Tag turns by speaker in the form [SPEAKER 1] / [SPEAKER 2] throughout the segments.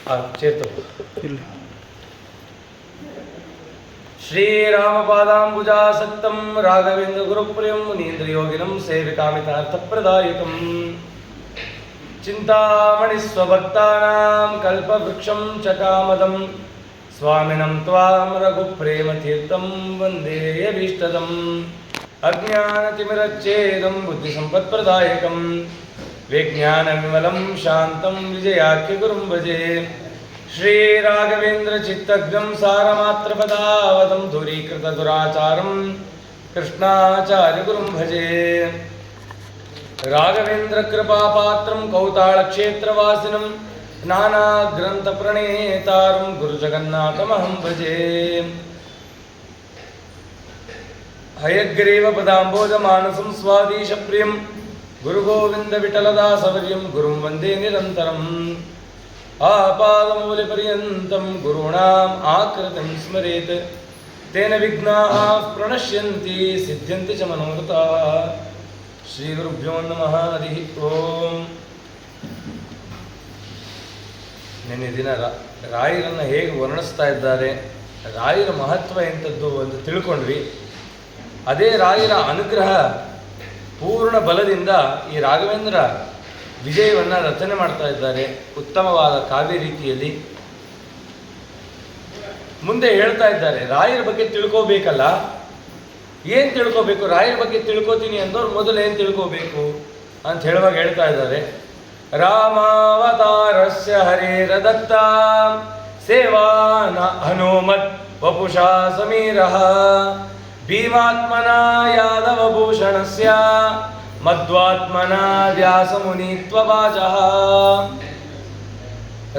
[SPEAKER 1] ಚೇತು ಶ್ರೀರಾಮಪಾದಾಂಬುಜಾಸಕ್ತಂ ರಾಘವೇಂದ್ರ ಗುರುಪ್ರಿಯಂ ಮುನೀಂದ್ರಯೋಗಿನಂ ಸೇವಿಕಾಮಿತಾರ್ಥಪ್ರದಾಯಕಂ ಚಿಂತಾಮಣಿ ಸ್ವಭಕ್ತಾನಾಂ ಕಲ್ಪವೃಕ್ಷಂ ಚ ಕಾಮದಂ ಸ್ವಾಮಿನಂ ತ್ವಾಂ ರಘುಪ್ರೇಮತೀರ್ಥಂ ವಂದೇ ಯಭೀಷ್ಟದಂ ಅಜ್ಞಾನತಿಮಿರಚ್ಛೇದಂ ಬುದ್ಧಿಸಂಪತ್ಪ್ರದಾಯಕಂ ವಿಜ್ಞಾನವಿಮಲಂ ಶಾಂತಂ ವಿಜಯಾಖ್ಯಗುರುಂ ಭಜೆ ಶ್ರೀರಾಘವೇಂದ್ರಚಿತ್ತಗ್ರಂ ಸಾರಮಾತ್ರಪದಾವದಂ ಧೂರೀಕೃತದುರಾಚಾರಂ ಕೃಷ್ಣಾಚಾರ್ಯಗುರುಂ ಭಜೆ ರಾಘವೇಂದ್ರಕೃಪಾಪಾತ್ರಂ ಕೌತಾಳಕ್ಷೇತ್ರವಾಸಿನಂ ನಾನಾಗ್ರಂಥಪ್ರಣೇತಾರಂ ಗುರುಜಗನ್ನಾಥಮಹಂ ಭಜೆ ಹಯಗ್ರೀವ ಪದಾಂಬೋಜಮಾನಸಂ ಸ್ವಾದೀಶಪ್ರಿಯಂ ಗುರುಗೋವಿಂದವಿಠಲದಾಸವರ್ಯಂ ಗುರುಂ ವಂದೇ ನಿರಂತರಂ ಆಪಾದಮೂಲಪರ್ಯಂತಂ ಗುರುಣಾಂ ಆಕೃತಿಂ ಸ್ಮರೇತ್ ತೇನ ವಿಘ್ನಾಃ ಪ್ರಣಶ್ಯಂತಿ ಸಿದ್ಧ್ಯಂತಿ ಚ ಮನೋರಥಾಃ. ಶ್ರೀ ಗುರುಭ್ಯೋ ನಮಃ. ಹರಿ ಓಂ. ನಿನ್ನೆ ದಿನ ರಾಯರನ್ನು ಹೇಗೆ ವರ್ಣಿಸ್ತಾ ಇದ್ದಾರೆ, ರಾಯರ ಮಹತ್ವ ಎಂಥದ್ದು ಅಂತ ತಿಳ್ಕೊಂಡ್ವಿ. ಅದೇ ರಾಯರ ಅನುಗ್ರಹ ಪೂರ್ಣ ಬಲದಿಂದ ಈ ರಾಘವೇಂದ್ರ ವಿಜಯವನ್ನು ರಚನೆ ಮಾಡ್ತಾ ಇದ್ದಾರೆ ಉತ್ತಮವಾದ ಕಾವ್ಯ ರೀತಿಯಲ್ಲಿ. ಮುಂದೆ ಹೇಳ್ತಾ ಇದ್ದಾರೆ, ರಾಯರ ಬಗ್ಗೆ ತಿಳ್ಕೋಬೇಕಲ್ಲ, ಏನು ತಿಳ್ಕೋಬೇಕು, ರಾಯರ ಬಗ್ಗೆ ತಿಳ್ಕೋತೀನಿ ಅಂದವ್ರು ಮೊದಲು ಏನು ತಿಳ್ಕೋಬೇಕು ಅಂತ ಹೇಳುವಾಗ ಹೇಳ್ತಾ ಇದ್ದಾರೆ, ರಾಮಾವತಾರಸ್ಯ ಹರೇರದತ್ತ ಸೇವಾನ ಹನುಮತ್ ವಪುಷಾ ಸಮೀರಃ ಭೀಮಾತ್ಮನ ಯಾದವಭೂಷಣಸ್ಯ ಮಧ್ವಾತ್ಮನ ವ್ಯಾಸಮುನಿತ್ವವಾಚಃ.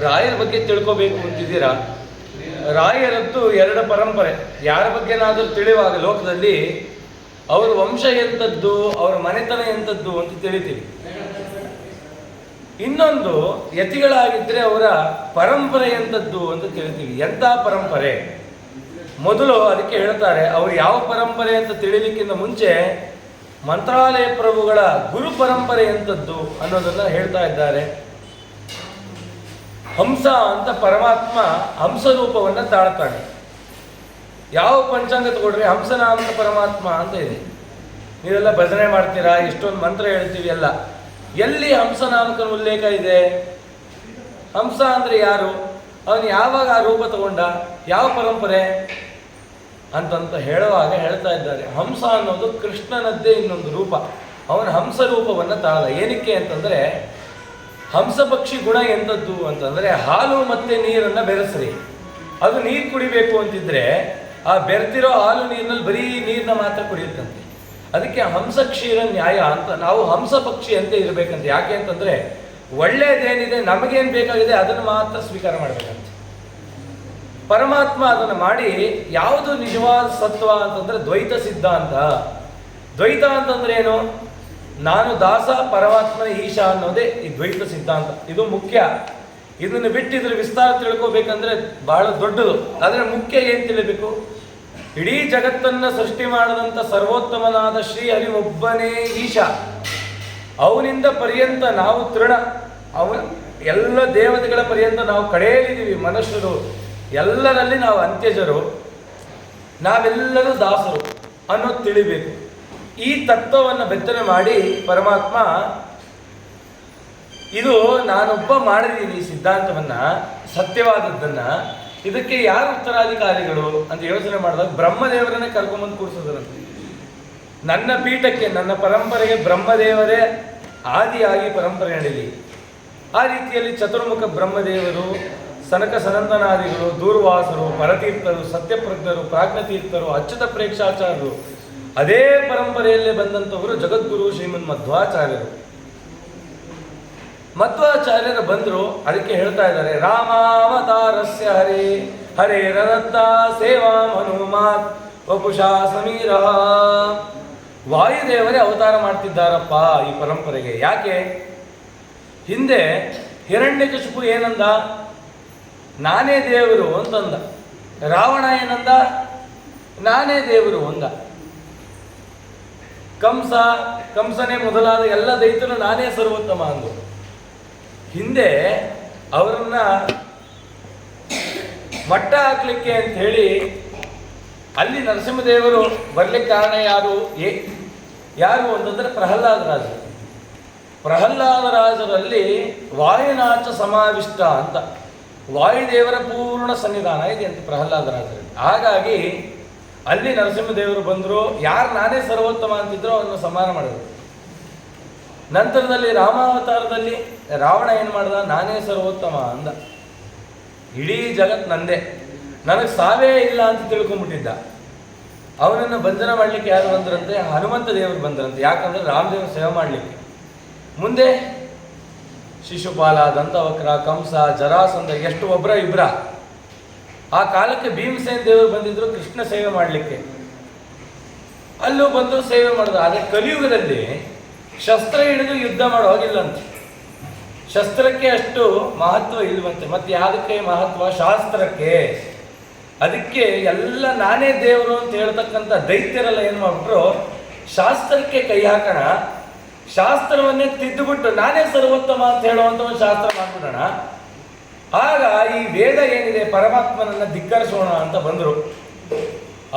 [SPEAKER 1] ರಾಯರ ಬಗ್ಗೆ ತಿಳ್ಕೋಬೇಕು ಅಂತಿದ್ದೀರಾ? ರಾಯರದ್ದು ಎರಡು ಪರಂಪರೆ. ಯಾರ ಬಗ್ಗೆನಾದರೂ ತಿಳಿಯುವಾಗ ಲೋಕದಲ್ಲಿ ಅವ್ರ ವಂಶ ಎಂಥದ್ದು, ಅವರ ಮನೆತನ ಎಂಥದ್ದು ಅಂತ ತಿಳಿತೀವಿ. ಇನ್ನೊಂದು ಯತಿಗಳಾಗಿದ್ದರೆ ಅವರ ಪರಂಪರೆ ಎಂಥದ್ದು ಅಂತ ತಿಳಿತೀವಿ. ಎಂಥ ಪರಂಪರೆ? ಮೊದಲು ಅದಕ್ಕೆ ಹೇಳ್ತಾರೆ, ಅವರು ಯಾವ ಪರಂಪರೆ ಅಂತ ತಿಳಿಲಿಕ್ಕಿಂತ ಮುಂಚೆ ಮಂತ್ರಾಲಯ ಪ್ರಭುಗಳ ಗುರು ಪರಂಪರೆ ಎಂಥದ್ದು ಅನ್ನೋದನ್ನು ಹೇಳ್ತಾ ಇದ್ದಾರೆ. ಹಂಸ ಅಂತ ಪರಮಾತ್ಮ ಹಂಸರೂಪವನ್ನು ತಾಳ್ತಾನೆ. ಯಾವ ಪಂಚಾಂಗ ತಗೊಳ್ರಿ, ಹಂಸನಾಮಕ ಪರಮಾತ್ಮ ಅಂತ ಇದೆ. ನೀವೆಲ್ಲ ಭಜನೆ ಮಾಡ್ತೀರಾ, ಇಷ್ಟೊಂದು ಮಂತ್ರ ಹೇಳ್ತೀವಿ ಎಲ್ಲ. ಎಲ್ಲಿ ಹಂಸನಾಮಕನ ಉಲ್ಲೇಖ ಇದೆ? ಹಂಸ ಅಂದರೆ ಯಾರು? ಅವನು ಯಾವಾಗ ಆ ರೂಪ ತಗೊಂಡ? ಯಾವ ಪರಂಪರೆ ಅಂತಂತ ಹೇಳುವಾಗ ಹೇಳ್ತಾ ಇದ್ದಾರೆ, ಹಂಸ ಅನ್ನೋದು ಕೃಷ್ಣನದ್ದೇ ಇನ್ನೊಂದು ರೂಪ. ಅವನ ಹಂಸ ರೂಪವನ್ನು ತಾಳ್ದ. ಏನಕ್ಕೆ ಅಂತಂದರೆ, ಹಂಸ ಪಕ್ಷಿ ಗುಣ ಎಂಥದ್ದು ಅಂತಂದರೆ, ಹಾಲು ಮತ್ತು ನೀರನ್ನು ಬೆರೆಸ್ರಿ. ಅದು ನೀರು ಕುಡಿಬೇಕು ಅಂತಿದ್ರೆ ಆ ಬೆರೆತಿರೋ ಹಾಲು ನೀರಿನಲ್ಲಿ ಬರೀ ನೀರನ್ನ ಮಾತ್ರ ಕುಡಿಯುತ್ತಂತೆ. ಅದಕ್ಕೆ ಹಂಸ ಕ್ಷೀರ ನ್ಯಾಯ ಅಂತ ನಾವು ಹಂಸ ಪಕ್ಷಿ ಅಂತ ಇರಬೇಕಂತ. ಯಾಕೆ ಅಂತಂದರೆ, ಒಳ್ಳೆಯದೇನಿದೆ, ನಮಗೇನು ಬೇಕಾಗಿದೆ ಅದನ್ನು ಮಾತ್ರ ಸ್ವೀಕಾರ ಮಾಡಬೇಕಂತ. ಪರಮಾತ್ಮ ಅದನ್ನು ಮಾಡಿ ಯಾವುದು ನಿಜವಾದ ಸತ್ವ ಅಂತಂದರೆ ದ್ವೈತ ಸಿದ್ಧಾಂತ. ದ್ವೈತ ಅಂತಂದ್ರೆ ಏನು? ನಾನು ದಾಸ, ಪರಮಾತ್ಮನ ಈಶ ಅನ್ನೋದೇ ಈ ದ್ವೈತ ಸಿದ್ಧಾಂತ. ಇದು ಮುಖ್ಯ. ಇದನ್ನು ಬಿಟ್ಟಿದ್ರೆ ವಿಸ್ತಾರ ತಿಳ್ಕೋಬೇಕಂದ್ರೆ ಬಹಳ ದೊಡ್ಡದು. ಆದರೆ ಮುಖ್ಯ ಏನು ತಿಳಿಬೇಕು? ಇಡೀ ಜಗತ್ತನ್ನು ಸೃಷ್ಟಿ ಮಾಡಿದಂಥ ಸರ್ವೋತ್ತಮನಾದ ಶ್ರೀಹರಿ ಒಬ್ಬನೇ ಈಶ. ಅವನಿಂದ ಪರ್ಯಂತ ನಾವು ತೃಣ, ಎಲ್ಲ ದೇವತೆಗಳ ಪರ್ಯಂತ ನಾವು ಕಡೆಯಲಿದ್ದೀವಿ. ಮನುಷ್ಯರು ಎಲ್ಲರಲ್ಲಿ ನಾವು ಅಂತ್ಯಜರು, ನಾವೆಲ್ಲರೂ ದಾಸರು ಅನ್ನೋದು ತಿಳಿಬೇಕು. ಈ ತತ್ವವನ್ನು ಬೆತ್ತನೆ ಮಾಡಿ ಪರಮಾತ್ಮ ಇದು ನಾನೊಬ್ಬ ಮಾಡಿದ್ದೀನಿ ಈ ಸಿದ್ಧಾಂತವನ್ನು, ಸತ್ಯವಾದದ್ದನ್ನು, ಇದಕ್ಕೆ ಯಾರು ಉತ್ತರಾಧಿಕಾರಿಗಳು ಅಂತ ಯೋಚನೆ ಮಾಡಿದಾಗ ಬ್ರಹ್ಮದೇವರನ್ನೇ ಕರ್ಕೊಂಬಂದು ಕೂರಿಸೋದ್ರಂತೆ. ನನ್ನ ಪೀಠಕ್ಕೆ, ನನ್ನ ಪರಂಪರೆಗೆ ಬ್ರಹ್ಮದೇವರೇ ಆದಿಯಾಗಿ ಪರಂಪರೆ ನಡೀಲಿ. ಆ ರೀತಿಯಲ್ಲಿ ಚತುರ್ಮುಖ ಬ್ರಹ್ಮದೇವರು, ಸನಕ ಸನಂದನಾದಿಗಳು, ದೂರ್ವಾಸರು, ಪರತೀರ್ಥರು, ಸತ್ಯಪ್ರಜ್ಞರು, ಪ್ರಾಜ್ಞತೀರ್ಥರು, ಅಚ್ಯುತ ಪ್ರೇಕ್ಷಾಚಾರ್ಯರು, ಅದೇ ಪರಂಪರೆಯಲ್ಲೇ ಬಂದಂಥವರು ಜಗದ್ಗುರು ಶ್ರೀಮನ್ ಮಧ್ವಾಚಾರ್ಯರು. ಮಧ್ವಾಚಾರ್ಯರು ಬಂದರು. ಅದಕ್ಕೆ ಹೇಳ್ತಾ ಇದ್ದಾರೆ, ರಾಮಾವತಾರಸ್ಯ ಹರೇ ಹರೇರದತ್ತ ಸೇವಾಂ ಹನುಮಾತ್ ವಪುಷಾ ಸಮೀರ. ವಾಯುದೇವರೇ ಅವತಾರ ಮಾಡ್ತಿದ್ದಾರಪ್ಪ ಈ ಪರಂಪರೆಗೆ. ಯಾಕೆ? ಹಿಂದೆ ಹಿರಣ್ಯಕಶಿಪು ಏನಂದ? ನಾನೇ ದೇವರು ಅಂತಂದ. ರಾವಣ ಏನಂದ? ನಾನೇ ದೇವರು ಅಂದ. ಕಂಸನೇ ಮೊದಲಾದ ಎಲ್ಲ ದೈತ್ಯರು ನಾನೇ ಸರ್ವೋತ್ತಮ ಅಂದರು. ಹಿಂದೆ ಅವರನ್ನ ಮಟ್ಟ ಹಾಕ್ಲಿಕ್ಕೆ ಅಂತ ಹೇಳಿ ಅಲ್ಲಿ ನರಸಿಂಹದೇವರು ಬರ್ಲಿಕ್ಕೆ ಕಾರಣ ಯಾರು ಅಂತಂದ್ರೆ ಪ್ರಹ್ಲಾದರಾಜರು. ಪ್ರಹ್ಲಾದರಾಜರಲ್ಲಿ ವಾಯುನಾಚ ಸಮಾವಿಷ್ಟ ಅಂತ ವಾಯುದೇವರ ಪೂರ್ಣ ಸನ್ನಿಧಾನ ಇದೆ ಅಂತ ಪ್ರಹ್ಲಾದರಾಜರಲ್ಲಿ. ಹಾಗಾಗಿ ಅಲ್ಲಿ ನರಸಿಂಹದೇವರು ಬಂದರು. ಯಾರು ನಾನೇ ಸರ್ವೋತ್ತಮ ಅಂತಿದ್ರು ಅವನ್ನ ಸಮಾನ ಮಾಡಿದ್ರು. ನಂತರದಲ್ಲಿ ರಾಮಾವತಾರದಲ್ಲಿ ರಾವಣ ಏನು ಮಾಡ್ದ? ನಾನೇ ಸರ್ವೋತ್ತಮ ಅಂದ. ಇಡೀ ಜಗತ್ ನಂದೇ, ನನಗೆ ಸಾವೇ ಇಲ್ಲ ಅಂತ ತಿಳ್ಕೊಂಡ್ಬಿಟ್ಟಿದ್ದ. ಅವನನ್ನು ಬಂಧನ ಮಾಡಲಿಕ್ಕೆ ಯಾರು ಬಂದ್ರಂತೆ? ಹನುಮಂತ ದೇವರು ಬಂದ್ರಂತೆ. ಯಾಕಂದ್ರೆ ರಾಮದೇವ್ರ ಸೇವೆ ಮಾಡಲಿಕ್ಕೆ. ಮುಂದೆ ಶಿಶುಪಾಲ, ದಂತವಕ್ರ, ಕಂಸ, ಜರಾಸಂಧ, ಎಷ್ಟು ಒಬ್ಬರ ಇಬ್ಬರ. ಆ ಕಾಲಕ್ಕೆ ಭೀಮಸೇನ ದೇವರು ಬಂದಿದ್ರು ಕೃಷ್ಣ ಸೇವೆ ಮಾಡಲಿಕ್ಕೆ. ಅಲ್ಲೂ ಬಂದು ಸೇವೆ ಮಾಡಿದ್ರು. ಆದರೆ ಕಲಿಯುಗದಲ್ಲಿ ಶಸ್ತ್ರ ಹಿಡಿದು ಯುದ್ಧ ಮಾಡೋ ಹೋಗಿಲ್ಲಂತೆ. ಶಸ್ತ್ರಕ್ಕೆ ಅಷ್ಟು ಮಹತ್ವ ಇಲ್ವಂತೆ. ಮತ್ತೆ ಯಾವುದಕ್ಕೆ ಮಹತ್ವ? ಶಾಸ್ತ್ರಕ್ಕೆ. ಅದಕ್ಕೆ ಎಲ್ಲ ನಾನೇ ದೇವರು ಅಂತ ಹೇಳ್ತಕ್ಕಂಥ ದೈತ್ಯರೆಲ್ಲ ಏನು ಮಾಡ್ಬಿಟ್ರು? ಶಾಸ್ತ್ರಕ್ಕೆ ಕೈ ಹಾಕೋಣ, ಶಾಸ್ತ್ರವನ್ನೇ ತಿದ್ದುಬಿಟ್ಟು ನಾನೇ ಸರ್ವೋತ್ತಮ ಅಂತ ಹೇಳುವಂಥ ಒಂದು ಶಾಸ್ತ್ರ ಮಾಡ್ಬಿಡೋಣ, ಆಗ ಈ ವೇದ ಏನಿದೆ ಪರಮಾತ್ಮನನ್ನು ಧಿಕ್ಕರಿಸೋಣ ಅಂತ ಬಂದರು.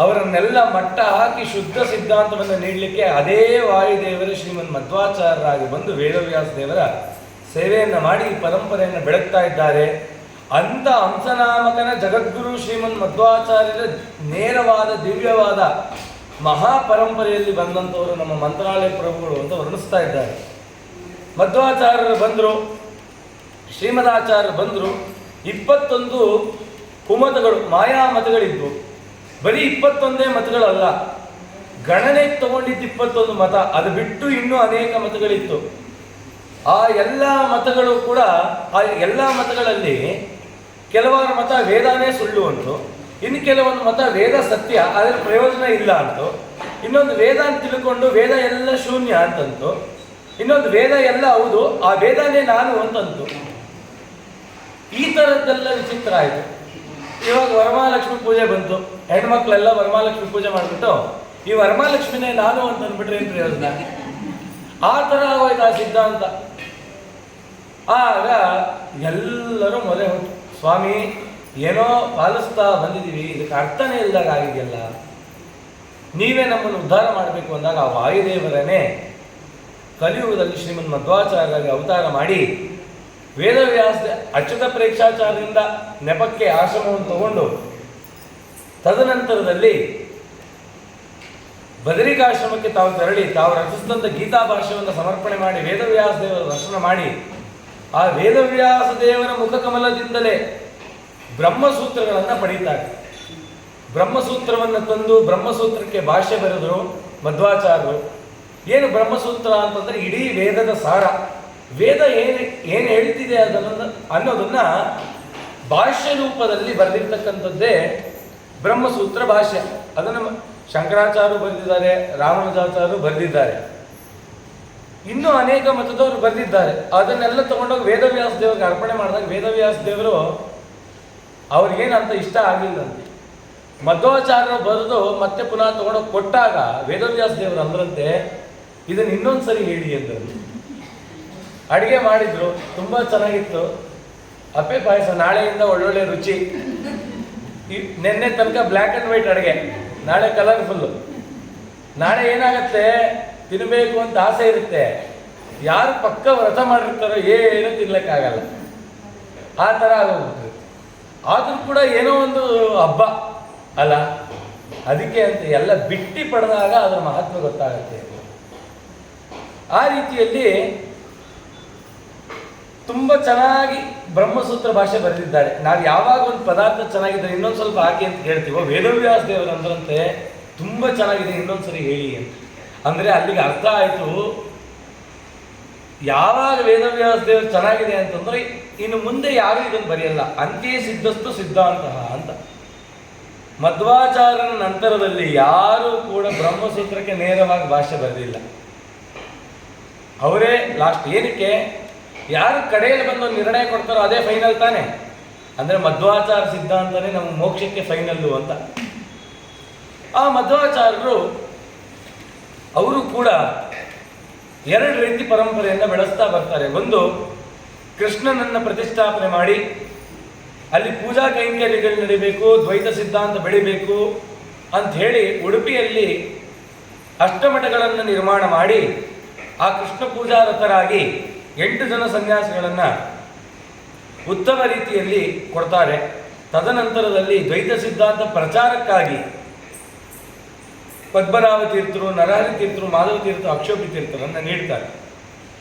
[SPEAKER 1] ಅವರನ್ನೆಲ್ಲ ಮಟ್ಟ ಹಾಕಿ ಶುದ್ಧ ಸಿದ್ಧಾಂತವನ್ನು ನೀಡಲಿಕ್ಕೆ ಅದೇ ವಾಯುದೇವರು ಶ್ರೀಮನ್ ಮಧ್ವಾಚಾರ್ಯರಾಗಿ ಬಂದು ವೇದವ್ಯಾಸ ದೇವರ ಸೇವೆಯನ್ನು ಮಾಡಿ ಪರಂಪರೆಯನ್ನು ಬೆಳಗ್ತಾ ಇದ್ದಾರೆ. ಅಂಥ ಹಂಸನಾಮಕನ ಜಗದ್ಗುರು ಶ್ರೀಮನ್ ಮಧ್ವಾಚಾರ್ಯರ ನೇರವಾದ ದಿವ್ಯವಾದ ಮಹಾಪರಂಪರೆಯಲ್ಲಿ ಬಂದಂಥವರು ನಮ್ಮ ಮಂತ್ರಾಲಯ ಪ್ರಭುಗಳು ಅಂತ ವರ್ಣಿಸ್ತಾ ಇದ್ದಾರೆ. ಮಧ್ವಾಚಾರ್ಯರು ಬಂದರು, ಶ್ರೀಮದಾಚಾರ್ಯರು ಬಂದರು. 21 ಕುಮತಗಳು, ಮಾಯಾ ಮತಗಳಿದ್ವು. ಬರೀ 21 ಮತಗಳಲ್ಲ, ಗಣನೆಗೆ ತಗೊಂಡಿದ್ದು 21 ಮತ. ಅದು ಬಿಟ್ಟು ಇನ್ನೂ ಅನೇಕ ಮತಗಳಿತ್ತು. ಆ ಎಲ್ಲ ಮತಗಳು ಕೂಡ, ಆ ಎಲ್ಲ ಮತಗಳಲ್ಲಿ ಕೆಲವಾರು ಮತ ವೇದಾನೇ ಸುಳ್ಳು ಅಂತು, ಇನ್ನು ಕೆಲವೊಂದು ಮತ ವೇದ ಸತ್ಯ, ಅದರ ಪ್ರಯೋಜನ ಇಲ್ಲ ಅಂತು, ಇನ್ನೊಂದು ವೇದ ಅಂತ ತಿಳ್ಕೊಂಡು ವೇದ ಎಲ್ಲ ಶೂನ್ಯ ಅಂತಂತು, ಇನ್ನೊಂದು ವೇದ ಎಲ್ಲ ಹೌದು, ಆ ವೇದನೇ ನಾನು ಅಂತಂತು. ಈ ಥರದ್ದೆಲ್ಲ ವಿಚಿತ್ರ ಆಯಿತು. ಇವಾಗ ವರಮಹಾಲಕ್ಷ್ಮಿ ಪೂಜೆ ಬಂತು, ಹೆಣ್ಮಕ್ಳೆಲ್ಲ ವರಮಹಾಲಕ್ಷ್ಮಿ ಪೂಜೆ ಮಾಡಿಬಿಟ್ಟು ಈ ವರಮಹಾಲಕ್ಷ್ಮಿನೇ ನಾನು ಅಂತ ಅಂದ್ಬಿಟ್ರೆ ಏನು ಪ್ರಯೋಜನ? ಆ ಥರ ಆಗೋಯ್ತು ಆ ಸಿದ್ಧಾಂತ. ಆಗ ಎಲ್ಲರೂ ಮೊರೆ ಹೊಟ್ಟು, ಸ್ವಾಮಿ ಏನೋ ಪಾಲಿಸ್ತಾ ಬಂದಿದ್ದೀವಿ, ಇದಕ್ಕೆ ಅರ್ಥನೇ ಇಲ್ದಾಗ ಆಗಿದೆಯಲ್ಲ, ನೀವೇ ನಮ್ಮನ್ನು ಉದ್ಧಾರ ಮಾಡಬೇಕು ಅಂದಾಗ ಆ ವಾಯುದೇವರನ್ನೇ ಕಲಿಯುಗದಲ್ಲಿ ಶ್ರೀಮನ್ ಮಧ್ವಾಚಾರ್ಯರಾಗಿ ಅವತಾರ ಮಾಡಿ ವೇದವ್ಯಾಸ ಅಚ್ಯುತ ಪ್ರೇಕ್ಷಾಚಾರ್ಯರಿಂದ ನೆಪಕ್ಕೆ ಆಶ್ರಮವನ್ನು ತಗೊಂಡು ತದನಂತರದಲ್ಲಿ ಬದರಿಕಾಶ್ರಮಕ್ಕೆ ತಾವು ತೆರಳಿ ತಾವು ರಚಿಸಿದಂಥ ಗೀತಾ ಭಾಷ್ಯವನ್ನು ಸಮರ್ಪಣೆ ಮಾಡಿ ವೇದವ್ಯಾಸ ದೇವರ ದರ್ಶನ ಮಾಡಿ ಆ ವೇದವ್ಯಾಸ ದೇವರ ಮುಖಕಮಲದಿಂದಲೇ ಬ್ರಹ್ಮಸೂತ್ರಗಳನ್ನು ಪಡೀತಾರೆ. ಬ್ರಹ್ಮಸೂತ್ರವನ್ನು ತಂದು ಬ್ರಹ್ಮಸೂತ್ರಕ್ಕೆ ಭಾಷ್ಯ ಬರೆದರು ಮಧ್ವಾಚಾರ್ಯರು. ಏನು ಬ್ರಹ್ಮಸೂತ್ರ ಅಂತಂದರೆ ಇಡೀ ವೇದದ ಸಾರ. ವೇದ ಏನು ಹೇಳ್ತಿದೆ ಅನ್ನೋದನ್ನು ಭಾಷ್ಯ ರೂಪದಲ್ಲಿ ಬರೆದಿರ್ತಕ್ಕಂಥದ್ದೇ ಬ್ರಹ್ಮಸೂತ್ರ ಭಾಷ್ಯ. ಅದನ್ನು ಶಂಕರಾಚಾರ್ಯರು ಬರೆದಿದ್ದಾರೆ, ರಾಮಾನುಜಾಚಾರ್ಯರು ಬರೆದಿದ್ದಾರೆ, ಇನ್ನೂ ಅನೇಕ ಮತದವರು ಬರೆದಿದ್ದಾರೆ. ಅದನ್ನೆಲ್ಲ ತಗೊಂಡೋಗಿ ವೇದವ್ಯಾಸ ದೇವರಿಗೆ ಅರ್ಪಣೆ ಮಾಡಿದಾಗ ವೇದವ್ಯಾಸ ದೇವರು ಅವ್ರಿಗೇನಂತ ಇಷ್ಟ ಆಗಲಿಲ್ಲಂತೆ. ಮಧ್ವಾಚಾರ್ಯರು ಬರೆದು ಮತ್ತೆ ಪುನಃ ತಗೊಂಡೋಗಿ ಕೊಟ್ಟಾಗ ವೇದವ್ಯಾಸ ದೇವರು ಅಂದ್ರಂತೆ, ಇದನ್ನು ಇನ್ನೊಂದು ಸರಿ ಹೇಳಿ ಅಂದರು. ಅಡುಗೆ ಮಾಡಿದ್ರು, ತುಂಬ ಚೆನ್ನಾಗಿತ್ತು. ಅಪ್ಪೆ ಪಾಯಸ ನಾಳೆಯಿಂದ ಒಳ್ಳೊಳ್ಳೆ ರುಚಿ. ನೆನ್ನೆ ತನಕ ಬ್ಲ್ಯಾಕ್ ಆ್ಯಂಡ್ ವೈಟ್ ಅಡುಗೆ, ನಾಳೆ ಕಲರ್ಫುಲ್ಲು. ನಾಳೆ ಏನಾಗತ್ತೆ, ತಿನ್ನಬೇಕು ಅಂತ ಆಸೆ ಇರುತ್ತೆ. ಯಾರು ಪಕ್ಕ ವ್ರತ ಮಾಡಿರ್ತಾರೋ ಏನೂ ತಿನ್ಲಿಕ್ಕಾಗಲ್ಲ, ಆ ಥರ ಆಗೋಗ್ಬಿಟ್ರು. ಆದರೂ ಕೂಡ ಏನೋ ಒಂದು ಹಬ್ಬ ಅಲ್ಲ, ಅದಕ್ಕೆ ಅಂತ ಎಲ್ಲ ಬಿಟ್ಟಿ ಪಡೆದಾಗ ಅದರ ಮಹತ್ವ ಗೊತ್ತಾಗತ್ತೆ. ಆ ರೀತಿಯಲ್ಲಿ ತುಂಬ ಚೆನ್ನಾಗಿ ಬ್ರಹ್ಮಸೂತ್ರ ಭಾಷೆ ಬರೆದಿದ್ದಾರೆ. ನಾವು ಯಾವಾಗ ಒಂದು ಪದಾರ್ಥ ಚೆನ್ನಾಗಿದ್ದರೆ ಇನ್ನೊಂದು ಸ್ವಲ್ಪ ಹಾಕಿ ಅಂತ ಹೇಳ್ತೀವೋ, ವೇದವ್ಯಾಸ ದೇವರು ಅಂದ್ರಂತೆ ತುಂಬ ಚೆನ್ನಾಗಿದೆ ಇನ್ನೊಂದು ಸರಿ ಹೇಳಿ ಅಂತ. ಅಂದರೆ ಅಲ್ಲಿಗೆ ಅರ್ಥ ಆಯಿತು, ಯಾವಾಗ ವೇದವ್ಯಾಸ ದೇವರು ಚೆನ್ನಾಗಿದೆ ಅಂತಂದರೆ ಇನ್ನು ಮುಂದೆ ಯಾರೂ ಇದನ್ನು ಬರೆಯಲ್ಲ, ಅಂತ್ಯೇ ಸಿದ್ಧಸ್ತು ಸಿದ್ಧಾಂತ ಅಂತ. ಮಧ್ವಾಚಾರ್ಯನ ನಂತರದಲ್ಲಿ ಯಾರೂ ಕೂಡ ಬ್ರಹ್ಮಸೂತ್ರಕ್ಕೆ ನೇರವಾಗಿ ಭಾಷೆ ಬರೆದಿಲ್ಲ, ಅವರೇ ಲಾಸ್ಟ್. ಏನಕ್ಕೆ? ಯಾರು ಕಡೆಯಲ್ಲಿ ಬಂದು ನಿರ್ಣಯ ಕೊಡ್ತಾರೋ ಅದೇ ಫೈನಲ್ ತಾನೆ. ಅಂದರೆ ಮಧ್ವಾಚಾರ್ಯ ಸಿದ್ಧಾಂತನೇ ನಮ್ಮ ಮೋಕ್ಷಕ್ಕೆ ಫೈನಲ್ಲು ಅಂತ. ಆ ಮಧ್ವಾಚಾರ್ಯರು ಅವರು ಕೂಡ ಎರಡು ರೀತಿ ಪರಂಪರೆಯನ್ನು ಬೆಳೆಸ್ತಾ ಬರ್ತಾರೆ. ಒಂದು, ಕೃಷ್ಣನನ್ನು ಪ್ರತಿಷ್ಠಾಪನೆ ಮಾಡಿ ಅಲ್ಲಿ ಪೂಜಾ ಕೈಂಕರ್ಯಗಳು ನಡಿಬೇಕು, ದ್ವೈತ ಸಿದ್ಧಾಂತ ಬೆಳಿಬೇಕು ಅಂತ ಹೇಳಿ ಉಡುಪಿಯಲ್ಲಿ ಅಷ್ಟಮಠಗಳನ್ನು ನಿರ್ಮಾಣ ಮಾಡಿ ಆ ಕೃಷ್ಣ ಪೂಜಾರತರಾಗಿ 8 ಜನ ಸನ್ಯಾಸಿಗಳನ್ನು ಉತ್ತಮ ರೀತಿಯಲ್ಲಿ ಕೊಡ್ತಾರೆ. ತದನಂತರದಲ್ಲಿ ದ್ವೈತ ಸಿದ್ಧಾಂತ ಪ್ರಚಾರಕ್ಕಾಗಿ ಪದ್ಮನಾಭ ತೀರ್ಥರು, ನರಹರಿ ತೀರ್ಥರು, ಮಾಧವ ತೀರ್ಥ, ಅಕ್ಷೋಭಿ ತೀರ್ಥರನ್ನು ನೀಡ್ತಾರೆ.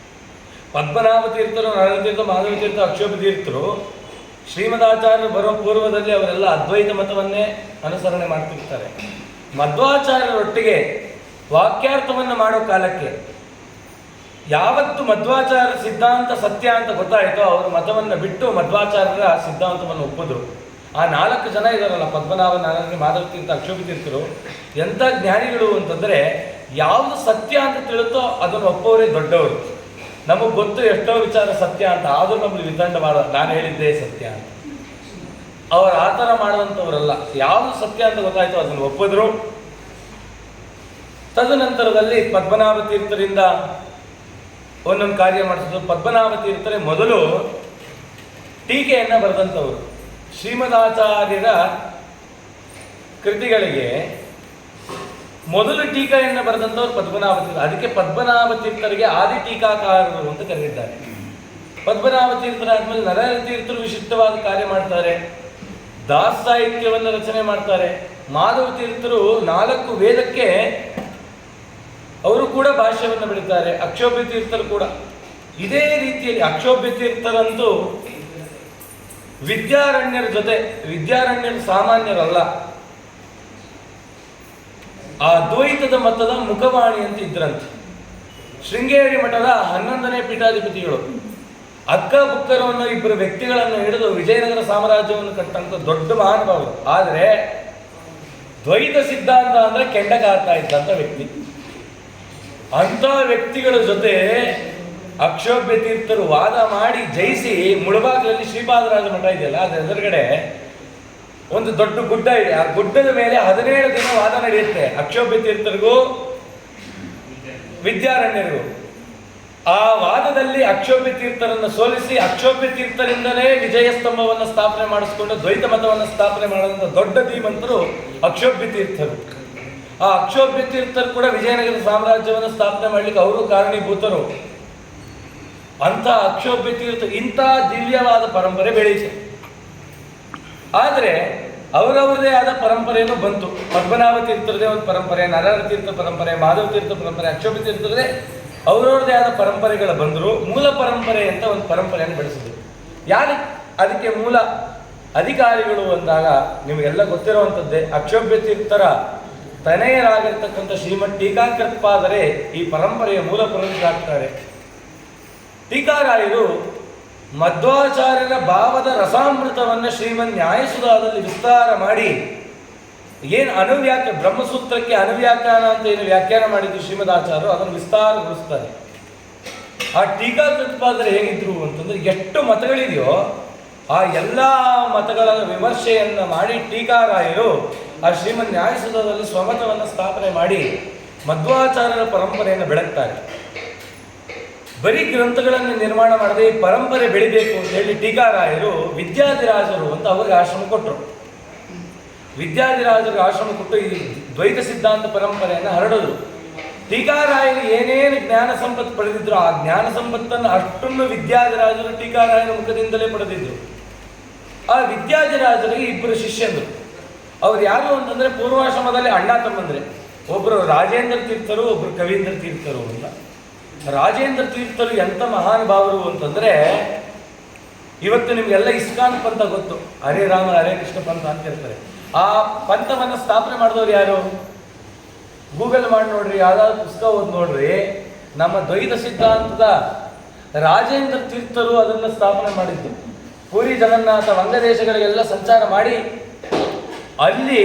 [SPEAKER 1] ಪದ್ಮನಾಭ ತೀರ್ಥರು, ನರಹರಿ ತೀರ್ಥ, ಮಾಧವ ತೀರ್ಥ, ಅಕ್ಷೋಭಿ ತೀರ್ಥರು ಶ್ರೀಮದಾಚಾರ್ಯರು ಬರೋ ಪೂರ್ವದಲ್ಲಿ ಅವರೆಲ್ಲ ಅದ್ವೈತ ಮತವನ್ನೇ ಅನುಸರಣೆ ಮಾಡ್ತಿರ್ತಾರೆ. ಮಧ್ವಾಚಾರ್ಯರೊಟ್ಟಿಗೆ ವಾಕ್ಯಾರ್ಥವನ್ನು ಮಾಡೋ ಕಾಲಕ್ಕೆ ಯಾವತ್ತು ಮಧ್ವಾಚಾರ್ಯರ ಸಿದ್ಧಾಂತ ಸತ್ಯ ಅಂತ ಗೊತ್ತಾಯಿತೋ ಅವರು ಮತವನ್ನು ಬಿಟ್ಟು ಮಧ್ವಾಚಾರ್ಯರ ಸಿದ್ಧಾಂತವನ್ನು ಒಪ್ಪಿದ್ರು. ಆ 4 ಜನ ಇದಾರಲ್ಲ, ಪದ್ಮನಾಭ, ನರಹರಿ, ಮಾಧವ ತೀರ್ಥ, ಅಕ್ಷೋಭಿ ತೀರ್ಥರು, ಎಂಥ ಜ್ಞಾನಿಗಳು ಅಂತಂದರೆ ಯಾವುದು ಸತ್ಯ ಅಂತ ತಿಳುತ್ತೋ ಅದನ್ನು ಒಪ್ಪೋರೇ ದೊಡ್ಡವರು. ನಮಗೆ ಗೊತ್ತು ಎಷ್ಟೋ ವಿಚಾರ ಸತ್ಯ ಅಂತ, ಆದರೂ ನಮಗೆ ವಿತಂಡ ಮಾಡೋದು ನಾನು ಹೇಳಿದ್ದೇ ಸತ್ಯ ಅಂತ. ಅವರು ಆ ಥರ ಮಾಡುವಂಥವರಲ್ಲ. ಯಾವುದು ಸತ್ಯ ಅಂತ ಗೊತ್ತಾಯಿತು ಅದನ್ನು ಒಪ್ಪಿದ್ರು. ತದನಂತರದಲ್ಲಿ ಪದ್ಮನಾಭ ತೀರ್ಥರಿಂದ ಒಂದೊಂದು ಕಾರ್ಯ ಮಾಡಿಸಿದ್ರು. ಪದ್ಮನಾಭ ತೀರ್ಥರೇ ಮೊದಲು ಟೀಕೆಯನ್ನು ಬರೆದಂಥವರು. ಶ್ರೀಮದಾಚಾರ್ಯರ ಕೃತಿಗಳಿಗೆ ಮೊದಲು ಟೀಕೆಯನ್ನು ಬರೆದಂಥವ್ರು ಪದ್ಮನಾಭ ತೀರ್ಥ. ಅದಕ್ಕೆ ಪದ್ಮನಾಭ ತೀರ್ಥರಿಗೆ ಆದಿ ಟೀಕಾಕಾರರು ಅಂತ ಕರೆದಿದ್ದಾರೆ. ಪದ್ಮನಾಭ ತೀರ್ಥರಾದ್ಮೇಲೆ ನರಹರಿ ತೀರ್ಥರು ವಿಶಿಷ್ಟವಾದ ಕಾರ್ಯ ಮಾಡ್ತಾರೆ, ದಾಸ ಸಾಹಿತ್ಯವನ್ನು ರಚನೆ ಮಾಡ್ತಾರೆ. ಮಾಧವ ತೀರ್ಥರು 4 ವೇದಕ್ಕೆ ಅವರು ಕೂಡ ಭಾಷ್ಯವನ್ನು ಬಿಡುತ್ತಾರೆ. ಅಕ್ಷೋಭ್ಯ ತೀರ್ಥರು ಕೂಡ ಇದೇ ರೀತಿಯಲ್ಲಿ. ಅಕ್ಷೋಭ್ಯ ತೀರ್ಥರಂತೂ ವಿದ್ಯಾರಣ್ಯರ ಜೊತೆ, ವಿದ್ಯಾರಣ್ಯರು ಸಾಮಾನ್ಯರಲ್ಲ, ಆ ಅದ್ವೈತದ ಮತದ ಮುಖವಾಣಿ ಅಂತ ಇದ್ರಂತೆ. ಶೃಂಗೇರಿ ಮಠದ 11ನೇ ಪೀಠಾಧಿಪತಿಗಳು. ಅಕ್ಕ ಬುಕ್ಕರು ಅನ್ನೋ 2 ವ್ಯಕ್ತಿಗಳನ್ನು ಹಿಡಿದು ವಿಜಯನಗರ ಸಾಮ್ರಾಜ್ಯವನ್ನು ಕಟ್ಟಂತ ದೊಡ್ಡ ಮಹಾನುಭಾವರು. ಆದರೆ ದ್ವೈತ ಸಿದ್ಧಾಂತ ಅಂದರೆ ಕೆಂಡಕಾರ್ತಾ ಇದ್ದಂಥ ವ್ಯಕ್ತಿ. ಅಂಥ ವ್ಯಕ್ತಿಗಳ ಜೊತೆ ಅಕ್ಷೋಭ್ಯ ತೀರ್ಥರು ವಾದ ಮಾಡಿ ಜಯಿಸಿ ಮುಳಬಾಗಿಲಲ್ಲಿ ಶ್ರೀಪಾದರಾಜ ಮಠ ಇದೆಯಲ್ಲ, ಅದರ ಎದುರುಗಡೆ ಒಂದು ದೊಡ್ಡ ಗುಡ್ಡ ಇದೆ. ಆ ಗುಡ್ಡದ ಮೇಲೆ 17 ದಿನ ವಾದ ನಡೆಯುತ್ತೆ ಅಕ್ಷೋಭ್ಯ ತೀರ್ಥರಿಗೂ ವಿದ್ಯಾರಣ್ಯರಿಗೂ. ಆ ವಾದದಲ್ಲಿ ಅಕ್ಷೋಭ್ಯ ತೀರ್ಥರನ್ನು ಸೋಲಿಸಿ ಅಕ್ಷೋಭ್ಯ ತೀರ್ಥರಿಂದಲೇ ವಿಜಯ ಸ್ತಂಭವನ್ನು ಸ್ಥಾಪನೆ ಮಾಡಿಸ್ಕೊಂಡು ದ್ವೈತ ಮತವನ್ನು ಸ್ಥಾಪನೆ ಮಾಡುವಂಥ ದೊಡ್ಡ ಧೀಮಂತರು ಅಕ್ಷೋಭ್ಯ ತೀರ್ಥರು. ಆ ಅಕ್ಷೋಭ್ಯ ತೀರ್ಥರು ಕೂಡ ವಿಜಯನಗರ ಸಾಮ್ರಾಜ್ಯವನ್ನು ಸ್ಥಾಪನೆ ಮಾಡಲಿಕ್ಕೆ ಅವರು ಕಾರಣೀಭೂತರು. ಅಂಥ ಅಕ್ಷೋಭ್ಯ ತೀರ್ಥ ಇಂಥ ದಿವ್ಯವಾದ ಪರಂಪರೆ ಬೆಳೆಯಿತು. ಆದರೆ ಅವರವರದೇ ಆದ ಪರಂಪರೆಯನ್ನು ಬಂತು. ಪದ್ಮನಾಭ ತೀರ್ಥರದೇ ಒಂದು ಪರಂಪರೆ, ನರಹರಿ ತೀರ್ಥ ಪರಂಪರೆ, ಮಾಧವ ತೀರ್ಥ ಪರಂಪರೆ, ಅಕ್ಷೋಭ್ಯ ತೀರ್ಥರದೇ ಅವರವ್ರದೇ ಆದ ಪರಂಪರೆಗಳು ಬಂದರು. ಮೂಲ ಪರಂಪರೆ ಅಂತ ಒಂದು ಪರಂಪರೆಯನ್ನು ಬೆಳೆಸಿದ್ರು. ಯಾರು ಅದಕ್ಕೆ ಮೂಲ ಅಧಿಕಾರಿಗಳು ಅಂದಾಗ ನಿಮಗೆಲ್ಲ ಗೊತ್ತಿರುವಂಥದ್ದೇ. ಅಕ್ಷೋಭ್ಯ ತೀರ್ಥರ ತನೆಯರಾಗಿರ್ತಕ್ಕಂಥ ಶ್ರೀಮದ್ ಟೀಕಾಕೃತ್ಪಾದರೆ ಈ ಪರಂಪರೆಯ ಮೂಲ ಪುರುಷರಾಗ್ತಾರೆ. ಟೀಕಾರಾಯರು ಮಧ್ವಾಚಾರ್ಯರ ಭಾವದ ರಸಾಮೃತವನ್ನು ಶ್ರೀಮನ್ ನ್ಯಾಯಸುಧಾದಲ್ಲಿ ವಿಸ್ತಾರ ಮಾಡಿ ಏನು ಬ್ರಹ್ಮಸೂತ್ರಕ್ಕೆ ಅನುವ್ಯಾಖ್ಯಾನ ಅಂತ ಏನು ವ್ಯಾಖ್ಯಾನ ಮಾಡಿದ್ರು ಶ್ರೀಮದಾಚಾರ್ಯರು, ಅದನ್ನು ವಿಸ್ತಾರಗೊಳಿಸ್ತಾರೆ. ಆ ಟೀಕಾಕೃತ್ಪಾದರು ಹೇಗಿದ್ರು ಅಂತಂದ್ರೆ ಎಷ್ಟು ಮತಗಳಿದೆಯೋ ಆ ಎಲ್ಲ ಮತಗಳ ವಿಮರ್ಶೆಯನ್ನು ಮಾಡಿ ಟೀಕಾರಾಯರು ಆ ಶ್ರೀಮನ್ ನ್ಯಾಯಸುಧಾದಲ್ಲಿ ಸ್ವಮತವನ್ನು ಸ್ಥಾಪನೆ ಮಾಡಿ ಮಧ್ವಾಚಾರ್ಯರ ಪರಂಪರೆಯನ್ನು ಬೆಳಗ್ತಾರೆ. ಬರೀ ಗ್ರಂಥಗಳನ್ನು ನಿರ್ಮಾಣ ಮಾಡದೆ ಈ ಪರಂಪರೆ ಬೆಳಿಬೇಕು ಅಂತ ಹೇಳಿ ಟೀಕಾರಾಯರು ವಿದ್ಯಾಧಿರಾಜರು ಅಂತ ಅವ್ರಿಗೆ ಆಶ್ರಮ ಕೊಟ್ಟರು. ವಿದ್ಯಾಧಿರಾಜರಿಗೆ ಆಶ್ರಮ ಕೊಟ್ಟು ಈ ದ್ವೈತ ಸಿದ್ಧಾಂತ ಪರಂಪರೆಯನ್ನು ಹರಡಿದ್ರು. ಟೀಕಾರಾಯರು ಏನೇನು ಜ್ಞಾನ ಸಂಪತ್ತು ಪಡೆದಿದ್ರು ಆ ಜ್ಞಾನ ಸಂಪತ್ತನ್ನು ಅಷ್ಟನ್ನು ವಿದ್ಯಾಧಿರಾಜರು ಟೀಕಾರಾಯನ ಮುಖದಿಂದಲೇ ಪಡೆದಿದ್ರು. ಆ ವಿದ್ಯಾಧಿರಾಜರಿಗೆ 2 ಶಿಷ್ಯಂದರು. ಅವ್ರು ಯಾರು ಅಂತಂದರೆ ಪೂರ್ವಾಶ್ರಮದಲ್ಲಿ ಅಣ್ಣ ತಮ್ಮಂದ್ರೆ, ಒಬ್ಬರು ರಾಜೇಂದ್ರ ತೀರ್ಥರು, ಒಬ್ಬರು ಕವೀಂದ್ರ ತೀರ್ಥರು ಅಂತ. ರಾಜೇಂದ್ರ ತೀರ್ಥರು ಎಂಥ ಮಹಾನುಭಾವರು ಅಂತಂದರೆ, ಇವತ್ತು ನಿಮಗೆಲ್ಲ ಇಸ್ಕಾನ್ ಪಂಥ ಗೊತ್ತು, ಹರೇ ರಾಮ ಹರೇ ಕೃಷ್ಣ ಪಂಥ ಅಂತ ಇರ್ತಾರೆ. ಆ ಪಂಥವನ್ನು ಸ್ಥಾಪನೆ ಮಾಡಿದವ್ರು ಯಾರು? ಗೂಗಲ್ ಮಾಡಿ ನೋಡ್ರಿ, ಯಾವ್ದಾದ್ರು ಪುಸ್ತಕ ಓದಿ ನೋಡ್ರಿ. ನಮ್ಮ ದ್ವೈತ ಸಿದ್ಧಾಂತದ ರಾಜೇಂದ್ರ ತೀರ್ಥರು ಅದನ್ನು ಸ್ಥಾಪನೆ ಮಾಡಿದ್ದು. ಪೂರಿ ಜಗನ್ನಾಥ ವಂಗದೇಶಗಳಿಗೆಲ್ಲ ಸಂಚಾರ ಮಾಡಿ ಅಲ್ಲಿ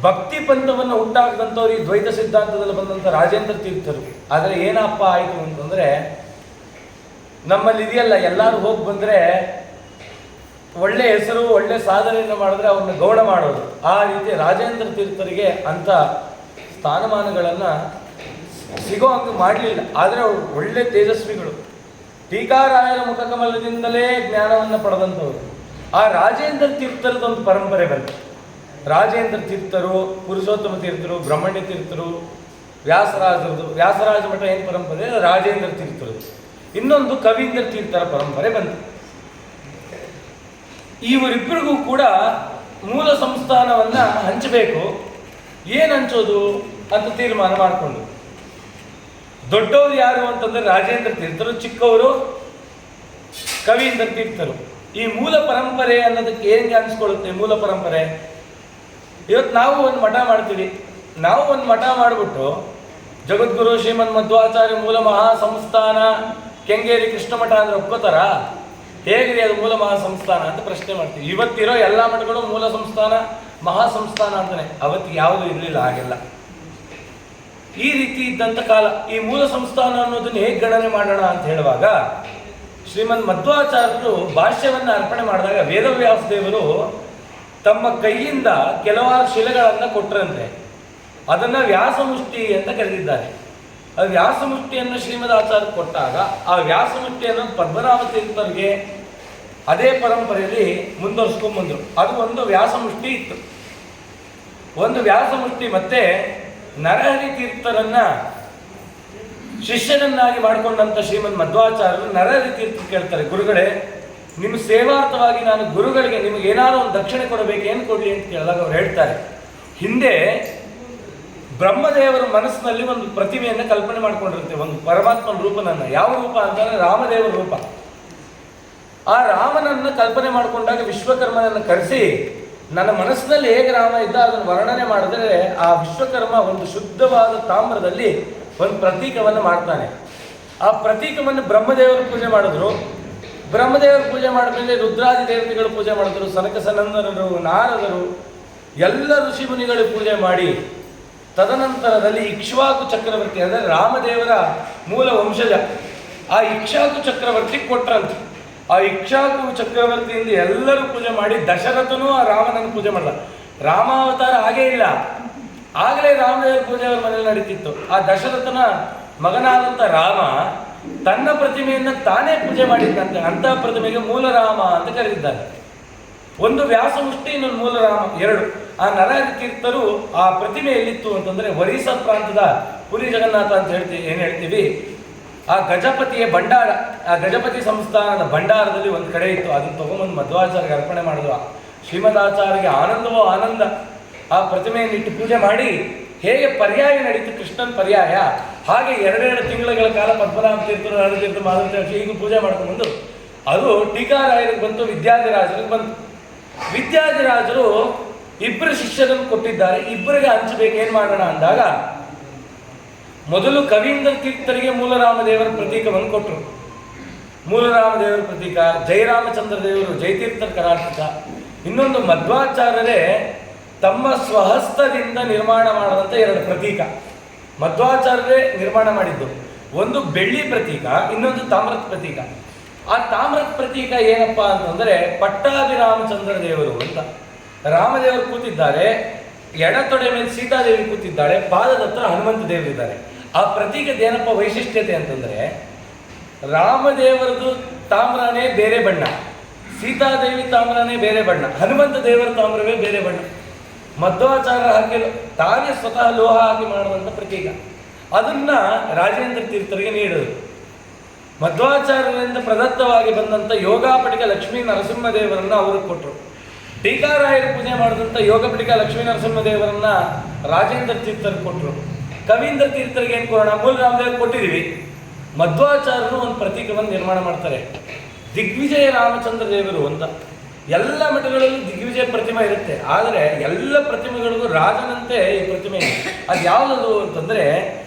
[SPEAKER 1] ಭಕ್ತಿ ಪಂಥವನ್ನು ಹುಟ್ಟಾಕದಂಥವ್ರು ಈ ದ್ವೈತ ಸಿದ್ಧಾಂತದಲ್ಲಿ ಬಂದಂಥ ರಾಜೇಂದ್ರ ತೀರ್ಥರು. ಆದರೆ ಏನಪ್ಪ ಆಯಿತು ಅಂತಂದರೆ, ನಮ್ಮಲ್ಲಿ ಇದೆಯಲ್ಲ, ಎಲ್ಲರೂ ಹೋಗಿ ಬಂದರೆ ಒಳ್ಳೆ ಹೆಸರು ಒಳ್ಳೆ ಸಾಧನೆಯನ್ನು ಮಾಡಿದ್ರೆ ಅವ್ರನ್ನ ಗೌಡ ಮಾಡೋದು. ಆ ರೀತಿ ರಾಜೇಂದ್ರ ತೀರ್ಥರಿಗೆ ಅಂಥ ಸ್ಥಾನಮಾನಗಳನ್ನು ಸಿಗೋ ಹಂಗೆ ಮಾಡಲಿಲ್ಲ. ಆದರೆ ಅವರು ಒಳ್ಳೆ ತೇಜಸ್ವಿಗಳು. ಟೀಕಾರಾಯರ ಮುಖಕಮಲದಿಂದಲೇ ಜ್ಞಾನವನ್ನು ಪಡೆದಂಥವ್ರು. ಆ ರಾಜೇಂದ್ರ ತೀರ್ಥರದೊಂದು ಪರಂಪರೆ ಬಂತು. ರಾಜೇಂದ್ರ ತೀರ್ಥರು, ಪುರುಷೋತ್ತಮ ತೀರ್ಥರು, ಬ್ರಹ್ಮಣ್ಯ ತೀರ್ಥರು, ವ್ಯಾಸರಾಜ ಮಠ ಏನು ಪರಂಪರೆ, ರಾಜೇಂದ್ರ ತೀರ್ಥರು. ಇನ್ನೊಂದು ಕವೀಂದ್ರ ತೀರ್ಥರ ಪರಂಪರೆ ಬಂತು. ಇವರಿಬ್ಬರಿಗೂ ಕೂಡ ಮೂಲ ಸಂಸ್ಥಾನವನ್ನ ಹಂಚಬೇಕು. ಏನು ಹಂಚೋದು ಅಂತ ತೀರ್ಮಾನ ಮಾಡಿಕೊಂಡು, ದೊಡ್ಡವರು ಯಾರು ಅಂತಂದ್ರೆ ರಾಜೇಂದ್ರ ತೀರ್ಥರು, ಚಿಕ್ಕವರು ಕವೀಂದ್ರ ತೀರ್ಥರು. ಈ ಮೂಲ ಪರಂಪರೆ ಅನ್ನೋದಕ್ಕೆ ಹೆಂಗೆ ಅನ್ಸ್ಕೊಳ್ಳುತ್ತೆ ಮೂಲ ಪರಂಪರೆ? ಇವತ್ತು ನಾವು ಒಂದು ಮಠ ಮಾಡ್ತೀವಿ. ನಾವು ಒಂದು ಮಠ ಮಾಡಿಬಿಟ್ಟು ಜಗದ್ಗುರು ಶ್ರೀಮನ್ ಮಧ್ವಾಚಾರ್ಯ ಮೂಲ ಮಹಾ ಸಂಸ್ಥಾನ ಕೆಂಗೇರಿ ಕೃಷ್ಣ ಮಠ ಅಂದ್ರೆ ಒಪ್ಕೋತಾರ? ಹೇಗ್ರಿ ಅದು ಮೂಲ ಮಹಾ ಸಂಸ್ಥಾನ ಅಂತ ಪ್ರಶ್ನೆ ಮಾಡ್ತೀವಿ. ಇವತ್ತಿರೋ ಎಲ್ಲ ಮಠಗಳು ಮೂಲ ಸಂಸ್ಥಾನ ಮಹಾ ಸಂಸ್ಥಾನ ಅಂತಾನೆ. ಅವತ್ತಿಗೆ ಯಾವುದೂ ಇರಲಿಲ್ಲ, ಹಾಗೆಲ್ಲ ಈ ರೀತಿ ಇದ್ದಂಥ ಕಾಲ. ಈ ಮೂಲ ಸಂಸ್ಥಾನ ಅನ್ನೋದನ್ನ ಹೇಗೆ ಗಣನೆ ಮಾಡೋಣ ಅಂತ ಹೇಳುವಾಗ, ಶ್ರೀಮನ್ ಮಧ್ವಾಚಾರ್ಯರು ಭಾಷ್ಯವನ್ನು ಅರ್ಪಣೆ ಮಾಡಿದಾಗ ವೇದವ್ಯಾಸ ದೇವರು ತಮ್ಮ ಕೈಯಿಂದ ಕೆಲವಾರು ಶಿಲೆಗಳನ್ನು ಕೊಟ್ಟರಂತೆ. ಅದನ್ನು ವ್ಯಾಸಮುಷ್ಟಿ ಅಂತ ಕರೆದಿದ್ದಾರೆ. ಅದು ವ್ಯಾಸಮುಷ್ಟಿಯನ್ನು ಶ್ರೀಮದ್ ಆಚಾರ್ಯ ಕೊಟ್ಟಾಗ ಆ ವ್ಯಾಸಮುಷ್ಟಿಯನ್ನು ಪದ್ಮನಾಭ ತೀರ್ಥರಿಗೆ ಅದೇ ಪರಂಪರೆಯಲ್ಲಿ ಮುಂದುವರಿಸ್ಕೊಂಡ್ಬಂದರು. ಅದು ಒಂದು ವ್ಯಾಸಮುಷ್ಟಿ ಇತ್ತು. ಒಂದು ವ್ಯಾಸಮುಷ್ಟಿ ಮತ್ತೆ ನರಹರಿ ತೀರ್ಥರನ್ನ ಶಿಷ್ಯನನ್ನಾಗಿ ಮಾಡಿಕೊಂಡಂಥ ಶ್ರೀಮದ್ ಮಧ್ವಾಚಾರ್ಯರು ನರಹರಿ ತೀರ್ಥ ಕೇಳ್ತಾರೆ, ಗುರುಗಳೇ, ನಿಮ್ಮ ಸೇವಾರ್ಥವಾಗಿ ನಾನು ಗುರುಗಳಿಗೆ ನಿಮಗೆ ಏನಾದರೂ ಒಂದು ದಕ್ಷಿಣೆ ಕೊಡಬೇಕು, ಏನು ಕೊಡಲಿ ಅಂತ ಕೇಳಿದಾಗ ಅವ್ರು ಹೇಳ್ತಾರೆ, ಹಿಂದೆ ಬ್ರಹ್ಮದೇವರ ಮನಸ್ಸಿನಲ್ಲಿ ಒಂದು ಪ್ರತಿಮೆಯನ್ನು ಕಲ್ಪನೆ ಮಾಡ್ಕೊಂಡಿರುತ್ತೆ, ಒಂದು ಪರಮಾತ್ಮನ ರೂಪನನ್ನು. ಯಾವ ರೂಪ ಅಂತಂದ್ರೆ ರಾಮದೇವರ ರೂಪ. ಆ ರಾಮನನ್ನು ಕಲ್ಪನೆ ಮಾಡಿಕೊಂಡಾಗ ವಿಶ್ವಕರ್ಮನನ್ನು ಕರೆಸಿ, ನನ್ನ ಮನಸ್ಸಿನಲ್ಲಿ ಹೇಗೆ ರಾಮ ಇದ್ದ ಅದನ್ನು ವರ್ಣನೆ ಮಾಡಿದ್ರೆ ಆ ವಿಶ್ವಕರ್ಮ ಒಂದು ಶುದ್ಧವಾದ ತಾಮ್ರದಲ್ಲಿ ಒಂದು ಪ್ರತೀಕವನ್ನು ಮಾಡ್ತಾನೆ. ಆ ಪ್ರತೀಕವನ್ನು ಬ್ರಹ್ಮದೇವರು ಪೂಜೆ ಮಾಡಿದ್ರು. ಬ್ರಹ್ಮದೇವರು ಪೂಜೆ ಮಾಡಿದ್ಮೇಲೆ ರುದ್ರಾದಿ ದೇವತೆಗಳು ಪೂಜೆ ಮಾಡಿದ್ರು. ಸನಕ ಸನಂದನರು, ನಾರದರು, ಎಲ್ಲ ಋಷಿ ಮುನಿಗಳು ಪೂಜೆ ಮಾಡಿ, ತದನಂತರದಲ್ಲಿ ಇಕ್ಷ್ವಾಕು ಚಕ್ರವರ್ತಿ ಅಂದರೆ ರಾಮದೇವರ ಮೂಲ ವಂಶಜ ಆ ಇಕ್ಷ್ವಾಕು ಚಕ್ರವರ್ತಿ ಕೊಟ್ರಂತೆ. ಆ ಇಕ್ಷ್ವಾಕು ಚಕ್ರವರ್ತಿಯಿಂದ ಎಲ್ಲರೂ ಪೂಜೆ ಮಾಡಿ, ದಶರಥನೂ ಆ ರಾಮನನ್ನು ಪೂಜೆ ಮಾಡಲ್ಲ. ರಾಮಾವತಾರ ಹಾಗೇ ಇಲ್ಲ, ಆಗಲೇ ರಾಮದೇವರ ಪೂಜೆ ಅವರ ಮನೇಲಿ ನಡೀತಿತ್ತು. ಆ ದಶರಥನ ಮಗನಾದಂಥ ರಾಮ ತನ್ನ ಪ್ರತಿಮೆಯನ್ನು ತಾನೇ ಪೂಜೆ ಮಾಡಿದ್ದಂತೆ. ಅಂತಹ ಪ್ರತಿಮೆಗೆ ಮೂಲ ರಾಮ ಅಂತ ಕರೆದಿದ್ದಾರೆ. ಒಂದು ವ್ಯಾಸಮುಷ್ಟಿ, ಇನ್ನೊಂದು ಮೂಲ ರಾಮ, ಎರಡು. ಆ ನರಹರಿ ತೀರ್ಥರು ಆ ಪ್ರತಿಮೆ ಎಲ್ಲಿತ್ತು ಅಂತಂದ್ರೆ ಒರಿಸ್ಸಾ ಪ್ರಾಂತದ ಪುರಿ ಜಗನ್ನಾಥ ಅಂತ ಹೇಳ್ತೀವಿ. ಆ ಗಜಪತಿಯ ಭಂಡಾರ, ಆ ಗಜಪತಿ ಸಂಸ್ಥಾನದ ಭಂಡಾರದಲ್ಲಿ ಒಂದು ಕಡೆ ಇತ್ತು. ಅದನ್ನು ತಗೊಂಬಂದು ಮಧ್ವಾಚಾರ್ಯಗೆ ಅರ್ಪಣೆ ಮಾಡಿದ್ರು. ಶ್ರೀಮದಾಚಾರ್ಯಗೆ ಆನಂದವೋ ಆನಂದ. ಆ ಪ್ರತಿಮೆಯನ್ನು ಇಟ್ಟು ಪೂಜೆ ಮಾಡಿ, ಹೇಗೆ ಪರ್ಯಾಯ ನಡೀತು ಕೃಷ್ಣನ ಪರ್ಯಾಯ, ಹಾಗೆ 2 ತಿಂಗಳ ಕಾಲ ಪದ್ಮನಾಭ ತೀರ್ಥರು, ನರಹರಿ ತೀರ್ಥ, ಮಾಧವ ತೀರ್ಥ ಹೀಗೂ ಪೂಜೆ ಮಾಡ್ಕೊಂಡು ಅದು ಟೀಕಾರಾಯರಿಗೆ ಬಂತು, ವಿದ್ಯಾಧಿರಾಜರಿಗೆ ಬಂತು. ವಿದ್ಯಾಧಿರಾಜರು ಇಬ್ಬರು ಶಿಷ್ಯರನ್ನು ಕೊಟ್ಟಿದ್ದಾರೆ, ಇಬ್ಬರಿಗೆ ಹಂಚಬೇಕು, ಏನು ಮಾಡೋಣ ಅಂದಾಗ ಮೊದಲು ಕವೀಂದ್ರ ತೀರ್ಥರಿಗೆ ಮೂಲರಾಮದೇವರ ಪ್ರತೀಕವನ್ನು ಕೊಟ್ಟರು. ಮೂಲರಾಮದೇವರ ಪ್ರತೀಕ, ಜಯರಾಮಚಂದ್ರ ದೇವರು ಜಯತೀರ್ಥರ ಕರಾರ್ತಿಕ. ಇನ್ನೊಂದು ಮಧ್ವಾಚಾರ್ಯರೇ ತಮ್ಮ ಸ್ವಹಸ್ತದಿಂದ ನಿರ್ಮಾಣ ಮಾಡಿದಂಥ 2 ಪ್ರತೀಕ ಮಧ್ವಾಚಾರ್ಯರೇ ನಿರ್ಮಾಣ ಮಾಡಿದ್ದು. ಒಂದು ಬೆಳ್ಳಿ ಪ್ರತೀಕ, ಇನ್ನೊಂದು ತಾಮ್ರದ ಪ್ರತೀಕ. ಆ ತಾಮ್ರದ ಪ್ರತೀಕ ಏನಪ್ಪ ಅಂತಂದರೆ ಪಟ್ಟಾಭಿರಾಮಚಂದ್ರ ದೇವರು ಅಂತ. ರಾಮದೇವರು ಕೂತಿದ್ದಾರೆ, ಎಡತೊಡೆ ಮೇಲೆ ಸೀತಾದೇವಿ ಕೂತಿದ್ದಾಳೆ, ಪಾದದ ಹತ್ರ ಹನುಮಂತ ದೇವರಿದ್ದಾರೆ. ಆ ಪ್ರತೀಕದ ಏನಪ್ಪ ವೈಶಿಷ್ಟ್ಯತೆ ಅಂತಂದರೆ, ರಾಮದೇವರದು ತಾಮ್ರನೇ ಬೇರೆ ಬಣ್ಣ, ಸೀತಾದೇವಿ ತಾಮ್ರನೇ ಬೇರೆ ಬಣ್ಣ, ಹನುಮಂತ ದೇವರ ತಾಮ್ರವೇ ಬೇರೆ ಬಣ್ಣ. ಮಧ್ವಾಚಾರ್ಯ ಹಾಕಿ ತಾವೇ ಸ್ವತಃ ಲೋಹ ಹಾಕಿ ಮಾಡುವಂಥ ಪ್ರತೀಕ. ಅದನ್ನ ರಾಜೇಂದ್ರ ತೀರ್ಥರಿಗೆ ನೀಡಿದರು. ಮಧ್ವಾಚಾರ್ಯರಿಂದ ಪ್ರದತ್ತವಾಗಿ ಬಂದಂಥ ಯೋಗಾಪಟಿಕ ಲಕ್ಷ್ಮೀ ನರಸಿಂಹದೇವರನ್ನ ಅವ್ರಿಗೆ ಕೊಟ್ಟರು. ಟೀಕಾರಾಯರು ಪೂಜೆ ಮಾಡಿದಂಥ ಯೋಗಪಟಿಕ ಲಕ್ಷ್ಮೀ ನರಸಿಂಹದೇವರನ್ನ ರಾಜೇಂದ್ರ ತೀರ್ಥರಿಗೆ ಕೊಟ್ಟರು. ಕವೀಂದ್ರ ತೀರ್ಥರಿಗೆ ಏನು ಕೊಡೋಣ, ಮೂಲ ರಾಮದೇವರು ಕೊಟ್ಟಿದ್ದೀವಿ. ಮಧ್ವಾಚಾರ್ಯರು ಒಂದು ಪ್ರತೀಕವನ್ನು ನಿರ್ಮಾಣ ಮಾಡ್ತಾರೆ, ದಿಗ್ವಿಜಯ ರಾಮಚಂದ್ರ ದೇವರು ಅಂತ. ಎಲ್ಲ ಮಠಗಳಲ್ಲೂ ದಿಗ್ವಿಜಯ ಪ್ರತಿಮೆ ಇರುತ್ತೆ, ಆದರೆ ಎಲ್ಲ ಪ್ರತಿಮೆಗಳಿಗೂ ರಾಜನಂತೆ ಈ ಪ್ರತಿಮೆ ಇದೆ. ಅದು ಯಾವುದದು ಅಂತಂದರೆ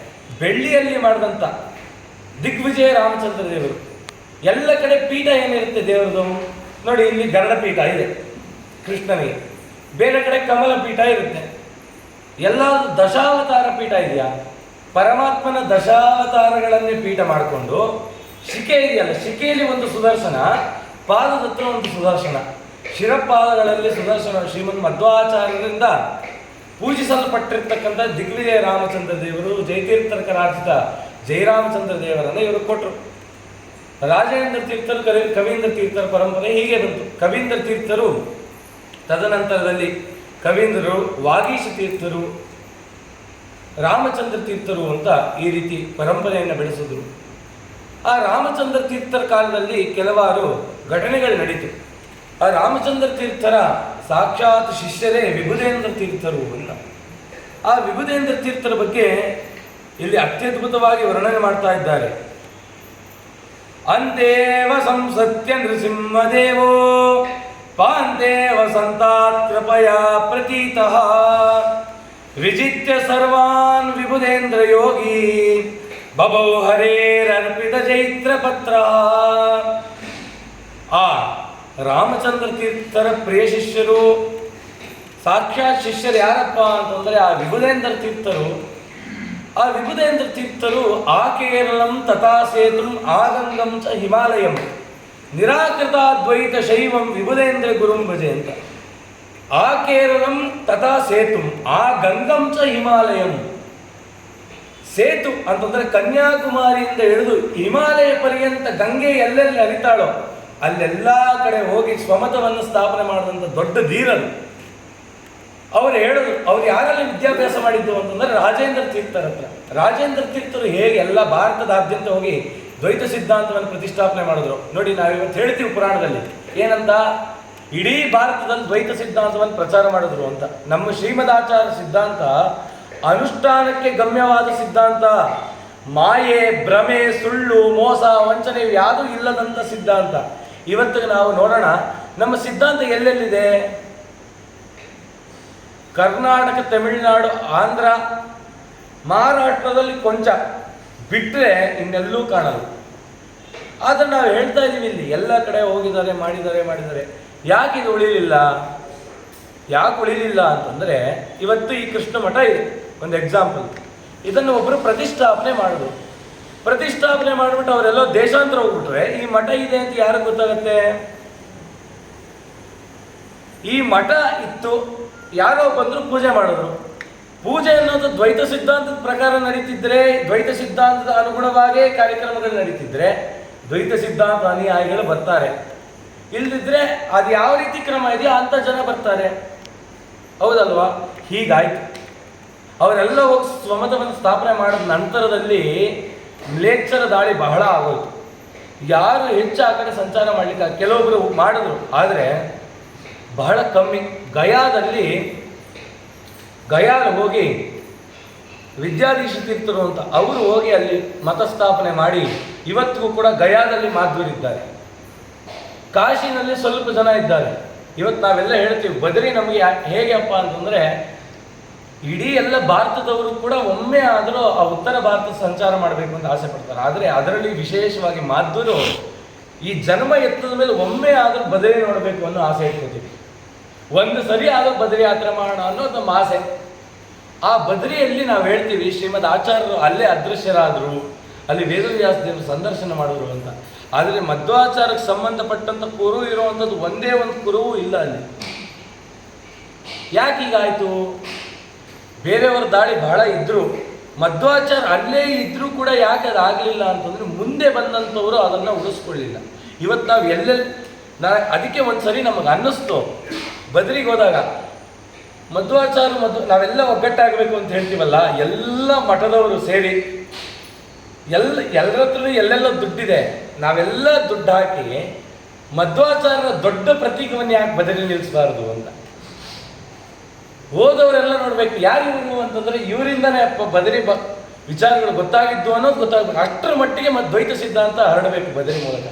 [SPEAKER 1] ಬೆಳ್ಳಿಯಲ್ಲಿ ಮಾಡಿದಂಥ ದಿಗ್ವಿಜಯ ರಾಮಚಂದ್ರ ದೇವರು. ಎಲ್ಲ ಕಡೆ ಪೀಠ ಏನಿರುತ್ತೆ ದೇವರದು ನೋಡಿ, ಇಲ್ಲಿ ಗರುಡ ಪೀಠ ಇದೆ ಕೃಷ್ಣನಿಗೆ, ಬೇರೆ ಕಡೆ ಕಮಲ ಪೀಠ ಇರುತ್ತೆ. ಎಲ್ಲ ದಶಾವತಾರ ಪೀಠ ಇದೆಯಾ, ಪರಮಾತ್ಮನ ದಶಾವತಾರಗಳನ್ನೇ ಪೀಠ ಮಾಡಿಕೊಂಡು ಶಿಖೆ ಇದೆಯಲ್ಲ, ಶಿಖೆಯಲ್ಲಿ ಒಂದು ಸುದರ್ಶನ, ಪಾದದ ಹತ್ರ ಒಂದು ಸುದರ್ಶನ, ಶಿರಪಾದಗಳಲ್ಲಿ ಸುದರ್ಶನ. ಶ್ರೀಮದ್ ಮಧ್ವಾಚಾರ್ಯರಿಂದ ಪೂಜಿಸಲ್ಪಟ್ಟಿರ್ತಕ್ಕಂಥ ದಿಗ್ವಿಜಯ ರಾಮಚಂದ್ರ ದೇವರು ಜಯತೀರ್ಥರ ಕರಾರ್ಚಿತ ಜಯರಾಮಚಂದ್ರ ದೇವರನ್ನು ಇವರು ಕೊಟ್ಟರು. ರಾಜೇಂದ್ರ ತೀರ್ಥರು ಕವೀಂದ್ರ ತೀರ್ಥರ ಪರಂಪರೆ ಹೀಗೆ ಬಂತು. ಕವೀಂದ್ರ ತೀರ್ಥರು ತದನಂತರದಲ್ಲಿ ಕವೀಂದ್ರರು, ವಾಗೀಶ ತೀರ್ಥರು, ರಾಮಚಂದ್ರ ತೀರ್ಥರು ಅಂತ ಈ ರೀತಿ ಪರಂಪರೆಯನ್ನು ಬೆಳೆಸಿದ್ರು. ಆ ರಾಮಚಂದ್ರ ತೀರ್ಥರ ಕಾಲದಲ್ಲಿ ಕೆಲವಾರು ಘಟನೆಗಳು ನಡೀತು. ಆ ರಾಮಚಂದ್ರ ತೀರ್ಥರ ಸಾಕ್ಷಾತ್ ಶಿಷ್ಯರೇ ವಿಭುಧೇಂದ್ರ ತೀರ್ಥರು ಅಂತ. ಆ ವಿಭುಧೇಂದ್ರ ತೀರ್ಥರ ಬಗ್ಗೆ ಇಲ್ಲಿ ಅತ್ಯದ್ಭುತವಾಗಿ ವರ್ಣನೆ ಮಾಡ್ತಾ ಇದ್ದಾರೆ. ಅಂತೇವ ಸಂಸತ್ಯ ನೃಸಿಂಹದೇವೋ ಪಾಂತೇವ ಸಂತಾತ್ ಕೃಪಯಾ ಪ್ರತೀತಃ ವಿಜಿತ್ಯ ಸರ್ವಾನ್ ವಿಭುಧೇಂದ್ರ ಯೋಗಿ ಬಭೌ ಹರೇರರ್ಪಿತ ಚೈತ್ರ ಪತ್ರ. ಆ ರಾಮಚಂದ್ರ ತೀರ್ಥರ ಪ್ರಿಯ ಶಿಷ್ಯರು, ಸಾಕ್ಷಾತ್ ಶಿಷ್ಯರು ಯಾರಪ್ಪ ಅಂತಂದರೆ ಆ ವಿಭುಧೇಂದ್ರ ತೀರ್ಥರು. ಆ ವಿಭುಧೇಂದ್ರ ತೀರ್ಥರು ಆ ಕೇರಳಂ ತಥಾ ಸೇತುಂ ಆಗಂಗಂ ಚ ಹಿಮಾಲಯಂ ನಿರಾಕೃತಾದ್ವೈತ ಶೈವಂ ವಿಭುಧೇಂದ್ರ ಗುರುಂ ಭಜೆ ಅಂತ. ಆ ಕೇರಳಂ ತಥಾ ಸೇತುಂ ಆ ಗಂಗಂ ಚ ಹಿಮಾಲಯಂ. ಸೇತು ಅಂತಂದರೆ ಕನ್ಯಾಕುಮಾರಿಯಿಂದ ಹಿಡಿದು ಹಿಮಾಲಯ ಪರ್ಯಂತ ಗಂಗೆ ಎಲ್ಲೆಲ್ಲಿ ಹರಿತಾಳೋ ಅಲ್ಲೆಲ್ಲ ಕಡೆ ಹೋಗಿ ಸ್ವಮತವನ್ನು ಸ್ಥಾಪನೆ ಮಾಡಿದಂಥ ದೊಡ್ಡ ಧೀರರು. ಅವರು ಹೇಳಿದ್ರು, ಅವ್ರು ಯಾರಲ್ಲಿ ವಿದ್ಯಾಭ್ಯಾಸ ಮಾಡಿದ್ದು ಅಂತಂದರೆ ರಾಜೇಂದ್ರ ತೀರ್ಥರ ಹತ್ರ. ರಾಜೇಂದ್ರ ತೀರ್ಥರು ಹೇಗೆ ಎಲ್ಲ ಭಾರತದಾದ್ಯಂತ ಹೋಗಿ ದ್ವೈತ ಸಿದ್ಧಾಂತವನ್ನು ಪ್ರತಿಷ್ಠಾಪನೆ ಮಾಡಿದ್ರು ನೋಡಿ. ನಾವಿವತ್ತು ಹೇಳ್ತೀವಿ ಪುರಾಣದಲ್ಲಿ ಏನಂತ, ಇಡೀ ಭಾರತದಲ್ಲಿ ದ್ವೈತ ಸಿದ್ಧಾಂತವನ್ನು ಪ್ರಚಾರ ಮಾಡಿದ್ರು ಅಂತ. ನಮ್ಮ ಶ್ರೀಮದಾಚಾರ್ಯ ಸಿದ್ಧಾಂತ ಅನುಷ್ಠಾನಕ್ಕೆ ಗಮ್ಯವಾದ ಸಿದ್ಧಾಂತ. ಮಾಯೆ, ಭ್ರಮೆ, ಸುಳ್ಳು, ಮೋಸ, ವಂಚನೆ ಯಾವುದೂ ಇಲ್ಲದಂಥ ಸಿದ್ಧಾಂತ. ಇವತ್ತಿಗೆ ನಾವು ನೋಡೋಣ ನಮ್ಮ ಸಿದ್ಧಾಂತ ಎಲ್ಲೆಲ್ಲಿದೆ. ಕರ್ನಾಟಕ, ತಮಿಳುನಾಡು, ಆಂಧ್ರ, ಮಹಾರಾಷ್ಟ್ರದಲ್ಲಿ ಕೊಂಚ ಬಿಟ್ಟರೆ ಇನ್ನೆಲ್ಲೂ ಕಾಣಲ್ಲ. ಆದರೆ ನಾವು ಹೇಳ್ತಾ ಇದ್ದೀವಿ ಇಲ್ಲಿ ಎಲ್ಲ ಕಡೆ ಹೋಗಿದ್ದಾರೆ, ಮಾಡಿದ್ದಾರೆ. ಯಾಕೆ ಇದು ಉಳಿಲಿಲ್ಲ? ಯಾಕೆ ಉಳಿಲಿಲ್ಲ ಅಂತಂದರೆ ಇವತ್ತು ಈ ಕೃಷ್ಣ ಮಠ ಇದೆ ಒಂದು ಎಕ್ಸಾಂಪಲ್. ಇದನ್ನು ಒಬ್ಬರು ಪ್ರತಿಷ್ಠಾಪನೆ ಮಾಡಿದ್ರು. ಪ್ರತಿಷ್ಠಾಪನೆ ಮಾಡಿಬಿಟ್ಟು ಅವರೆಲ್ಲೋ ದೇಶಾಂತರ ಹೋಗ್ಬಿಟ್ರೆ ಈ ಮಠ ಇದೆ ಅಂತ ಯಾರಿಗೆ ಗೊತ್ತಾಗತ್ತೆ? ಈ ಮಠ ಇತ್ತು, ಯಾರೋ ಬಂದರು ಪೂಜೆ ಮಾಡಿದ್ರು. ಪೂಜೆ ಅನ್ನೋದು ದ್ವೈತ ಸಿದ್ಧಾಂತದ ಪ್ರಕಾರ ನಡೀತಿದ್ರೆ, ದ್ವೈತ ಸಿದ್ಧಾಂತದ ಅನುಗುಣವಾಗೇ ಕಾರ್ಯಕ್ರಮಗಳು ನಡೀತಿದ್ರೆ ದ್ವೈತ ಸಿದ್ಧಾಂತ ಅನುಯಾಯಿಗಳು ಬರ್ತಾರೆ. ಇಲ್ಲದಿದ್ರೆ ಅದು ಯಾವ ರೀತಿ ಕ್ರಮ ಇದೆಯೋ ಅಂಥ ಜನ ಬರ್ತಾರೆ, ಹೌದಲ್ವಾ? ಹೀಗಾಯ್ತು. ಅವರೆಲ್ಲ ಹೋಗಿ ಸ್ವಮತವನ್ನು ಸ್ಥಾಪನೆ ಮಾಡಿದ ನಂತರದಲ್ಲಿ ಮ್ಲೇಚ್ಛರ ದಾಳಿ ಬಹಳ ಆಗೋಯ್ತು. ಯಾರು ಹೆಚ್ಚು ಆ ಕಡೆ ಸಂಚಾರ ಮಾಡಲಿಕ್ಕೆ ಕೆಲವೊಬ್ಬರು ಮಾಡಿದ್ರು, ಆದರೆ ಬಹಳ ಕಮ್ಮಿ. ಗಯಾದಲ್ಲಿ ಹೋಗಿ ವಿದ್ಯಾಧೀಶ ತೀರ್ಥರು ಅಂತ ಅವರು ಹೋಗಿ ಅಲ್ಲಿ ಮತ ಸ್ಥಾಪನೆ ಮಾಡಿ ಇವತ್ತಿಗೂ ಕೂಡ ಗಯಾದಲ್ಲಿ ಮಾಧ್ವರಿದ್ದಾರೆ. ಕಾಶಿನಲ್ಲಿ ಸ್ವಲ್ಪ ಜನ ಇದ್ದಾರೆ. ಇವತ್ತು ನಾವೆಲ್ಲ ಹೇಳ್ತೀವಿ ಬದರಿ ನಮಗೆ ಹೇಗೆಪ್ಪ ಅಂತಂದರೆ ಇಡೀ ಎಲ್ಲ ಭಾರತದವರು ಕೂಡ ಒಮ್ಮೆ ಆದರೂ ಆ ಉತ್ತರ ಭಾರತ ಸಂಚಾರ ಮಾಡಬೇಕು ಅಂತ ಆಸೆ ಪಡ್ತಾರೆ. ಆದರೆ ಅದರಲ್ಲಿ ವಿಶೇಷವಾಗಿ ಮಾಧ್ವರು ಈ ಜನ್ಮ ಎತ್ತದ ಮೇಲೆ ಒಮ್ಮೆ ಆದರೂ ಬದರಿ ನೋಡಬೇಕು ಅನ್ನೋ ಆಸೆ ಇಟ್ಕೋತೀವಿ. ಒಂದು ಸರಿ ಆದರೂ ಬದರಿ ಯಾತ್ರೆ ಮಾಡೋಣ ಅನ್ನೋದು ನಮ್ಮ ಆಸೆ. ಆ ಬದರಿಯಲ್ಲಿ ನಾವು ಹೇಳ್ತೀವಿ ಶ್ರೀಮದ್ ಆಚಾರ್ಯರು ಅಲ್ಲೇ ಅದೃಶ್ಯರಾದರು, ಅಲ್ಲಿ ವೇದವ್ಯಾಸ ದೇವರು ಸಂದರ್ಶನ ಮಾಡಿದ್ರು ಅಂತ. ಆದರೆ ಮಧ್ವಾಚಾರಕ್ಕೆ ಸಂಬಂಧಪಟ್ಟಂಥ ಕುರು ಇರುವಂಥದ್ದು ಒಂದೇ ಒಂದು ಕುರುವೂ ಇಲ್ಲ ಅಲ್ಲಿ. ಯಾಕೆ ಹೀಗಾಯಿತು? ಬೇರೆಯವರ ದಾಳಿ ಬಹಳ ಇದ್ದರು, ಮಧ್ವಾಚಾರ ಅಲ್ಲೇ ಇದ್ದರೂ ಕೂಡ ಯಾಕೆ ಅದಾಗಲಿಲ್ಲ ಅಂತಂದರೆ ಮುಂದೆ ಬಂದಂಥವರು ಅದನ್ನು ಉಳಿಸ್ಕೊಳ್ಳಿಲ್ಲ. ಇವತ್ತು ನಾವು ಎಲ್ಲೆಲ್ಲಿ ಅದಕ್ಕೆ ಒಂದು ಸರಿ ನಮಗೆ ಅನ್ನಿಸ್ತು, ಬದರಿಗೆ ಹೋದಾಗ ಮಧ್ವಾಚಾರ ನಾವೆಲ್ಲ ಒಗ್ಗಟ್ಟಾಗಬೇಕು ಅಂತ ಹೇಳ್ತೀವಲ್ಲ, ಎಲ್ಲ ಮಠದವರು ಸೇರಿ ಎಲ್ಲರ ಹತ್ರ ಎಲ್ಲೆಲ್ಲ ದುಡ್ಡಿದೆ, ನಾವೆಲ್ಲ ದುಡ್ಡು ಹಾಕಿ ಮಧ್ವಾಚಾರ್ಯರ ದೊಡ್ಡ ಪ್ರತೀಕವನ್ನು ಯಾಕೆ ಬದಲಿ ನಿಲ್ಲಿಸಬಾರ್ದು ಅಂತ. ಹೋದವರೆಲ್ಲ ನೋಡ್ಬೇಕು ಯಾರು ಇವರು ಅಂತಂದರೆ ಇವರಿಂದನೇ ಬದರಿ ವಿಚಾರಗಳು ಗೊತ್ತಾಗಿದ್ದು ಅನ್ನೋದು ಗೊತ್ತಾಗಬೇಕು. ಅಷ್ಟರ ಮಟ್ಟಿಗೆ ದ್ವೈತ ಸಿದ್ಧಾಂತ ಹರಡಬೇಕು ಬದರಿ ಮೂಲಕ.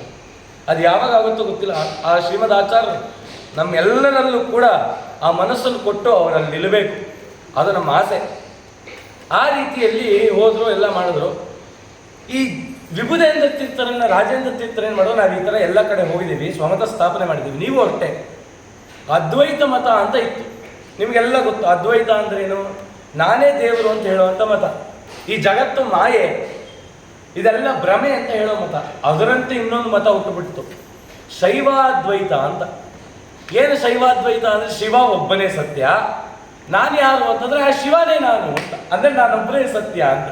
[SPEAKER 1] ಅದು ಯಾವಾಗ ಆಗುತ್ತೋ ಗೊತ್ತಿಲ್ಲ. ಆ ಶ್ರೀಮದ್ ಆಚಾರ್ಯರು ನಮ್ಮೆಲ್ಲರಲ್ಲೂ ಕೂಡ ಆ ಮನಸ್ಸನ್ನು ಕೊಟ್ಟು ಅವರಲ್ಲಿ ನಿಲ್ಲಬೇಕು, ಅದು ನಮ್ಮ ಆಸೆ. ಆ ರೀತಿಯಲ್ಲಿ ಹೋದರು, ಎಲ್ಲ ಮಾಡಿದ್ರು. ಈ ವಿಭುಧೇಂದ್ರ ತೀರ್ಥರನ್ನ ರಾಜೇಂದ್ರ ತೀರ್ಥರೇನು ಮಾಡೋ, ನಾವು ಈ ಥರ ಎಲ್ಲ ಕಡೆ ಹೋಗಿದ್ದೀವಿ, ಸ್ವಮತ ಸ್ಥಾಪನೆ ಮಾಡಿದ್ದೀವಿ. ನೀವು ಹೊರಟೆ ಅದ್ವೈತ ಮತ ಅಂತ ಇತ್ತು, ನಿಮಗೆಲ್ಲ ಗೊತ್ತು. ಅದ್ವೈತ ಅಂದ್ರೇನು? ನಾನೇ ದೇವರು ಅಂತ ಹೇಳುವಂಥ ಮತ. ಈ ಜಗತ್ತು ಮಾಯೆ, ಇದೆಲ್ಲ ಭ್ರಮೆ ಅಂತ ಹೇಳೋ ಮತ. ಅದರಂತೆ ಇನ್ನೊಂದು ಮತ ಹುಟ್ಟುಬಿಡ್ತು, ಶೈವಾದ್ವೈತ ಅಂತ. ಏನು ಶೈವಾದ್ವೈತ ಅಂದರೆ ಶಿವ ಒಬ್ಬನೇ ಸತ್ಯ, ನಾನು ಯಾರು ಅಂತಂದರೆ ಆ ಶಿವನೇ ನಾನು ಅಂತ, ಅಂದರೆ ನಾನೊಬ್ಬನೇ ಸತ್ಯ ಅಂತ.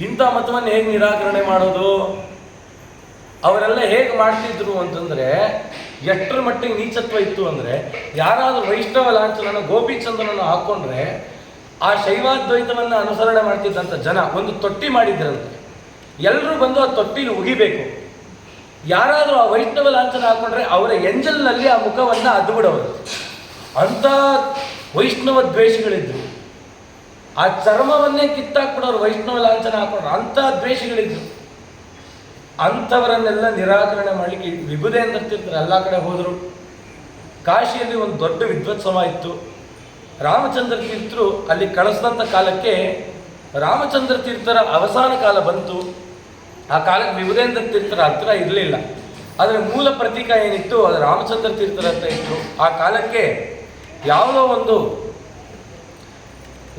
[SPEAKER 1] ಇಂಥ ಮತವನ್ನು ಹೇಗೆ ನಿರಾಕರಣೆ ಮಾಡೋದು? ಅವರೆಲ್ಲ ಹೇಗೆ ಮಾಡ್ತಿದ್ರು ಅಂತಂದರೆ, ಎಷ್ಟರ ಮಟ್ಟಿಗೆ ನೀಚತ್ವ ಇತ್ತು ಅಂದರೆ, ಯಾರಾದರೂ ವೈಷ್ಣವ ಲಾಂಛನನ ಗೋಪಿಚಂದ್ರನನ್ನು ಹಾಕ್ಕೊಂಡ್ರೆ ಆ ಶೈವಾದ್ವೈತವನ್ನು ಅನುಸರಣೆ ಮಾಡ್ತಿದ್ದಂಥ ಜನ ಒಂದು ತೊಟ್ಟಿ ಮಾಡಿದ್ರಂತೆ. ಎಲ್ಲರೂ ಬಂದು ಆ ತೊಟ್ಟಿಲಿ ಉಗಿಬೇಕು. ಯಾರಾದರೂ ಆ ವೈಷ್ಣವ ಲಾಂಛನ ಹಾಕ್ಕೊಂಡ್ರೆ ಅವರ ಎಂಜಲ್ನಲ್ಲಿ ಆ ಮುಖವನ್ನು ಅದ್ದು ಬಿಡೋರು. ಅಂಥ ವೈಷ್ಣವ ದ್ವೇಷಗಳಿದ್ರು. ಆ ಚರ್ಮವನ್ನೇ ಕಿತ್ತಾಕ್ಬಿಡೋರು ವೈಷ್ಣವ ಲಾಂಛನ ಹಾಕೊಂಡ್ರು. ಅಂಥ ದ್ವೇಷಗಳಿದ್ರು. ಅಂಥವರನ್ನೆಲ್ಲ ನಿರಾಕರಣೆ ಮಾಡಲಿಕ್ಕೆ ವಿಭುದೇಂದ್ರ ತೀರ್ಥರು ಎಲ್ಲ ಕಡೆ ಹೋದರು. ಕಾಶಿಯಲ್ಲಿ ಒಂದು ದೊಡ್ಡ ವಿದ್ವತ್ಸವ ಇತ್ತು. ರಾಮಚಂದ್ರ ತೀರ್ಥರು ಅಲ್ಲಿ ಕಳಿಸಿದಂಥ ಕಾಲಕ್ಕೆ ರಾಮಚಂದ್ರ ತೀರ್ಥರ ಅವಸಾನ ಕಾಲ ಬಂತು. ಆ ಕಾಲಕ್ಕೆ ವಿಭುದೇಂದ್ರ ತೀರ್ಥರ ಹತ್ರ ಇರಲಿಲ್ಲ. ಆದರೆ ಮೂಲ ಪ್ರತೀಕ ಏನಿತ್ತು ಅದು ರಾಮಚಂದ್ರ ತೀರ್ಥರ ಹತ್ರ ಇತ್ತು. ಆ ಕಾಲಕ್ಕೆ ಯಾವುದೋ ಒಂದು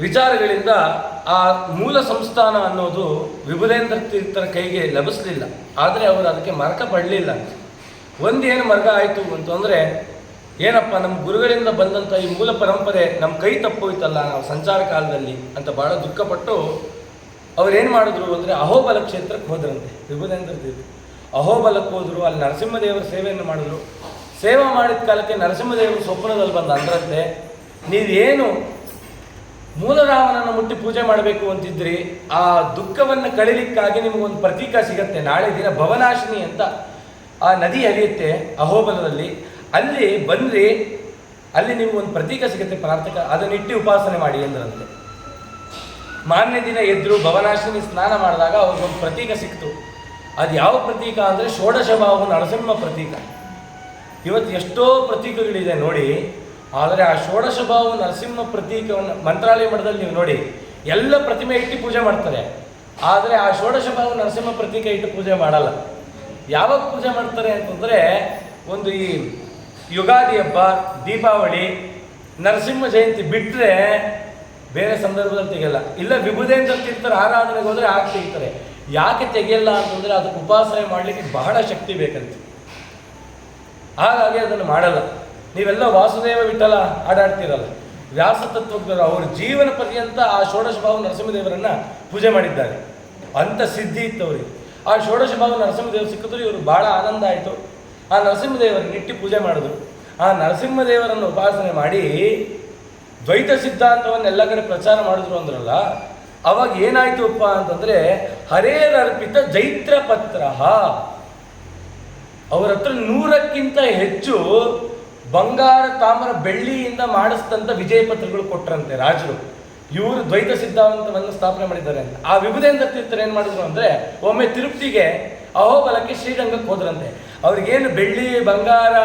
[SPEAKER 1] ವಿಚಾರಗಳಿಂದ ಆ ಮೂಲ ಸಂಸ್ಥಾನ ಅನ್ನೋದು ವಿಭುದೇಂದ್ರ ತೀರ್ಥರ ಕೈಗೆ ಲಭಿಸಲಿಲ್ಲ. ಆದರೆ ಅವರು ಅದಕ್ಕೆ ಮರಕ ಪಡಲಿಲ್ಲ. ಒಂದೇನು ಮರ್ಗ ಆಯಿತು ಅಂತಂದರೆ, ಏನಪ್ಪ ನಮ್ಮ ಗುರುಗಳಿಂದ ಬಂದಂಥ ಈ ಮೂಲ ಪರಂಪರೆ ನಮ್ಮ ಕೈ ತಪ್ಪೋಯ್ತಲ್ಲ ನಾವು ಸಂಚಾರ ಕಾಲದಲ್ಲಿ ಅಂತ ಭಾಳ ದುಃಖಪಟ್ಟು ಅವರೇನು ಮಾಡಿದ್ರು ಅಂದರೆ ಅಹೋಬಲ ಕ್ಷೇತ್ರಕ್ಕೆ ಹೋದ್ರಂತೆ. ವಿಭುದೇಂದ್ರ ತೀರ್ಥ ಅಹೋಬಲಕ್ಕೆ ಹೋದರು. ಅಲ್ಲಿ ನರಸಿಂಹದೇವರ ಸೇವೆಯನ್ನು ಮಾಡಿದ್ರು. ಸೇವೆ ಮಾಡಿದ ಕಾಲಕ್ಕೆ ನರಸಿಂಹದೇವರು ಸ್ವಪ್ನದಲ್ಲಿ ಬಂದು ಅಂದ್ರಂತೆ, ನೀವೇನು ಮೂಲರಾಮನನ್ನು ಮುಟ್ಟಿ ಪೂಜೆ ಮಾಡಬೇಕು ಅಂತಿದ್ರಿ, ಆ ದುಃಖವನ್ನು ಕಳೀಲಿಕ್ಕಾಗಿ ನಿಮಗೊಂದು ಪ್ರತೀಕ ಸಿಗತ್ತೆ. ನಾಳೆ ದಿನ ಭವನಾಶಿನಿ ಅಂತ ಆ ನದಿ ಹರಿಯುತ್ತೆ ಅಹೋಬಲದಲ್ಲಿ, ಅಲ್ಲಿ ಬಂದ್ರಿ, ಅಲ್ಲಿ ನಿಮಗೊಂದು ಪ್ರತೀಕ ಸಿಗುತ್ತೆ ಪ್ರಾರ್ಥಕ, ಅದನ್ನಿಟ್ಟು ಉಪಾಸನೆ ಮಾಡಿ ಎಂದ್ರಂತೆ. ಮಾರನೇ ದಿನ ಎದ್ರು ಭವನಾಶಿನಿ ಸ್ನಾನ ಮಾಡಿದಾಗ ಅವ್ರಿಗೊಂದು ಪ್ರತೀಕ ಸಿಕ್ತು. ಅದು ಯಾವ ಪ್ರತೀಕ ಅಂದರೆ ಷೋಡಶಭಾವ ನರಸಿಂಹ ಪ್ರತೀಕ. ಇವತ್ತು ಎಷ್ಟೋ ಪ್ರತೀಕಗಳಿದೆ ನೋಡಿ, ಆದರೆ ಆ ಷೋಡಶಭಾವ ನರಸಿಂಹ ಪ್ರತೀಕವನ್ನು ಮಂತ್ರಾಲಯ ಮಠದಲ್ಲಿ ನೀವು ನೋಡಿ, ಎಲ್ಲ ಪ್ರತಿಮೆ ಇಟ್ಟು ಪೂಜೆ ಮಾಡ್ತಾರೆ. ಆದರೆ ಆ ಷೋಡಶಭಾವ ನರಸಿಂಹ ಪ್ರತೀಕ ಇಟ್ಟು ಪೂಜೆ ಮಾಡಲ್ಲ. ಯಾವಾಗ ಪೂಜೆ ಮಾಡ್ತಾರೆ ಅಂತಂದರೆ, ಒಂದು ಈ ಯುಗಾದಿ ಹಬ್ಬ, ದೀಪಾವಳಿ, ನರಸಿಂಹ ಜಯಂತಿ ಬಿಟ್ಟರೆ ಬೇರೆ ಸಂದರ್ಭದಲ್ಲಿ ತೆಗೆಯಲ್ಲ. ಇಲ್ಲ ವಿಭುದೇಂದ್ರ ತೀರ್ಥರ ಆರಾಧನೆಗೆ ಹೋದರೆ ಆಗ ತೆಗಿತಾರೆ. ಯಾಕೆ ತೆಗೆಯಲ್ಲ ಅಂತಂದರೆ ಅದಕ್ಕೆ ಉಪಾಸನೆ ಮಾಡಲಿಕ್ಕೆ ಬಹಳ ಶಕ್ತಿ ಬೇಕಂತೆ. ಹಾಗಾಗಿ ಅದನ್ನು ಮಾಡಲ್ಲ. ನೀವೆಲ್ಲ ವಾಸುದೇವ ವಿಠಲ ಆಡಾಡ್ತೀರಲ್ಲ, ವ್ಯಾಸ ತತ್ವಜ್ಞರು ಅವರ ಜೀವನ ಪರ್ಯಂತ ಆ ಷೋಡಶಭಾವ ನರಸಿಂಹದೇವರನ್ನು ಪೂಜೆ ಮಾಡಿದ್ದಾರೆ. ಅಂಥ ಸಿದ್ಧಿ ಇತ್ತು ಅವರಿಗೆ. ಆ ಷೋಡಶಭಾವ ನರಸಿಂಹದೇವರು ಸಿಕ್ಕಿದ್ರು ಇವರು ಭಾಳ ಆನಂದ ಆಯಿತು. ಆ ನರಸಿಂಹದೇವರನ್ನು ಇಟ್ಟು ಪೂಜೆ ಮಾಡಿದ್ರು. ಆ ನರಸಿಂಹದೇವರನ್ನು ಉಪಾಸನೆ ಮಾಡಿ ದ್ವೈತ ಸಿದ್ಧಾಂತವನ್ನು ಎಲ್ಲ ಕಡೆ ಪ್ರಚಾರ ಮಾಡಿದ್ರು ಅಂದ್ರಲ್ಲ, ಅವಾಗ ಏನಾಯ್ತುಪ್ಪ ಅಂತಂದರೆ, ಹರೇರರ್ಪಿತ ಜೈತ್ರ ಪತ್ರ, ಅವರ ಹತ್ರ 100ಕ್ಕಿಂತ ಹೆಚ್ಚು ಬಂಗಾರ, ತಾಮ್ರ, ಬೆಳ್ಳಿಯಿಂದ ಮಾಡಿಸಿದಂಥ ವಿಜಯ ಪತ್ರಗಳು ಕೊಟ್ಟರಂತೆ ರಾಜರು. ಇವರು ದ್ವೈತ ಸಿದ್ಧಾಂತವನ್ನು ಸ್ಥಾಪನೆ ಮಾಡಿದ್ದಾರೆ ಅಂತ. ಆ ವಿಭುದೇಂದ್ರ ತೀರ್ಥರು ಏನು ಮಾಡಿದ್ರು ಅಂದರೆ, ಒಮ್ಮೆ ತಿರುಪತಿಗೆ ಅಹೋಬಲಕ್ಕೆ ಶ್ರೀರಂಗಕ್ಕೆ ಹೋದ್ರಂತೆ. ಅವ್ರಿಗೇನು ಬೆಳ್ಳಿ, ಬಂಗಾರ,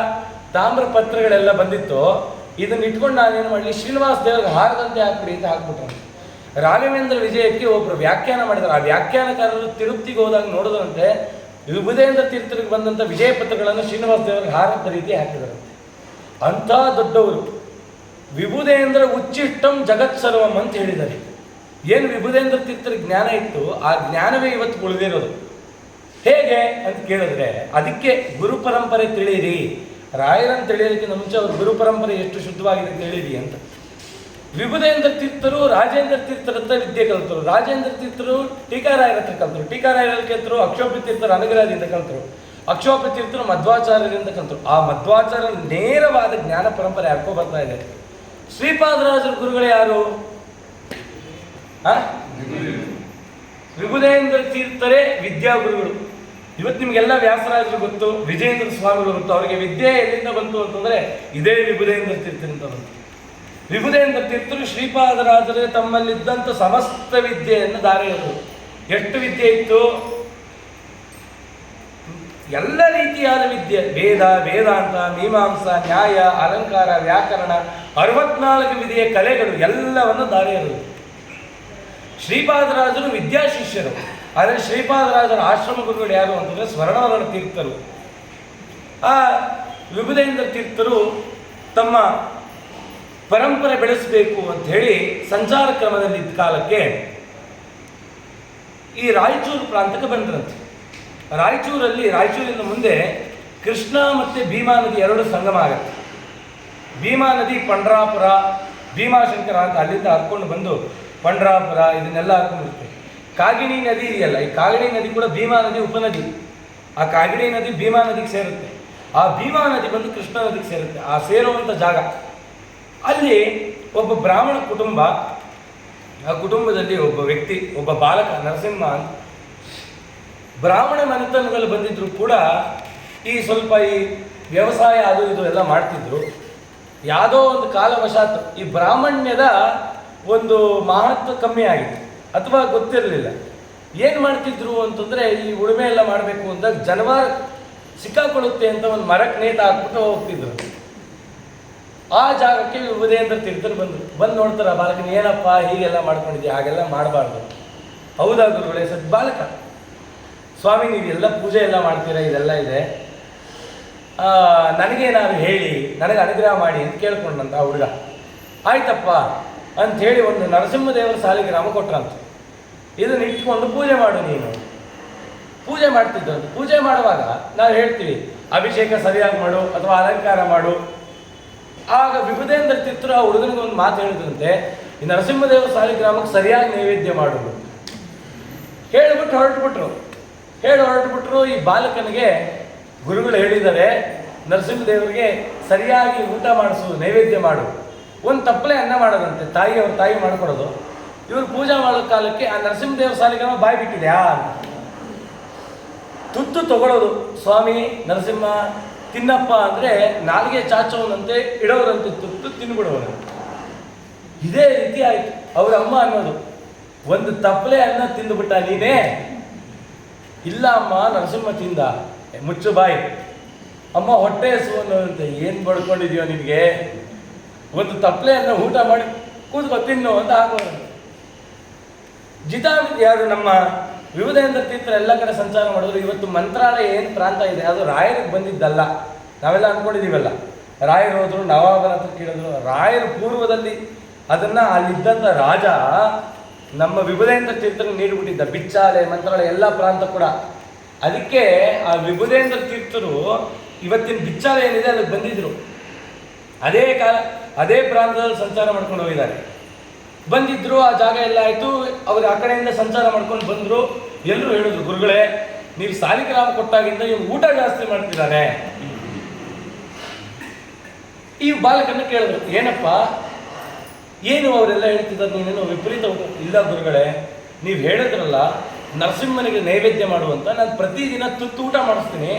[SPEAKER 1] ತಾಮ್ರ ಪತ್ರಗಳೆಲ್ಲ ಬಂದಿತ್ತು, ಇದನ್ನು ಇಟ್ಕೊಂಡು ನಾನೇನು ಮಾಡಲಿ, ಶ್ರೀನಿವಾಸ ದೇವರಿಗೆ ಹಾರದಂತೆ ಹಾಕ್ಬಿಡಿ ಅಂತ ಹಾಕ್ಬಿಟ್ರಂತೆ. ರಾಘವೇಂದ್ರ ವಿಜಯಕ್ಕೆ ಒಬ್ಬರು ವ್ಯಾಖ್ಯಾನ ಮಾಡಿದ್ದಾರೆ. ಆ ವ್ಯಾಖ್ಯಾನಕಾರರು ತಿರುಪತಿಗೆ ಹೋದಾಗ ನೋಡಿದ್ರಂತೆ, ವಿಭುದೇಂದ್ರ ತೀರ್ಥರಿಗೆ ಬಂದಂಥ ವಿಜಯ ಪತ್ರಗಳನ್ನು ಶ್ರೀನಿವಾಸ ದೇವರಿಗೆ ಹಾರದ ರೀತಿ ಹಾಕಿದಾರಂತೆ. ಅಂಥ ದೊಡ್ಡವರು. ವಿಭುದೇಂದ್ರ ಉಚ್ಚಿಷ್ಟಂ ಜಗತ್ ಸರ್ವಂ ಅಂತ ಹೇಳಿದ್ದಾರೆ. ಏನು ವಿಭುದೇಂದ್ರ ತೀರ್ಥರ ಜ್ಞಾನ ಇತ್ತು, ಆ ಜ್ಞಾನವೇ ಇವತ್ತು ಉಳಿದಿರೋದು. ಹೇಗೆ ಅಂತ ಕೇಳಿದ್ರೆ, ಅದಕ್ಕೆ ಗುರು ಪರಂಪರೆ ತಿಳಿಯಿರಿ. ರಾಯರನ್ನು ತಿಳಿಯೋದಕ್ಕಿಂತ ಮುಂಚೆ ಅವರು ಗುರು ಪರಂಪರೆ ಎಷ್ಟು ಶುದ್ಧವಾಗಿದೆ ತಿಳಿಯಿರಿ ಅಂತ. ವಿಭುದೇಂದ್ರ ತೀರ್ಥರು ರಾಜೇಂದ್ರ ತೀರ್ಥರ ಹತ್ರ ವಿದ್ಯೆ ಕಲಿತರು. ರಾಜೇಂದ್ರ ತೀರ್ಥರು ಟೀಕಾರಾಯರ ಹತ್ರ ಕಲಿತರು. ಟೀಕಾರಾಯರ ಕಲಿತರು ಅಕ್ಷೋಭ್ಯ ತೀರ್ಥರ ಅನುಗ್ರಹದಿಂದ ಕಲಿತರು. ಅಕ್ಷೋಭ್ಯ ತೀರ್ಥರು ಮಧ್ವಾಚಾರ್ಯರಿಂದ ಕಲಿತರು. ಆ ಮಧ್ವಾಚಾರ್ಯ ನೇರವಾದ ಜ್ಞಾನ ಪರಂಪರೆ ಹಾಕೋ ಬರ್ತಾ ಇದೆ. ಶ್ರೀಪಾದರಾಜರ ಗುರುಗಳು ಯಾರು? ವಿಭುದೇಂದ್ರ ತೀರ್ಥರೇ ವಿದ್ಯಾಗುರುಗಳು. ಇವತ್ತು ನಿಮಗೆಲ್ಲ ವ್ಯಾಸರಾಜರು ಗೊತ್ತು, ವಿಜಯೇಂದ್ರ ಸ್ವಾಮಿಗಳು ಗೊತ್ತು. ಅವರಿಗೆ ವಿದ್ಯೆ ಎಲ್ಲಿಂದ ಬಂತು ಅಂತಂದರೆ ಇದೇ ವಿಭುದೇಂದ್ರ ತೀರ್ಥರಿಂದ ಬಂತು. ವಿಭುದೇಂದ್ರ ತೀರ್ಥರು ಶ್ರೀಪಾದರಾಜರೇ ತಮ್ಮಲ್ಲಿದ್ದಂಥ ಸಮಸ್ತ ವಿದ್ಯೆಯನ್ನು ದಾರೆ ಎರೆದರು. ಎಷ್ಟು ವಿದ್ಯೆ ಇತ್ತು? ಎಲ್ಲ ರೀತಿಯಾದ ವಿದ್ಯೆ, ವೇದ, ವೇದಾಂತ, ಮೀಮಾಂಸಾ, ನ್ಯಾಯ, ಅಲಂಕಾರ, ವ್ಯಾಕರಣ, 64 ವಿಧಿಯ ಕಲೆಗಳು ಎಲ್ಲವನ್ನು ದಾರೆ ಎರೆದರು. ಶ್ರೀಪಾದರಾಜರು ವಿದ್ಯಾಶಿಷ್ಯರು. ಆದರೆ ಶ್ರೀಪಾದರಾಜರ ಆಶ್ರಮ ಗುರುಗಳು ಯಾರು ಅಂತಂದರೆ ಸ್ವರ್ಣವರ್ಣ ತೀರ್ಥರು. ಆ ವಿಭುದೇಂದ್ರ ತೀರ್ಥರು ತಮ್ಮ ಪರಂಪರೆ ಬೆಳೆಸಬೇಕು ಅಂತ ಹೇಳಿ ಸಂಚಾರ ಕ್ರಮದಲ್ಲಿದ್ದ ಕಾಲಕ್ಕೆ ಈ ರಾಯಚೂರು ಪ್ರಾಂತಕ್ಕೆ ಬಂದ್ರಂತೆ. ರಾಯಚೂರಿನ ಮುಂದೆ ಕೃಷ್ಣ ಮತ್ತು ಭೀಮಾ ನದಿ 2 ಸಂಗಮ ಆಗುತ್ತೆ. ಭೀಮಾ ನದಿ ಪಂಡ್ರಾಪುರ, ಭೀಮಾಶಂಕರ ಅಂತ ಅಲ್ಲಿಂದ ಹರ್ಕೊಂಡು ಬಂದು ಪಂಡ್ರಾಪುರ ಇದನ್ನೆಲ್ಲ ಹಾಕೊಂಡಿರುತ್ತೆ. ಕಾಗಿಣಿ ನದಿ ಇದೆಯಲ್ಲ, ಈ ಕಾಗಿಣಿ ನದಿ ಕೂಡ ಭೀಮಾ ನದಿ ಉಪನದಿ. ಆ ಕಾಗಿಣಿ ನದಿ ಭೀಮಾ ನದಿಗೆ ಸೇರುತ್ತೆ. ಆ ಭೀಮಾ ನದಿ ಬಂದು ಕೃಷ್ಣ ನದಿಗೆ ಸೇರುತ್ತೆ. ಆ ಸೇರುವಂಥ ಜಾಗ ಅಲ್ಲಿ ಒಬ್ಬ ಬ್ರಾಹ್ಮಣ ಕುಟುಂಬ, ಆ ಕುಟುಂಬದಲ್ಲಿ ಒಬ್ಬ ವ್ಯಕ್ತಿ, ಒಬ್ಬ ಬಾಲಕ ನರಸಿಂಹ ಅಂತ ಬ್ರಾಹ್ಮಣ ಮನೆತನದಲ್ಲಿ ಬಂದಿದ್ರು ಕೂಡ ಸ್ವಲ್ಪ ಈ ವ್ಯವಸಾಯ ಅದು ಇದು ಎಲ್ಲ ಮಾಡ್ತಿದ್ರು. ಯಾವುದೋ ಒಂದು ಕಾಲವಶಾತ್ ಈ ಬ್ರಾಹ್ಮಣ್ಯದ ಒಂದು ಮಹತ್ವ ಕಮ್ಮಿ ಆಗಿದೆ ಅಥವಾ ಗೊತ್ತಿರಲಿಲ್ಲ. ಏನು ಮಾಡ್ತಿದ್ರು ಅಂತಂದರೆ ಈ ಉಳುಮೆ ಎಲ್ಲ ಮಾಡಬೇಕು ಅಂದಾಗ ಜನವಾರ ಸಿಕ್ಕಾಕೊಳ್ಳುತ್ತೆ ಅಂತ ಒಂದು ಮರಕ್ಕೆ ನೇತು ಹಾಕ್ಬಿಟ್ಟು ಹೋಗ್ತಿದ್ರು. ಆ ಜಾಗಕ್ಕೆ ವಿಭುದೇಂದ್ರ ತೀರ್ಥರು ಬಂದು ನೋಡ್ತಾರೆ ಆ ಬಾಲಕನ, ಏನಪ್ಪ ಹೀಗೆಲ್ಲ ಮಾಡ್ಕೊಂಡಿದ್ದೆ, ಹಾಗೆಲ್ಲ ಮಾಡಬಾರ್ದು. ಹೌದಾ ಗುರುಗಳೇ, ಬಾಲಕ ಸ್ವಾಮಿ ನೀವೆಲ್ಲ ಪೂಜೆ ಎಲ್ಲ ಮಾಡ್ತೀರಾ, ಇದೆಲ್ಲ ಇದೆ, ನನಗೇನಾದ್ರು ಹೇಳಿ, ನನಗೆ ಅನುಗ್ರಹ ಮಾಡಿ ಅಂತ ಕೇಳ್ಕೊಂಡಂತ ಆ ಹುಡುಗ. ಆಯ್ತಪ್ಪ ಅಂಥೇಳಿ ಒಂದು ನರಸಿಂಹದೇವರ ಸಾಲಿಗ್ರಾಮ ಕೊಟ್ರಂತ. ಇದನ್ನು ಇಟ್ಕೊಂಡು ಪೂಜೆ ಮಾಡು ನೀನು. ಪೂಜೆ ಮಾಡ್ತಿದ್ದಂತೆ. ಪೂಜೆ ಮಾಡುವಾಗ ನಾವು ಹೇಳ್ತೀವಿ ಅಭಿಷೇಕ ಸರಿಯಾಗಿ ಮಾಡು ಅಥವಾ ಅಲಂಕಾರ ಮಾಡು. ಆಗ ವಿಭುದೇಂದ್ರ ತೀರ್ಥರು ಆ ಹುಡುಗನಿಗೆ ಒಂದು ಮಾತು ಹೇಳಿದ್ರಂತೆ, ಈ ನರಸಿಂಹದೇವರ ಸಾಲಿಗ್ರಾಮಕ್ಕೆ ಸರಿಯಾಗಿ ನೈವೇದ್ಯ ಮಾಡು ಹೇಳಿಬಿಟ್ಟು ಹೊರಟುಬಿಟ್ರು. ಈ ಬಾಲಕನಿಗೆ ಗುರುಗಳು ಹೇಳಿದ್ದಾರೆ, ನರಸಿಂಹದೇವರಿಗೆ ಸರಿಯಾಗಿ ಊಟ ಮಾಡಿಸು, ನೈವೇದ್ಯ ಮಾಡು. ಒಂದು ತಪ್ಪಲೆ ಅನ್ನ ಮಾಡೋದಂತೆ, ಅವ್ರ ತಾಯಿ ಮಾಡ್ಕೊಡೋದು. ಇವರು ಪೂಜೆ ಮಾಡೋ ಕಾಲಕ್ಕೆ ಆ ನರಸಿಂಹದೇವರ ಸಾಲಿಗ್ರಾಮ ಬಾಯಿ ಬಿಟ್ಟಿದ್ಯಾ ಅಂತ ತುತ್ತು ತಗೊಳ್ಳೋದು. ಸ್ವಾಮಿ ನರಸಿಂಹ ತಿನ್ನಪ್ಪ ಅಂದರೆ ನಾಲ್ಗೆ ಚಾಚೋನಂತೆ ಇಡೋರಂತೆ ತುತ್ತು ತಿನ್ಬಿಡೋರಂತೆ. ಇದೇ ರೀತಿ ಆಯಿತು. ಅವ್ರ ಅಮ್ಮ ಅನ್ನೋದು, ಒಂದು ತಪ್ಪಲೆ ಅನ್ನ ತಿಂದುಬಿಟ್ಟ ನೀನೇ? ಇಲ್ಲ ಅಮ್ಮ, ನರಸಿಂಹ ತಿಂದ. ಮುಚ್ಚು ಬಾಯಿ. ಅಮ್ಮ ಹೊಟ್ಟೆ ಹಸು ಅನ್ನೋದಂತೆ. ಏನು ಬಡ್ಕೊಂಡಿದ್ಯೋ ನಿನಗೆ? ಒಂದು ತಪ್ಪಲೆ ಅನ್ನ ಊಟ ಮಾಡಿ ಕೂತ್ಕೊ ತಿನ್ನು ಅಂತ ಆಗೋದು. ಯಾರು ನಮ್ಮ ವಿಭುದೇಂದ್ರ ತೀರ್ಥರು ಎಲ್ಲ ಕಡೆ ಸಂಚಾರ ಮಾಡಿದ್ರು. ಇವತ್ತು ಮಂತ್ರಾಲಯ ಏನು ಪ್ರಾಂತ ಇದೆ ಅದು ರಾಯರಿಗೆ ಬಂದಿದ್ದಲ್ಲ. ನಾವೆಲ್ಲ ಅಂದ್ಕೊಂಡಿದ್ದೀವಲ್ಲ, ರಾಯರು ಹೋದ್ರು, ನವಾಬರ ಹತ್ರ ಕೇಳಿದ್ರು. ರಾಯರು ಪೂರ್ವದಲ್ಲಿ ಅದನ್ನು ಅಲ್ಲಿದ್ದಂಥ ರಾಜ ನಮ್ಮ ವಿಭುದೇಂದ್ರ ತೀರ್ಥರಿಗೆ ನೀಡಿಬಿಟ್ಟಿದ್ದ. ಬಿಚ್ಚಾಲೆ, ಮಂತ್ರಾಲಯ ಎಲ್ಲ ಪ್ರಾಂತ ಕೂಡ. ಅದಕ್ಕೆ ಆ ವಿಭುದೇಂದ್ರ ತೀರ್ಥರು ಇವತ್ತಿನ ಬಿಚ್ಚಾಲೆ ಏನಿದೆ ಅದಕ್ಕೆ ಬಂದಿದ್ರು. ಅದೇ ಪ್ರಾಂತದಲ್ಲಿ ಸಂಚಾರ ಮಾಡ್ಕೊಂಡು ಹೋಗಿದ್ದಾರೆ. ಬಂದಿದ್ರು, ಆ ಜಾಗ ಎಲ್ಲ ಆಯಿತು. ಅವ್ರು ಆ ಕಡೆಯಿಂದ ಸಂಚಾರ ಮಾಡ್ಕೊಂಡು ಬಂದರು. ಎಲ್ಲರೂ ಹೇಳಿದ್ರು, ಗುರುಗಳೇ ನೀವು ಸಾಲಿಗ್ರಾಮ ಕೊಟ್ಟಾಗಿಂದ ನೀವು ಊಟ ಜಾಸ್ತಿ ಮಾಡ್ತಿದ್ದಾನೆ. ಈ ಬಾಲಕನ್ನ ಕೇಳಿದ್ರು, ಏನಪ್ಪ ಏನು ಅವರೆಲ್ಲ ಹೇಳ್ತಿದ್ದಾರೆ, ನೀನೇನು ವಿಪರೀತ ಊಟ? ಇಲ್ಲ ಗುರುಗಳೇ, ನೀವು ಹೇಳಿದ್ರಲ್ಲ ನರಸಿಂಹನಿಗೆ ನೈವೇದ್ಯ ಮಾಡುವಂತ, ನಾನು ಪ್ರತಿದಿನ ತುತ್ತು ಊಟ ಮಾಡಿಸ್ತೀನಿ,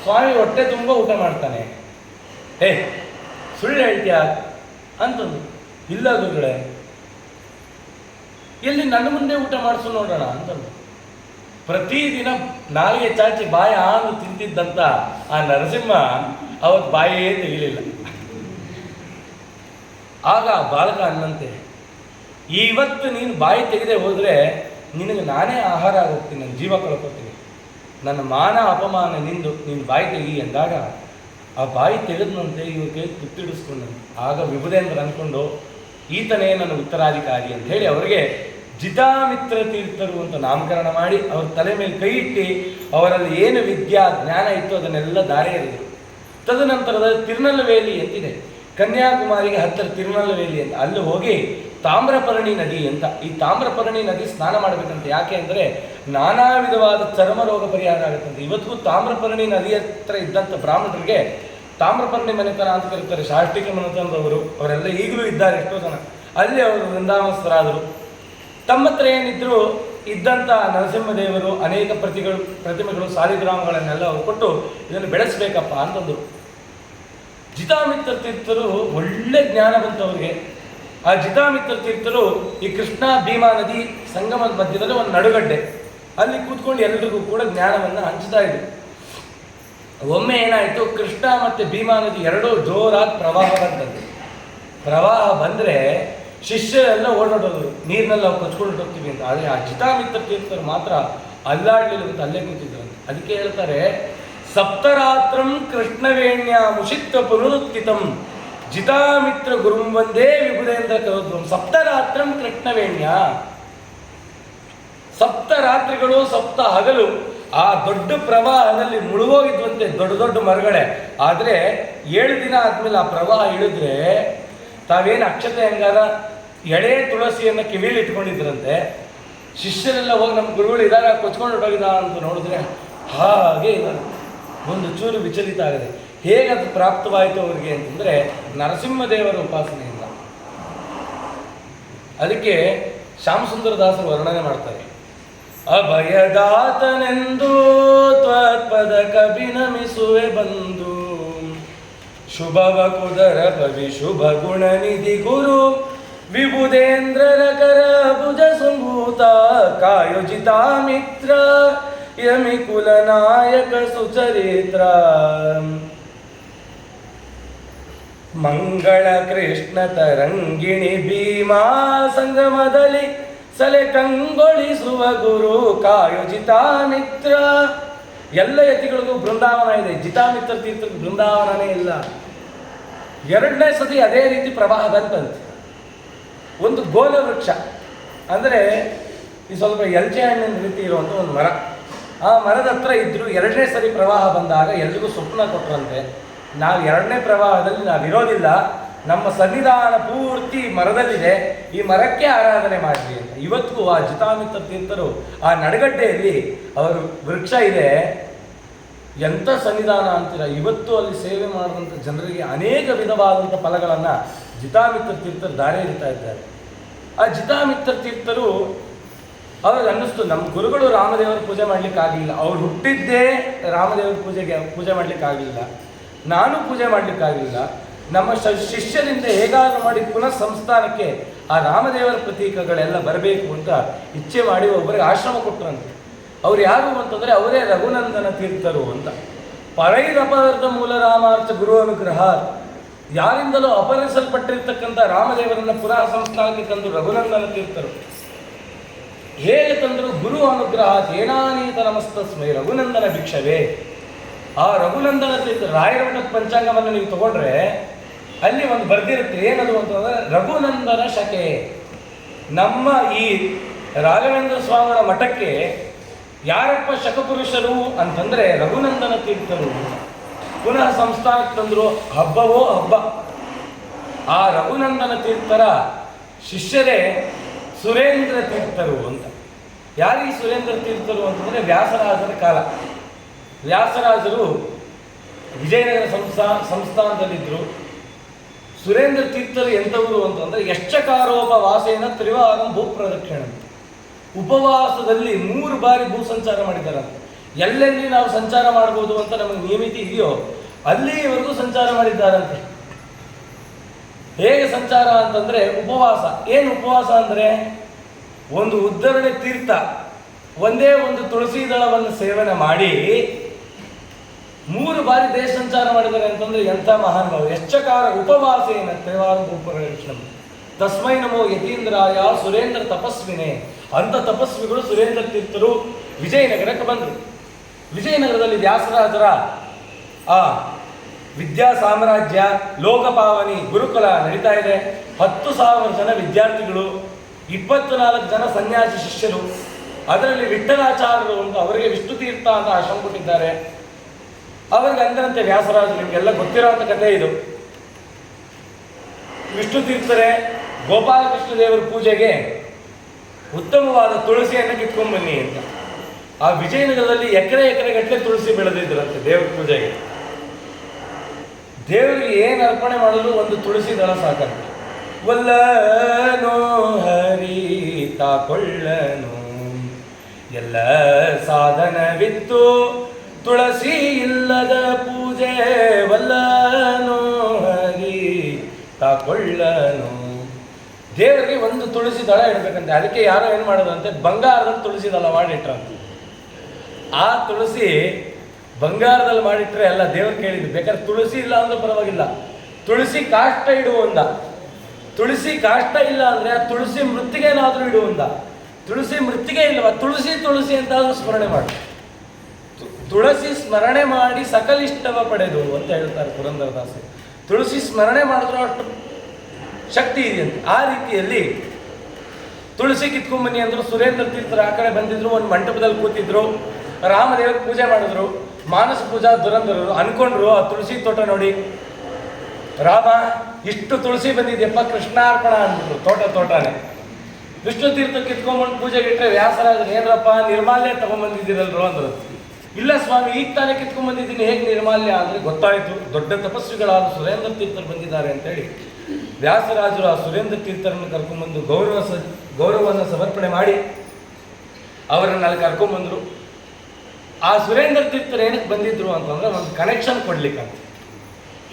[SPEAKER 1] ಸ್ವಾಮಿ ಹೊಟ್ಟೆ ತುಂಬ ಊಟ ಮಾಡ್ತಾನೆ. ಸುಳ್ಳು ಹೇಳ್ತೀಯಾ ಅಂತಂದು. ಇಲ್ಲ ಗುರುಗಳೇ, ಎಲ್ಲಿ ನನ್ನ ಮುಂದೆ ಊಟ ಮಾಡಿಸು ನೋಡೋಣ ಅಂತಂದು. ಪ್ರತಿದಿನ ನಾಲಿಗೆ ಚಾಚಿ ಬಾಯಿ ಹಾಲು ತಿಂತಿದ್ದಂಥ ಆ ನರಸಿಂಹ ಅವತ್ತು ಬಾಯೇ ತೆಗಿಲಿಲ್ಲ. ಆಗ ಬಾಲಕ ಅನ್ನಂತೆ, ಇವತ್ತು ನೀನು ಬಾಯಿ ತೆಗೆದೇ ಹೋದರೆ ನಿನಗೆ ನಾನೇ ಆಹಾರ ಆಗೋಗ್ತೀನಿ, ನನ್ನ ಜೀವ ಕಳ್ಕೊತೀನಿ, ನನ್ನ ಮಾನ ಅಪಮಾನ ನಿಂದು ನೀನು ಬಾಯಿ ತೆಗಿ ಎಂದಾಗ ಆ ಬಾಯಿ ತೆಗೆದನಂತೆ ಇವ್ರ ಕೈ ತುತ್ತಿಡಿಸ್ಕೊಂಡಂತೆ. ಆಗ ವಿಭುದೇಂದ್ರ ಅಂದ್ಕೊಂಡು ಈತನೇ ನನ್ನ ಉತ್ತರಾಧಿಕಾರಿ ಅಂತ ಹೇಳಿ ಅವರಿಗೆ ಜಿತಾಮಿತ್ರ ತೀರ್ಥರು ಅಂತ ನಾಮಕರಣ ಮಾಡಿ ಅವ್ರ ತಲೆ ಮೇಲೆ ಕೈ ಇಟ್ಟು ಅವರಲ್ಲಿ ಏನು ವಿದ್ಯಾ ಜ್ಞಾನ ಇತ್ತು ಅದನ್ನೆಲ್ಲ ದಾರಿ ಎರೆದರು. ತದನಂತರದ ತಿರುನಲ್ವೇಲಿ ಅಂತಿದೆ, ಕನ್ಯಾಕುಮಾರಿಗೆ ಹತ್ತಿರ ತಿರುನಲ್ವೇಲಿ ಅಂತ, ಅಲ್ಲಿ ಹೋಗಿ ತಾಮ್ರಪರ್ಣಿ ನದಿ ಅಂತ, ಈ ತಾಮ್ರಪರ್ಣಿ ನದಿ ಸ್ನಾನ ಮಾಡಬೇಕಂತ. ಯಾಕೆ ಅಂದರೆ ನಾನಾ ವಿಧವಾದ ಚರ್ಮ ರೋಗ ಪರಿಹಾರ ಆಗುತ್ತಂತೆ. ಇವತ್ತಿಗೂ ತಾಮ್ರಪರ್ಣಿ ನದಿ ಹತ್ರ ಇದ್ದಂಥ ಬ್ರಾಹ್ಮಣರಿಗೆ ತಾಮ್ರಪರ್ಣಿ ಮನೆತನ ಅಂತ ಕರೀತಾರೆ. ಶಾಷ್ಟಿಕ ಮನೆತನದವರು ಅವರೆಲ್ಲ ಈಗಲೂ ಇದ್ದಾರೆ, ಎಷ್ಟೋ ಜನ. ಅಲ್ಲಿ ಅವರು ವೃಂದಾವನಸ್ಥರಾದರು. ತಮ್ಮ ಹತ್ರ ಏನಿದ್ರು ಇದ್ದಂಥ ನರಸಿಂಹದೇವರು ಅನೇಕ ಪ್ರತಿಮೆಗಳು ಸಾಲಿಗ್ರಾಮಗಳನ್ನೆಲ್ಲ ಅವರು ಕೊಟ್ಟು ಇದನ್ನು ಬೆಳೆಸಬೇಕಪ್ಪ ಅಂತಂದರು. ಜಿತಾಮಿತ್ರ ತೀರ್ಥರು ಒಳ್ಳೆ ಜ್ಞಾನ ಬಂತವರಿಗೆ. ಆ ಜಿತಾಮಿತ್ರ ತೀರ್ಥರು ಈ ಕೃಷ್ಣ ಭೀಮಾ ನದಿ ಸಂಗಮದ ಮಧ್ಯದಲ್ಲಿ ಒಂದು ನಡುಗಡ್ಡೆ, ಅಲ್ಲಿ ಕೂತ್ಕೊಂಡು ಎಲ್ರಿಗೂ ಕೂಡ ಜ್ಞಾನವನ್ನು ಹಂಚ್ತಾ ಇದ್ರು. ಒಮ್ಮೆ ಏನಾಯಿತು, ಕೃಷ್ಣ ಮತ್ತು ಭೀಮಾ ನದಿ ಎರಡೂ ಜೋರಾಗಿ ಪ್ರವಾಹ ಬಂತಂತೆ. ಪ್ರವಾಹ ಬಂದರೆ ಶಿಷ್ಯರೆಲ್ಲ ಓಡಾಡೋದು, ನೀರಿನೆಲ್ಲ ನಾವು ಕಚ್ಕೊಂಡು ಹೋಗ್ತೀವಿ ಅಂತ. ಆದರೆ ಆ ಜಿತಾಮಿತ್ರ ತೀರ್ಥರು ಮಾತ್ರ ಅಲ್ಲಾಡಲಿಲ್ಲ ಅಂತ ಅಲ್ಲೇ ಕೂತಿದ್ರಂತೆ. ಅದಕ್ಕೆ ಹೇಳ್ತಾರೆ, ಸಪ್ತರಾತ್ರಂ ಕೃಷ್ಣವೇಣ್ಯ ಮುಷಿತ್ವ ಪುನರುತ್ಥಿತಂ ಜಿತಾಮಿತ್ರ ಗುರುಂ ವಂದೇ ವಿಭುದೇಂದ್ರ ಕರೋದ್ವಂ. ಸಪ್ತರಾತ್ರಂ ಕೃಷ್ಣವೇಣ್ಯ, ಸಪ್ತ ರಾತ್ರಿಗಳು ಸಪ್ತ ಹಗಲು ಆ ದೊಡ್ಡ ಪ್ರವಾಹದಲ್ಲಿ ಮುಳುಗೋಗಿದ್ವಂತೆ ದೊಡ್ಡ ದೊಡ್ಡ ಮರಗಳೇ. ಆದರೆ 7 ದಿನ ಆದಮೇಲೆ ಆ ಪ್ರವಾಹ ಇಳಿದ್ರೆ ತಾವೇನು ಅಕ್ಷತೆ ಹೆಂಗಾರ ಎಳೆ ತುಳಸಿಯನ್ನು ಕಿವಿಯಲ್ಲಿ ಇಟ್ಕೊಂಡಿದ್ರಂತೆ. ಶಿಷ್ಯರೆಲ್ಲ ಹೋಗಿ ನಮ್ಮ ಗುರುಗಳು ಇದಾಗ ಕೊಚ್ಕೊಂಡು ಹೊಟ್ಟೋಗಿದ ಅಂತ ನೋಡಿದ್ರೆ ಹಾಗೆ ಒಂದು ಚೂರು ವಿಚಲಿತ ಆಗಿದೆ. ಹೇಗದು ಪ್ರಾಪ್ತವಾಯಿತು ಅವರಿಗೆ ಅಂತಂದರೆ ನರಸಿಂಹದೇವರ ಉಪಾಸನೆಯಿಂದ. ಅದಕ್ಕೆ ಶ್ಯಾಮಸುಂದರದಾಸರು ವರ್ಣನೆ ಮಾಡ್ತಾರೆ. ಅಭಯದಾತನೆಂದು ತ್ವತ್ಪದ ಕಭಿನಮಿಸುವೆ ಬಂದು, ಶುಭವ ಕುದರ ಪವಿ ಶುಭ ಗುಣನಿಧಿ ಗುರು ವಿಬುಧೇಂದ್ರರ ಕರ ಭುಜ ಸಂಭೂತ ಕಾಯೋಜಿತ ಮಿತ್ರ ಯಮಿ ಕುಲ ನಾಯಕ ಸುಚರಿತ್ರ. ಮಂಗಳ ಕೃಷ್ಣ ತರಂಗಿಣಿ ಭೀಮಾ ಸಂಗಮದಲ್ಲಿ ಸಲೆ ಕಂಗೊಳಿಸುವ ಗುರು ಕಾಯೋಜಿತ ಮಿತ್ರ. ಎಲ್ಲ ಯತಿಗಳಿಗೂ ಬೃಂದಾವನ ಇದೆ, ಜಿತಾಮಿತ್ರ ತೀರ್ಥಕ್ಕೆ ಬೃಂದಾವನನೇ ಇಲ್ಲ. ಎರಡನೇ ಸತಿ ಅದೇ ರೀತಿ ಪ್ರವಾಹ ಬಂತಂತೆ. ಒಂದು ಗೋಲ ವೃಕ್ಷ ಅಂದರೆ ಈ ಸ್ವಲ್ಪ ಎಲ್ಚೆ ಹಣ್ಣಿನ ರೀತಿ ಇರುವಂಥ ಒಂದು ಮರ, ಆ ಮರದ ಹತ್ರ ಇದ್ದರು. ಎರಡನೇ ಸರಿ ಪ್ರವಾಹ ಬಂದಾಗ ಎಲ್ರಿಗೂ ಸ್ವಪ್ನ ಕೊಟ್ಟರಂತೆ, ನಾವು ಎರಡನೇ ಪ್ರವಾಹದಲ್ಲಿ ನಾವಿರೋದಿಲ್ಲ, ನಮ್ಮ ಸನ್ನಿಧಾನ ಪೂರ್ತಿ ಮರದಲ್ಲಿದೆ, ಈ ಮರಕ್ಕೆ ಆರಾಧನೆ ಮಾಡಲಿ ಅಂತ. ಇವತ್ತಿಗೂ ಆ ಜಿತಾಮಿತ್ರ ತೀರ್ಥರು ಆ ನಡಗಡ್ಡೆಯಲ್ಲಿ ಅವರು ವೃಕ್ಷ ಇದೆ. ಎಂಥ ಸನ್ನಿಧಾನ ಅಂತೀರ. ಇವತ್ತು ಅಲ್ಲಿ ಸೇವೆ ಮಾಡಿದಂಥ ಜನರಿಗೆ ಅನೇಕ ವಿಧವಾದಂಥ ಫಲಗಳನ್ನು ಜಿತಾಮಿತ್ರ ತೀರ್ಥರು ದಾರಿ ಎರಿತಾ ಇದ್ದಾರೆ. ಆ ಜಿತಾಮಿತ್ರ ತೀರ್ಥರು ಅವ್ರಿಗೆ ಅನ್ನಿಸ್ತು, ನಮ್ಮ ಗುರುಗಳು ರಾಮದೇವರ ಪೂಜೆ ಮಾಡಲಿಕ್ಕಾಗಲಿಲ್ಲ, ಅವ್ರು ಹುಟ್ಟಿದ್ದೇ ರಾಮದೇವರ ಪೂಜೆ ಮಾಡಲಿಕ್ಕಾಗಲಿಲ್ಲ, ನಾನು ಪೂಜೆ ಮಾಡಲಿಕ್ಕಾಗಲಿಲ್ಲ, ನಮ್ಮ ಶಿಷ್ಯರಿಂದ ಹೇಗಾದರೂ ಮಾಡಿ ಪುನಃ ಸಂಸ್ಥಾನಕ್ಕೆ ಆ ರಾಮದೇವರ ಪ್ರತೀಕಗಳೆಲ್ಲ ಬರಬೇಕು ಅಂತ ಇಚ್ಛೆ ಮಾಡಿ ಒಬ್ಬರಿಗೆ ಆಶ್ರಮ ಕೊಟ್ಟರಂತೆ. ಅವ್ರು ಯಾರು ಅಂತಂದರೆ ಅವರೇ ರಘುನಂದನ ತೀರ್ಥರು ಅಂತ. ಪರೈರಪರದ ಮೂಲ ರಾಮಾರ್ಥ ಗುರು ಅನುಗ್ರಹ, ಯಾರಿಂದಲೂ ಅಪಹರಿಸಲ್ಪಟ್ಟಿರ್ತಕ್ಕಂಥ ರಾಮದೇವರನ್ನು ಪುನಃ ಸಂಸ್ಥಾನಕ್ಕೆ ತಂದು ರಘುನಂದನ ತೀರ್ಥರು. ಹೇಗೆ ತಂದರು? ಗುರು ಅನುಗ್ರಹ ಏನಾನೀತ ನಮಸ್ತಸ್ಮೈ ರಘುನಂದನ ಭಿಕ್ಷವೇ. ಆ ರಘುನಂದನ ತೀರ್ಥ ರಾಯರ ಮಠದ ಪಂಚಾಂಗವನ್ನು ನೀವು ತಗೊಂಡ್ರೆ ಅಲ್ಲಿ ಒಂದು ಬರೆದಿರುತ್ತೆ, ಏನದು ಅಂತಂದರೆ ರಘುನಂದನ ಶಕೆ. ನಮ್ಮ ಈ ರಾಘವೇಂದ್ರ ಸ್ವಾಮಿಗಳ ಮಠಕ್ಕೆ ಯಾರಪ್ಪ ಶಕಪುರುಷರು ಅಂತಂದರೆ ರಘುನಂದನ ತೀರ್ಥರು. ಪುನಃ ಸಂಸ್ಥಾನಕ್ಕೆ ತಂದರು, ಹಬ್ಬವೋ ಹಬ್ಬ. ಆ ರಘುನಂದನ ತೀರ್ಥರ ಶಿಷ್ಯರೇ ಸುರೇಂದ್ರ ತೀರ್ಥರು ಅಂತ. ಯಾರೀ ಸುರೇಂದ್ರ ತೀರ್ಥರು ಅಂತಂದರೆ ವ್ಯಾಸರಾಜರ ಕಾಲ. ವ್ಯಾಸರಾಜರು ವಿಜಯನಗರ ಸಂಸ್ಥಾನದಲ್ಲಿದ್ದರು. ಸುರೇಂದ್ರ ತೀರ್ಥರು ಎಂಥವರು ಅಂತಂದರೆ ಯಶ್ಚಕಾರೋಪವಾಸೇನ ತ್ರಿವಾರಂ ಭೂಪ್ರದಕ್ಷಿಣ, ಉಪವಾಸದಲ್ಲಿ 3 ಬಾರಿ ಭೂ ಸಂಚಾರ ಮಾಡಿದ್ದಾರಂತೆ. ಎಲ್ಲೆಲ್ಲಿ ನಾವು ಸಂಚಾರ ಮಾಡ್ಬೋದು ಅಂತ ನಮಗೆ ನಿಯಮಿತಿ ಇದೆಯೋ ಅಲ್ಲಿವರೆಗೂ ಸಂಚಾರ ಮಾಡಿದ್ದಾರಂತೆ. ಹೇಗೆ ಸಂಚಾರ ಅಂತಂದರೆ ಉಪವಾಸ. ಏನು ಉಪವಾಸ ಅಂದರೆ ಒಂದು ಉದ್ಧರಣೆ ತೀರ್ಥ, ಒಂದೇ ಒಂದು ತುಳಸಿ ದಳವನ್ನು ಸೇವನೆ ಮಾಡಿ 3 ಬಾರಿ ದೇಶ ಸಂಚಾರ ಮಾಡಿದ್ದಾರೆ ಅಂತಂದರೆ ಎಂಥ ಮಹಾನುಭಾವ. ಯಶ್ಚಕಾರ ಉಪವಾಸೇನ ತ್ರಿವಾರ ಭೂಪ್ರದಕ್ಷಿಣ ತಸ್ಮೈ ನಮೋ ಯತೀಂದ್ರಾಯ ಸುರೇಂದ್ರ ತಪಸ್ವಿನೇ. ಅಂಥ ತಪಸ್ವಿಗಳು ಸುರೇಂದ್ರ ತೀರ್ಥರು ವಿಜಯನಗರಕ್ಕೆ ಬಂದರು. ವಿಜಯನಗರದಲ್ಲಿ ವ್ಯಾಸರಾಜರ ಆ ವಿದ್ಯಾ ಸಾಮ್ರಾಜ್ಯ ಲೋಕಪಾವನಿ ಗುರುಕುಲ ನಡೀತಾ ಇದೆ. 10,000 ಜನ ವಿದ್ಯಾರ್ಥಿಗಳು, 24 ಜನ ಸನ್ಯಾಸಿ ಶಿಷ್ಯರು. ಅದರಲ್ಲಿ ವಿಠಲಾಚಾರ್ಯರು ಅಂತ ಅವರಿಗೆ ವಿಷ್ಣು ತೀರ್ಥ ಅಂತ ಆಶ್ರಮ ಕೊಟ್ಟಿದ್ದಾರೆ. ಅವರಿಗೆ ಅಂದ್ರಂತೆ ವ್ಯಾಸರಾಜರು, ನಿಮಗೆಲ್ಲ ಗೊತ್ತಿರೋಂಥ ಕಥೆ ಇದು. ವಿಷ್ಣು ತೀರ್ಥರೇ ಗೋಪಾಲಕೃಷ್ಣ ದೇವರ ಪೂಜೆಗೆ ಉತ್ತಮವಾದ ತುಳಸಿಯನ್ನು ಕಿತ್ಕೊಂಡ್ಬನ್ನಿ ಅಂತ. ಆ ವಿಜಯನಗರದಲ್ಲಿ ಎಕರೆ ಗಟ್ಟಲೆ ತುಳಸಿ ಬೆಳೆದಿದ್ದರಂತೆ ದೇವರ ಪೂಜೆಗೆ. ದೇವರಿಗೆ ಏನು ಅರ್ಪಣೆ ಮಾಡಲು ಒಂದು ತುಳಸಿ ದಳ ಸಾಕಂತೆ. ವಲ್ಲನೋ ಹರಿ ತಾಕೊಳ್ಳನು ಎಲ್ಲ ಸಾಧನವಿತ್ತು ತುಳಸಿ ಇಲ್ಲದ ಪೂಜೆ ವಲ್ಲನೋ ಹರಿ ತಾಕೊಳ್ಳನು. ದೇವರಿಗೆ ಒಂದು ತುಳಸಿ ದಳ ಇಡಬೇಕಂತೆ. ಅದಕ್ಕೆ ಯಾರೋ ಏನು ಮಾಡೋದಂತೆ, ಬಂಗಾರದಲ್ಲಿ ತುಳಸಿ ದಳ ಮಾಡಿಟ್ರಂತೆ. ಆ ತುಳಸಿ ಬಂಗಾರದಲ್ಲಿ ಮಾಡಿಟ್ರೆ ಎಲ್ಲ ದೇವ್ರು ಕೇಳಿದ್ರು. ಬೇಕಾದ್ರೆ ತುಳಸಿ ಇಲ್ಲ ಅಂದ್ರೆ ಪರವಾಗಿಲ್ಲ, ತುಳಸಿ ಕಾಷ್ಟ ಇಡುವಂದ. ತುಳಸಿ ಕಾಷ್ಟ ಇಲ್ಲ ಅಂದರೆ ಆ ತುಳಸಿ ಮೃತ್ತಿಗೆನಾದರೂ ಇಡುವಂದ. ತುಳಸಿ ಮೃತ್ತಿಗೆ ಇಲ್ಲವ, ತುಳಸಿ ಅಂತಾದರೂ ಸ್ಮರಣೆ ಮಾಡಿ. ತುಳಸಿ ಸ್ಮರಣೆ ಮಾಡಿ ಸಕಲಿಷ್ಟವ ಪಡೆದು ಅಂತ ಹೇಳ್ತಾರೆ ಪುರಂದರದಾಸರು. ತುಳಸಿ ಸ್ಮರಣೆ ಮಾಡಿದ್ರು ಅಷ್ಟು ಶಕ್ತಿ ಇದೆಯಂತೆ. ಆ ರೀತಿಯಲ್ಲಿ ತುಳಸಿ ಕಿತ್ಕೊಂಬನ್ನಿ ಅಂದರು. ಸುರೇಂದ್ರ ತೀರ್ಥರು ಆ ಕಡೆ ಬಂದಿದ್ರು, ಒಂದು ಮಂಟಪದಲ್ಲಿ ಕೂತಿದ್ರು, ರಾಮದೇವರ ಪೂಜೆ ಮಾಡಿದ್ರು. ಮಾನಸ ಪೂಜಾ ದುರಂಧರರು ಅನ್ಕೊಂಡ್ರು ಆ ತುಳಸಿ ತೋಟ ನೋಡಿ, ರಾಮ ಇಷ್ಟು ತುಳಸಿ ಬಂದಿದೆಯಪ್ಪ ಕೃಷ್ಣಾರ್ಪಣ ಅಂದ್ಬಿಟ್ರು. ತೋಟನೇ ವಿಷ್ಣು ತೀರ್ಥ ಕಿತ್ಕೊಂಡ್ಬಂದು ಪೂಜೆಗೆ ಇಟ್ಟರೆ ವ್ಯಾಸರಾಜರು, ಏನರಪ್ಪ ನಿರ್ಮಾಲ್ಯ ತಗೊಂಡ್ಬಂದಿದ್ದೀರಲ್ರು ಅಂದರು. ಇಲ್ಲ ಸ್ವಾಮಿ, ಈಗ ತಾನೇ ಕಿತ್ಕೊಂಡ್ ಬಂದಿದ್ದೀನಿ, ಹೇಗೆ ನಿರ್ಮಾಲ್ಯ ಅಂದರೆ ಗೊತ್ತಾಯಿತು, ದೊಡ್ಡ ತಪಸ್ವಿಗಳಾದ ಸುರೇಂದ್ರ ತೀರ್ಥರು ಬಂದಿದ್ದಾರೆ ಅಂತೇಳಿ ವ್ಯಾಸರಾಜರು ಆ ಸುರೇಂದ್ರ ತೀರ್ಥರನ್ನು ಕರ್ಕೊಂಡ್ಬಂದು ಗೌರವವನ್ನು ಸಮರ್ಪಣೆ ಮಾಡಿ ಅವರನ್ನು ಅಲ್ಲಿ ಕರ್ಕೊಂಡ್ಬಂದರು. ಆ ಸುರೇಂದ್ರ ತೀರ್ಥರು ಏನಕ್ಕೆ ಬಂದಿದ್ರು ಅಂತಂದ್ರೆ ಒಂದು ಕನೆಕ್ಷನ್ ಕೊಡ್ಲಿಕ್ಕಂತ.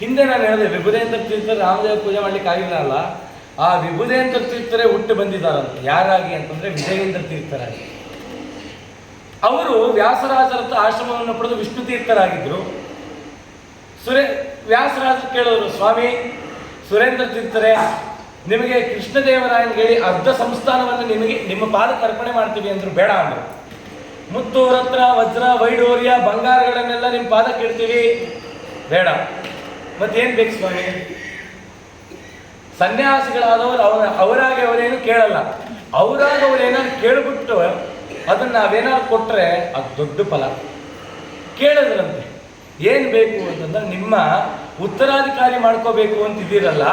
[SPEAKER 1] ಹಿಂದೆ ನಾನು ಹೇಳಿದೆ ವಿಭುಧೇಂದ್ರ ತೀರ್ಥರು ರಾಮದೇವ ಪೂಜೆ ಮಾಡ್ಲಿಕ್ಕೆ ಆಗಿಲ್ಲ ಅಲ್ಲ, ಆ ವಿಭುಧೇಂದ್ರ ತೀರ್ಥರೇ ಹುಟ್ಟು ಬಂದಿದ್ದಾರಂತೆ. ಯಾರಾಗಿ ಅಂತಂದ್ರೆ ವಿಜಯೇಂದ್ರ ತೀರ್ಥರಾಗಿ. ಅವರು ವ್ಯಾಸರಾಜರ ಹತ್ರ ಆಶ್ರಮವನ್ನು ಪಡೆದು ವಿಷ್ಣು ತೀರ್ಥರಾಗಿದ್ರು. ವ್ಯಾಸರಾಜರು ಕೇಳೋರು, ಸ್ವಾಮಿ ಸುರೇಂದ್ರ ತೀರ್ಥರೇ, ನಿಮಗೆ ಕೃಷ್ಣದೇವರಾಯನಿಗೆ ಹೇಳಿ ಅರ್ಧ ಸಂಸ್ಥಾನವನ್ನು ನಿಮ್ಮ ಪಾದಕ್ಕೆ ಅರ್ಪಣೆ ಮಾಡ್ತೀವಿ ಅಂದ್ರು. ಬೇಡ ಅಂದರು. ಮುತ್ತು ರತ್ನ ವಜ್ರ ವೈಡೂರ್ಯ ಬಂಗಾರಗಳನ್ನೆಲ್ಲ ನಿಮ್ಮ ಪಾದಕ್ಕೆ ಇಡ್ತೀವಿ. ಬೇಡ. ಮತ್ತೇನು ಬೇಕು ಸ್ವಾಮಿ? ಸನ್ಯಾಸಿಗಳಾದವರು ಅವರಾಗಿ ಅವರೇನು ಕೇಳಲ್ಲ. ಅವರಾಗ ಅವರೇನಾದ್ರು ಕೇಳ್ಬಿಟ್ಟು ಅದನ್ನು ನಾವೇನಾದ್ರು ಕೊಟ್ಟರೆ ಅದು ದೊಡ್ಡ ಫಲ. ಕೇಳಿದ್ರಂತೆ ಏನು ಬೇಕು ಅಂತಂದ್ರೆ, ನಿಮ್ಮ ಉತ್ತರಾಧಿಕಾರಿ ಮಾಡ್ಕೋಬೇಕು ಅಂತಿದ್ದೀರಲ್ಲ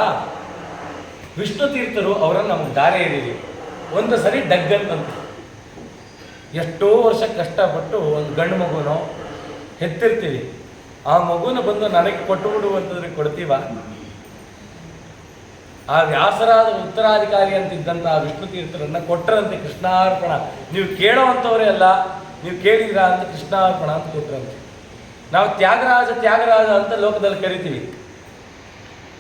[SPEAKER 1] ವಿಷ್ಣು ತೀರ್ಥರು, ಅವರನ್ನು ನಮಗೆ ದಾರೆ ಇದ್ದೀವಿ. ಒಂದು ಸರಿ ಡಗ್ಗಂತಂತೆ. ಎಷ್ಟೋ ವರ್ಷ ಕಷ್ಟಪಟ್ಟು ಒಂದು ಗಂಡು ಮಗುನೋ ಹೆತ್ತಿರ್ತೀವಿ, ಆ ಮಗುನ ಬಂದು ನನಗೆ ಕೊಟ್ಟು ಬಿಡುವಂತಂದ್ರೆ ಕೊಡ್ತೀವ? ಆ ವ್ಯಾಸರಾದ ಉತ್ತರಾಧಿಕಾರಿ ಅಂತಿದ್ದಂಥ ವಿಷ್ಣು ತೀರ್ಥರನ್ನ ಕೊಟ್ಟರಂತೆ. ಕೃಷ್ಣಾರ್ಪಣ, ನೀವು ಕೇಳೋವಂಥವರೇ ಅಲ್ಲ, ನೀವು ಕೇಳಿದ್ರಾ ಅಂತ ಕೃಷ್ಣಾರ್ಪಣ ಅಂತ ಕೊಟ್ಟರಂತೆ. ನಾವು ತ್ಯಾಗರಾಜ ಅಂತ ಲೋಕದಲ್ಲಿ ಕರಿತೀವಿ,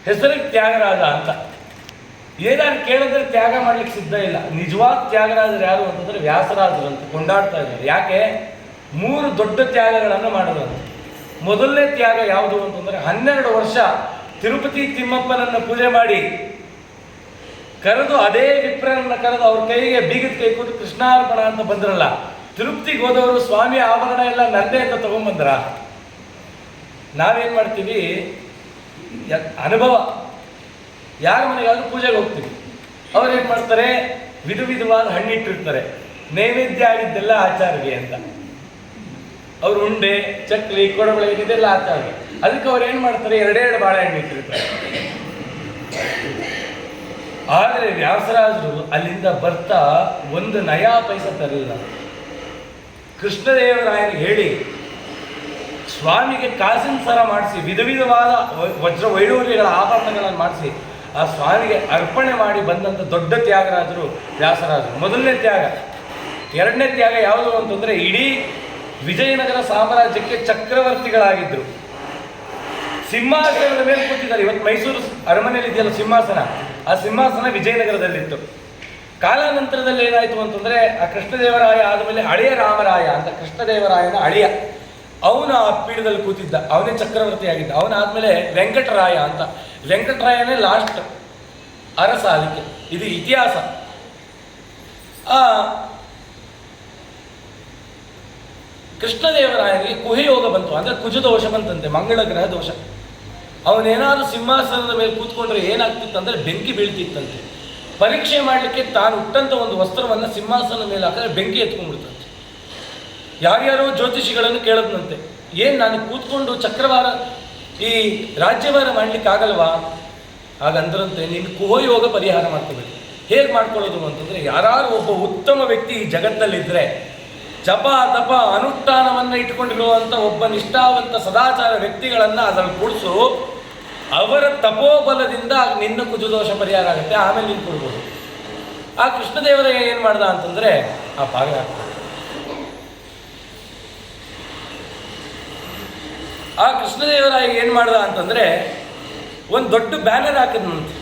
[SPEAKER 1] ಹೆಸರಿಗೆ ತ್ಯಾಗರಾಜ ಅಂತ. ಏನಾದ್ರು ಕೇಳಿದ್ರೆ ತ್ಯಾಗ ಮಾಡ್ಲಿಕ್ಕೆ ಸಿದ್ಧ ಇಲ್ಲ. ನಿಜವಾದ ತ್ಯಾಗರಾಜರು ಯಾರು ಅಂತಂದ್ರೆ ವ್ಯಾಸರಾಜರು ಅಂತ ಕೊಂಡಾಡ್ತಾ ಇದ್ದಾರೆ. ಯಾಕೆ? 3 ದೊಡ್ಡ ತ್ಯಾಗಗಳನ್ನು ಮಾಡೋದಂತೆ. ಮೊದಲನೇ ತ್ಯಾಗ ಯಾವುದು ಅಂತಂದ್ರೆ 12 ವರ್ಷ ತಿರುಪತಿ ತಿಮ್ಮಪ್ಪನನ್ನು ಪೂಜೆ ಮಾಡಿ ಕರೆದು, ಅದೇ ವಿಪ್ರನನ್ನ ಕರೆದು ಅವ್ರ ಕೈಗೆ ಬೀಗದ ಕೈ ಕೊಟ್ಟು ಕೃಷ್ಣಾರ್ಪಣ ಅಂತ ಬಂದ್ರಲ್ಲ. ತಿರುಪತಿಗೆ ಹೋದವರು ಸ್ವಾಮಿ ಆಭರಣ ಎಲ್ಲ ನಂದೇ ಅಂತ ತಗೊಂಡ್ಬಂದ್ರ. ನಾವೇನ್ ಮಾಡ್ತೀವಿ? ಅನುಭವ. ಯಾರ ಮನೆಗಾದ್ರೂ ಪೂಜೆಗೆ ಹೋಗ್ತೀವಿ, ಅವ್ರು ಏನು ಮಾಡ್ತಾರೆ? ವಿಧವಾದ ಹಣ್ಣಿಟ್ಟಿರ್ತಾರೆ, ನೈವೇದ್ಯ ಆಗಿದ್ದೆಲ್ಲ ಆಚಾರ್ಗೆ ಅಂತ. ಅವ್ರು ಉಂಡೆ ಚಕ್ಲಿ ಕೊಡಬಳೆ ಇದೆಲ್ಲ ಆಚಾರ್ಗೆ. ಅದಕ್ಕೆ ಅವ್ರು ಏನು ಮಾಡ್ತಾರೆ? 2 ಬಾಳೆಹಣ್ಣು ಇಟ್ಟಿರ್ತಾರೆ. ಆದರೆ ವ್ಯಾಸರಾಜರು ಅಲ್ಲಿಂದ ಬರ್ತಾ 1 ನಯಾ ಪೈಸ ತರಲಿಲ್ಲ. ಕೃಷ್ಣದೇವರಾಯನಿಗೆ ಹೇಳಿ ಸ್ವಾಮಿಗೆ ಕಾಸಿನ ಸರ ಮಾಡಿಸಿ, ವಿಧವಾದ ವಜ್ರ ವೈಡೂರ್ಯಗಳ ಆಭರಣಗಳನ್ನು ಮಾಡಿಸಿ ಆ ಸ್ವಾಮಿಗೆ ಅರ್ಪಣೆ ಮಾಡಿ ಬಂದಂಥ ದೊಡ್ಡ ತ್ಯಾಗರಾಜರು ವ್ಯಾಸರಾಜರು. ಮೊದಲನೇ ತ್ಯಾಗ. 2ನೇ ತ್ಯಾಗ ಯಾವುದು ಅಂತಂದರೆ, ಇಡೀ ವಿಜಯನಗರ ಸಾಮ್ರಾಜ್ಯಕ್ಕೆ ಚಕ್ರವರ್ತಿಗಳಾಗಿದ್ದರು. ಸಿಂಹಾಸನದ ಮೇಲೆ ಕೂತಿದ್ದಾರೆ. ಇವತ್ತು ಮೈಸೂರು ಅರಮನೆಯಲ್ಲಿ ಇದೆಯಲ್ಲ ಸಿಂಹಾಸನ, ಆ ಸಿಂಹಾಸನ ವಿಜಯನಗರದಲ್ಲಿತ್ತು. ಕಾಲಾನಂತರದಲ್ಲಿ ಏನಾಯಿತು ಅಂತಂದರೆ, ಆ ಕೃಷ್ಣದೇವರಾಯ ಆದಮೇಲೆ ಹಳೆಯ ರಾಮರಾಯ ಅಂತ ಕೃಷ್ಣದೇವರಾಯನ ಅಳಿಯ, ಅವನು ಆ ಪೀಠದಲ್ಲಿ ಕೂತಿದ್ದ, ಅವನೇ ಚಕ್ರವರ್ತಿ ಆಗಿದ್ದ. ಅವನಾದ್ಮೇಲೆ ವೆಂಕಟರಾಯ ಅಂತ, ವೆಂಕಟರಾಯನೇ ಲಾಸ್ಟ್ ಅರಸ. ಅದಕ್ಕೆ ಇದು ಇತಿಹಾಸ. ಕೃಷ್ಣದೇವರಾಯನಿಗೆ ಕುಹಯೋಗ ಬಂತು, ಅಂದರೆ ಕುಜದೋಷ ಬಂತಂತೆ, ಮಂಗಳ ಗ್ರಹ ದೋಷ. ಅವನೇನಾದ್ರೂ ಸಿಂಹಾಸನದ ಮೇಲೆ ಕೂತ್ಕೊಂಡ್ರೆ ಏನಾಗ್ತಿತ್ತಂದ್ರೆ ಬೆಂಕಿ ಬೀಳ್ತಿತ್ತಂತೆ. ಪರೀಕ್ಷೆ ಮಾಡಲಿಕ್ಕೆ ತಾನು ಹುಟ್ಟಂತ ಒಂದು ವಸ್ತ್ರವನ್ನು ಸಿಂಹಾಸನದ ಮೇಲೆ ಹಾಕಿದ್ರೆ ಬೆಂಕಿ ಎತ್ಕೊಂಡ್ಬಿಡ್ತಂತೆ. ಯಾರ್ಯಾರೋ ಜ್ಯೋತಿಷಿಗಳನ್ನು ಕೇಳದ್ನಂತೆ, ಏನು ನಾನು ಕೂತ್ಕೊಂಡು ಚಕ್ರವಾರ ಈ ರಾಜ್ಯಭಾರ ಮಾಡ್ಲಿಕ್ಕೆ ಆಗಲ್ವಾ? ಹಾಗಂದ್ರಂತೆ, ನಿನ್ನ ಕುಹಯೋಗ ಪರಿಹಾರ ಮಾಡ್ಕೋಬೇಕು. ಹೇಗೆ ಮಾಡ್ಕೊಳ್ಳೋದು ಅಂತಂದರೆ, ಯಾರು ಒಬ್ಬ ಉತ್ತಮ ವ್ಯಕ್ತಿ ಈ ಜಗತ್ತಲ್ಲಿದ್ದರೆ, ಜಪ ತಪ ಅನುಷ್ಠಾನವನ್ನು ಇಟ್ಕೊಂಡಿರುವಂಥ ಒಬ್ಬ ನಿಷ್ಠಾವಂತ ಸದಾಚಾರ ವ್ಯಕ್ತಿಗಳನ್ನು ಅದರಲ್ಲಿ ಕೂಡಿಸು, ಅವರ ತಪೋಬಲದಿಂದ ನಿನ್ನ ಕುಜದೋಷ ಪರಿಹಾರ ಆಗುತ್ತೆ, ಆಮೇಲೆ ನೀನು ಕೊಡ್ಬೋದು. ಆ ಕೃಷ್ಣದೇವರ ಏನು ಮಾಡ್ದ ಅಂತಂದರೆ, ಆ ಭಾಗ ಆಗ್ತದೆ. ಆ ಕೃಷ್ಣದೇವರಾಯ ಏನು ಮಾಡ್ದ ಅಂತಂದರೆ, ಒಂದು ದೊಡ್ಡ ಬ್ಯಾನರ್ ಹಾಕಿದ್ನಂತೆ.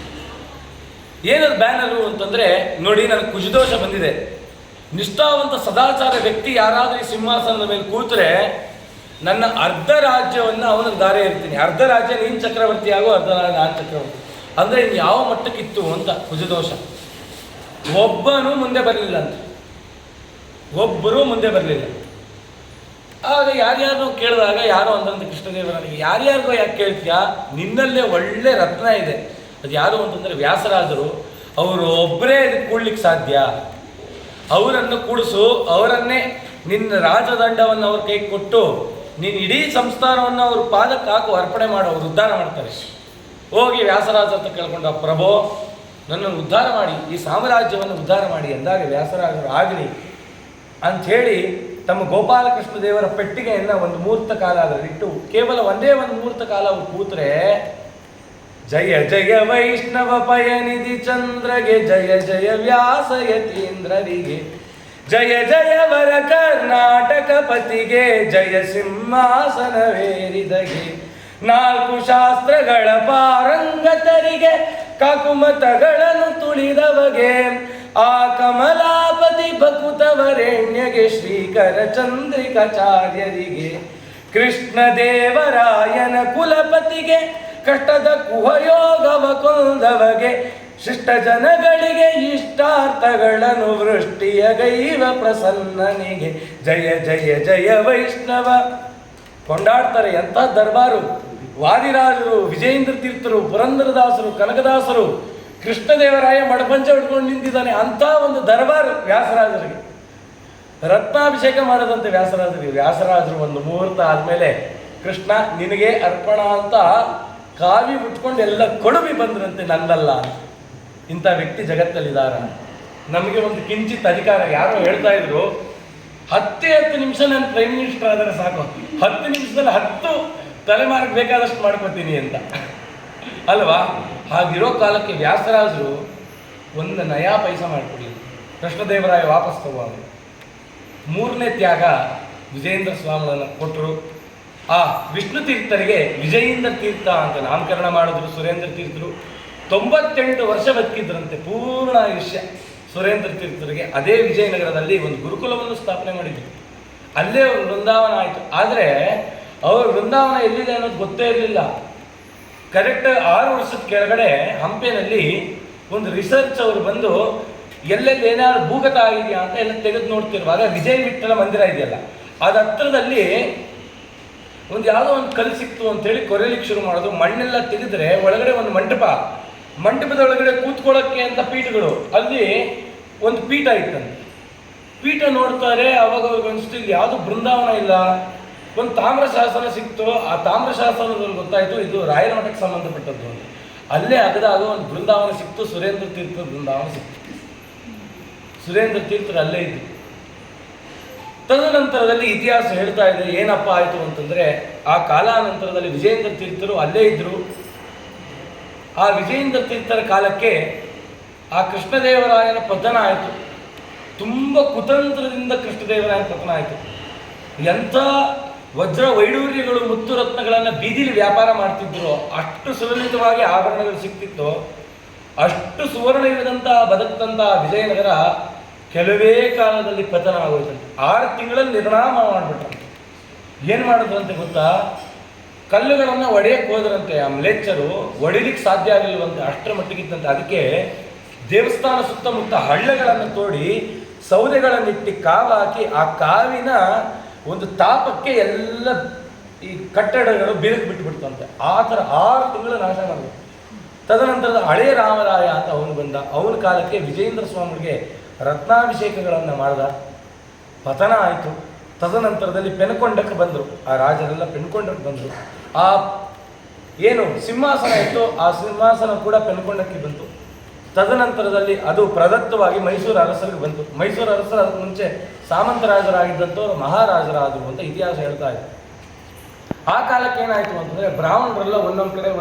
[SPEAKER 1] ಏನದು ಬ್ಯಾನರು ಅಂತಂದರೆ, ನೋಡಿ ನನಗೆ ಕುಜದೋಷ ಬಂದಿದೆ, ನಿಷ್ಠಾವಂತ ಸದಾಚಾರ ವ್ಯಕ್ತಿ ಯಾರಾದರೂ ಈ ಸಿಂಹಾಸನದ ಮೇಲೆ ಕೂತ್ರೆ ನನ್ನ ಅರ್ಧ ರಾಜ್ಯವನ್ನು ಅವನಿಗೆ ದಾರಿ ಇರ್ತೀನಿ, ಅರ್ಧ ರಾಜ್ಯ ನೀನು ಚಕ್ರವರ್ತಿ ಆಗೋ, ಅರ್ಧ ನಾನು ಚಕ್ರವರ್ತಿ. ಅಂದರೆ ಇನ್ನು ಯಾವ ಮಟ್ಟಕ್ಕಿತ್ತು ಅಂತ ಕುಜದೋಷ. ಒಬ್ಬನೂ ಮುಂದೆ ಬರಲಿಲ್ಲ ಅಂತ, ಒಬ್ಬರೂ ಮುಂದೆ ಬರಲಿಲ್ಲ. ಆಗ ಯಾರ್ಯಾರು ಕೇಳಿದಾಗ ಯಾರು ಅಂದ್ರಂತೆ ಕೃಷ್ಣದೇವರಾಯನಿಗೆ, ಯಾರ್ಯಾರಿಗೋ ಯಾಕೆ ಕೇಳ್ತೀಯಾ? ನಿನ್ನಲ್ಲೇ ಒಳ್ಳೆ ರತ್ನ ಇದೆ. ಅದು ಯಾರು ಅಂತಂದರೆ ವ್ಯಾಸರಾಜರು. ಅವರು ಒಬ್ಬರೇ ಇದಕ್ಕೆ ಕೂಡ್ಲಿಕ್ಕೆ ಸಾಧ್ಯ. ಅವರನ್ನು ಕೂಡಿಸು, ಅವರನ್ನೇ ನಿನ್ನ ರಾಜದಂಡವನ್ನು ಅವ್ರ ಕೈಗೆ ಕೊಟ್ಟು ನೀನು ಇಡೀ ಸಂಸ್ಥಾನವನ್ನು ಅವ್ರ ಪಾದಕ್ಕೆ ಹಾಕು, ಅರ್ಪಣೆ ಮಾಡು, ಅವರು ಉದ್ಧಾರ ಮಾಡ್ತಾರೆ. ಹೋಗಿ ವ್ಯಾಸರಾಜ ಅಂತ ಕೇಳ್ಕೊಂಡ, ಪ್ರಭೋ ನನ್ನನ್ನು ಉದ್ಧಾರ ಮಾಡಿ, ಈ ಸಾಮ್ರಾಜ್ಯವನ್ನು ಉದ್ಧಾರ ಮಾಡಿ ಎಂದಾಗ ವ್ಯಾಸರಾಜರು ಆಗಲಿ ಅಂಥೇಳಿ ತಮ್ಮ ಗೋಪಾಲಕೃಷ್ಣ ದೇವರ ಪೆಟ್ಟಿಗೆಯನ್ನು ಒಂದು ಮುಹೂರ್ತ ಕಾಲ ಅದರಲ್ಲಿ ಇಟ್ಟು ಕೇವಲ ಒಂದೇ ಒಂದು ಮುಹೂರ್ತ ಕಾಲ ಅವ್ರು ಕೂತ್ರೆ ಜಯ ಜಯ ವೈಷ್ಣವ ಪಯನಿಧಿ ಚಂದ್ರಗೆ ಜಯ ಜಯ ವ್ಯಾಸ ಯತೀಂದ್ರರಿಗೆ ಜಯ ಜಯ ವರ ಕರ್ನಾಟಕ ಪತಿಗೆ ಜಯ ಸಿಂಹಾಸನವೇರಿದಗೆ ನಾಲ್ಕು ಶಾಸ್ತ್ರಗಳ ಪಾರಂಗತರಿಗೆ ಕಕುಮತಗಳನ್ನು ತುಳಿದವಗೆ ಆ ಕಮಲಾಪತಿ ಬಕುತವರೆಣ್ಯಗೆ ಶ್ರೀಕರ ಚಂದ್ರಿಕಾಚಾರ್ಯರಿಗೆ ಕೃಷ್ಣ ದೇವರಾಯನ ಕುಲಪತಿಗೆ ಕಷ್ಟದ ಕುಹಯೋಗವ ಕೊಂದವಗೆ ಶಿಷ್ಟ ಜನಗಳಿಗೆ ಇಷ್ಟಾರ್ಥಗಳನ್ನು ವೃಷ್ಟಿಯ ಗೈವ ಪ್ರಸನ್ನನಿಗೆ ಜಯ ಜಯ ಜಯ ವೈಷ್ಣವ ಕೊಂಡಾಡ್ತಾರೆ. ಎಂಥ ದರ್ಬಾರು! ವಾದಿರಾಜರು, ವಿಜಯೇಂದ್ರ ತೀರ್ಥರು, ಪುರಂದರದಾಸರು, ಕನಕದಾಸರು, ಕೃಷ್ಣದೇವರಾಯ ಮಡಪಂಚ ಹಿಡ್ಕೊಂಡು ನಿಂತಿದ್ದಾನೆ. ಅಂಥ ಒಂದು ದರ್ಬಾರು ವ್ಯಾಸರಾಜರಿಗೆ. ರತ್ನಾಭಿಷೇಕ ಮಾಡದಂತೆ ವ್ಯಾಸರಾಜರು ಒಂದು ಮುಹೂರ್ತ ಆದಮೇಲೆ ಕೃಷ್ಣ ನಿನಗೆ ಅರ್ಪಣ ಅಂತ ಕಾವಿ ಉಟ್ಕೊಂಡು ಎಲ್ಲ ಕೊಡುವಿ ಬಂದ್ರಂತೆ, ನಂದಲ್ಲ. ಇಂಥ ವ್ಯಕ್ತಿ ಜಗತ್ತಲ್ಲಿದ್ದಾರ. ನಮಗೆ ಒಂದು ಕಿಂಚಿತ್ ಅಧಿಕಾರ. ಯಾರೋ ಹೇಳ್ತಾ ಇದ್ರು 10 ನಿಮಿಷ ನಾನು ಪ್ರೈಮ್ ಮಿನಿಸ್ಟರ್ ಆದರೆ ಸಾಕು, 10 ನಿಮಿಷದಲ್ಲಿ 10 ತಲೆಮಾರಿಗೆ ಬೇಕಾದಷ್ಟು ಮಾಡ್ಕೋತೀನಿ ಅಂತ ಅಲ್ವಾ? ಹಾಗಿರೋ ಕಾಲಕ್ಕೆ ವ್ಯಾಸರಾಜರು ಒಂದು ನಯಾ ಪೈಸಾ ಮಾಡಿಕೊಡಿ. ಕೃಷ್ಣದೇವರಾಯ ವಾಪಸ್ ತಗೋವಾಗ 3ನೇ ತ್ಯಾಗ ವಿಜಯೇಂದ್ರ ಸ್ವಾಮಿಗಳನ್ನು ಕೊಟ್ಟರು. ಆ ವಿಷ್ಣು ತೀರ್ಥರಿಗೆ ವಿಜಯೇಂದ್ರ ತೀರ್ಥ ಅಂತ ನಾಮಕರಣ ಮಾಡಿದ್ರು. ಸುರೇಂದ್ರ ತೀರ್ಥರು 98 ವರ್ಷ ಬದುಕಿದ್ರಂತೆ, ಪೂರ್ಣ ಆಯುಷ್ಯ ಸುರೇಂದ್ರ ತೀರ್ಥರಿಗೆ. ಅದೇ ವಿಜಯನಗರದಲ್ಲಿ ಒಂದು ಗುರುಕುಲವನ್ನು ಸ್ಥಾಪನೆ ಮಾಡಿದ್ರು. ಅಲ್ಲೇ ಅವರು ವೃಂದಾವನ ಆಯಿತು. ಆದರೆ ಅವ್ರ ವೃಂದಾವನ ಎಲ್ಲಿದೆ ಅನ್ನೋದು ಗೊತ್ತೇ ಇರಲಿಲ್ಲ. ಕರೆಕ್ಟ್ 6 ವರ್ಷದ ಕೆಳಗಡೆ ಹಂಪೆನಲ್ಲಿ ಒಂದು ರಿಸರ್ಚ್ ಅವರು ಬಂದು ಎಲ್ಲೆಲ್ಲಿ ಏನಾದ್ರು ಭೂಗತ ಆಗಿದೆಯಾ ಅಂತ ಎಲ್ಲ ತೆಗೆದು ನೋಡ್ತಿರುವಾಗ ವಿಜಯ ವಿಠ್ಠಲ ಮಂದಿರ ಇದೆಯಲ್ಲ, ಅದ ಹತ್ರದಲ್ಲಿ ಒಂದು ಯಾವುದೋ ಒಂದು ಕಲ್ಲು ಸಿಕ್ತು ಅಂತೇಳಿ ಕೊರೆಯಲಿಕ್ಕೆ ಶುರು ಮಾಡೋದು. ಮಣ್ಣೆಲ್ಲ ತೆಗೆದ್ರೆ ಒಳಗಡೆ ಒಂದು ಮಂಟಪದೊಳಗಡೆ ಕೂತ್ಕೊಳ್ಳೋಕ್ಕೆ ಅಂತ ಪೀಠಗಳು, ಅಲ್ಲಿ ಒಂದು ಪೀಠ ಇತ್ತಂತೆ. ಪೀಠ ನೋಡ್ತಾರೆ, ಅವಾಗ ಅವ್ರಿಗೆ ಅನಿಸ್ತು ಇಲ್ಲಿ ಯಾವುದು ಬೃಂದಾವನ ಇಲ್ಲ. ಒಂದು ತಾಮ್ರ ಶಾಸನ ಸಿಕ್ತು. ಆ ತಾಮ್ರ ಶಾಸನದಲ್ಲಿ ಗೊತ್ತಾಯಿತು ಇದು ರಾಯರ ಮಠಕ್ಕೆ ಸಂಬಂಧಪಟ್ಟದ್ದು ಅಂತ. ಅಲ್ಲೇ ಅಗದಾಗ ಒಂದು ಬೃಂದಾವನ ಸಿಕ್ತು, ಸುರೇಂದ್ರ ತೀರ್ಥದ ಬೃಂದಾವನ ಸಿಕ್ತು. ಸುರೇಂದ್ರ ತೀರ್ಥರು ಅಲ್ಲೇ ಇದ್ದು. ತದನಂತರದಲ್ಲಿ ಇತಿಹಾಸ ಹೇಳ್ತಾ ಇದೆ ಏನಪ್ಪ ಆಯಿತು ಅಂತಂದರೆ, ಆ ಕಾಲಾನಂತರದಲ್ಲಿ ವಿಜಯೇಂದ್ರ ತೀರ್ಥರು ಅಲ್ಲೇ ಇದ್ದರು. ಆ ವಿಜಯೇಂದ್ರ ತೀರ್ಥರ ಕಾಲಕ್ಕೆ ಆ ಕೃಷ್ಣದೇವರಾಯನ ಪತನ ಆಯಿತು. ತುಂಬ ಕುತಂತ್ರದಿಂದ ಕೃಷ್ಣದೇವರಾಯನ ಪತನ ಆಯಿತು. ಎಂಥ ವಜ್ರ ವೈಡೂರ್ಯಗಳು ಮುತ್ತು ರತ್ನಗಳನ್ನು ಬೀದಿಲಿ ವ್ಯಾಪಾರ ಮಾಡ್ತಿದ್ರು, ಅಷ್ಟು ಸುಲಲಿತವಾಗಿ ಆಭರಣಗಳು ಸಿಕ್ತಿತ್ತು. ಅಷ್ಟು ಸುವರ್ಣ ಇರದಂಥ ಬದುಕಂಥ ವಿಜಯನಗರ ಕೆಲವೇ ಕಾಲದಲ್ಲಿ ಪತನ ಆಗೋಯ್ತಂತೆ. 6 ತಿಂಗಳಲ್ಲಿ ನಿರ್ನಾಮ ಮಾಡಿಬಿಟ್ರಂತೆ. ಏನು ಮಾಡಿದ್ರಂತೆ ಗೊತ್ತಾ? ಕಲ್ಲುಗಳನ್ನು ಒಡೆಯಕ್ಕೆ ಹೋದ್ರಂತೆ. ಆ ಮ್ಲೇಚ್ಛರು ಒಡಿಲಿಕ್ಕೆ ಸಾಧ್ಯ ಆಗಲಿಲ್ವಂತೆ, ಅಷ್ಟರ ಮಟ್ಟಿಗಿತ್ತಂತೆ. ಅದಕ್ಕೆ ದೇವಸ್ಥಾನ ಸುತ್ತಮುತ್ತ ಹಳ್ಳಗಳನ್ನು ತೋಡಿ ಸೌದೆಗಳನ್ನಿಟ್ಟು ಕಾವು ಹಾಕಿ ಆ ಕಾವಿನ ಒಂದು ತಾಪಕ್ಕೆ ಎಲ್ಲ ಈ ಕಟ್ಟಡಗಳು ಬಿರುಕು ಬಿಟ್ಟುಬಿಡ್ತಂತೆ. ಆ ಥರ 6 ತಿಂಗಳು ನಾಶ ಮಾಡಿದ್ರು. ತದನಂತರದ ಹಳೆಯ ರಾಮರಾಯ ಅಂತ ಅವನು ಬಂದ. ಅವನ ಕಾಲಕ್ಕೆ ವಿಜಯೇಂದ್ರ ಸ್ವಾಮಿಗೆ ರತ್ನಾಭಿಷೇಕಗಳನ್ನು ಮಾಡಿದ. ಪತನ ಆಯಿತು. ತದನಂತರದಲ್ಲಿ ಪೆನ್ಕೊಂಡಕ್ಕೆ ಬಂದರು. ಆ ರಾಜರೆಲ್ಲ ಪೆನ್ಕೊಂಡಕ್ಕೆ ಬಂದರು. ಆ ಏನು ಸಿಂಹಾಸನ ಇತ್ತು, ಆ ಸಿಂಹಾಸನ ಕೂಡ ಪೆನ್ಕೊಂಡಕ್ಕೆ ಬಂತು. ತದನಂತರದಲ್ಲಿ ಅದು ಪ್ರದತ್ತವಾಗಿ ಮೈಸೂರು ಅರಸರಿಗೆ ಬಂತು. ಮೈಸೂರು ಅರಸರು ಅದಕ್ಕೆ ಮುಂಚೆ ಸಾಮಂತರಾಜರಾಗಿದ್ದಂಥವ್ರು ಮಹಾರಾಜರಾದರು ಅಂತ ಇತಿಹಾಸ ಹೇಳ್ತಾ ಇದೆ. ಆ ಕಾಲಕ್ಕೆ ಏನಾಯಿತು ಅಂತಂದರೆ ಬ್ರಾಹ್ಮಣರೆಲ್ಲ ಒಂದೊಂದು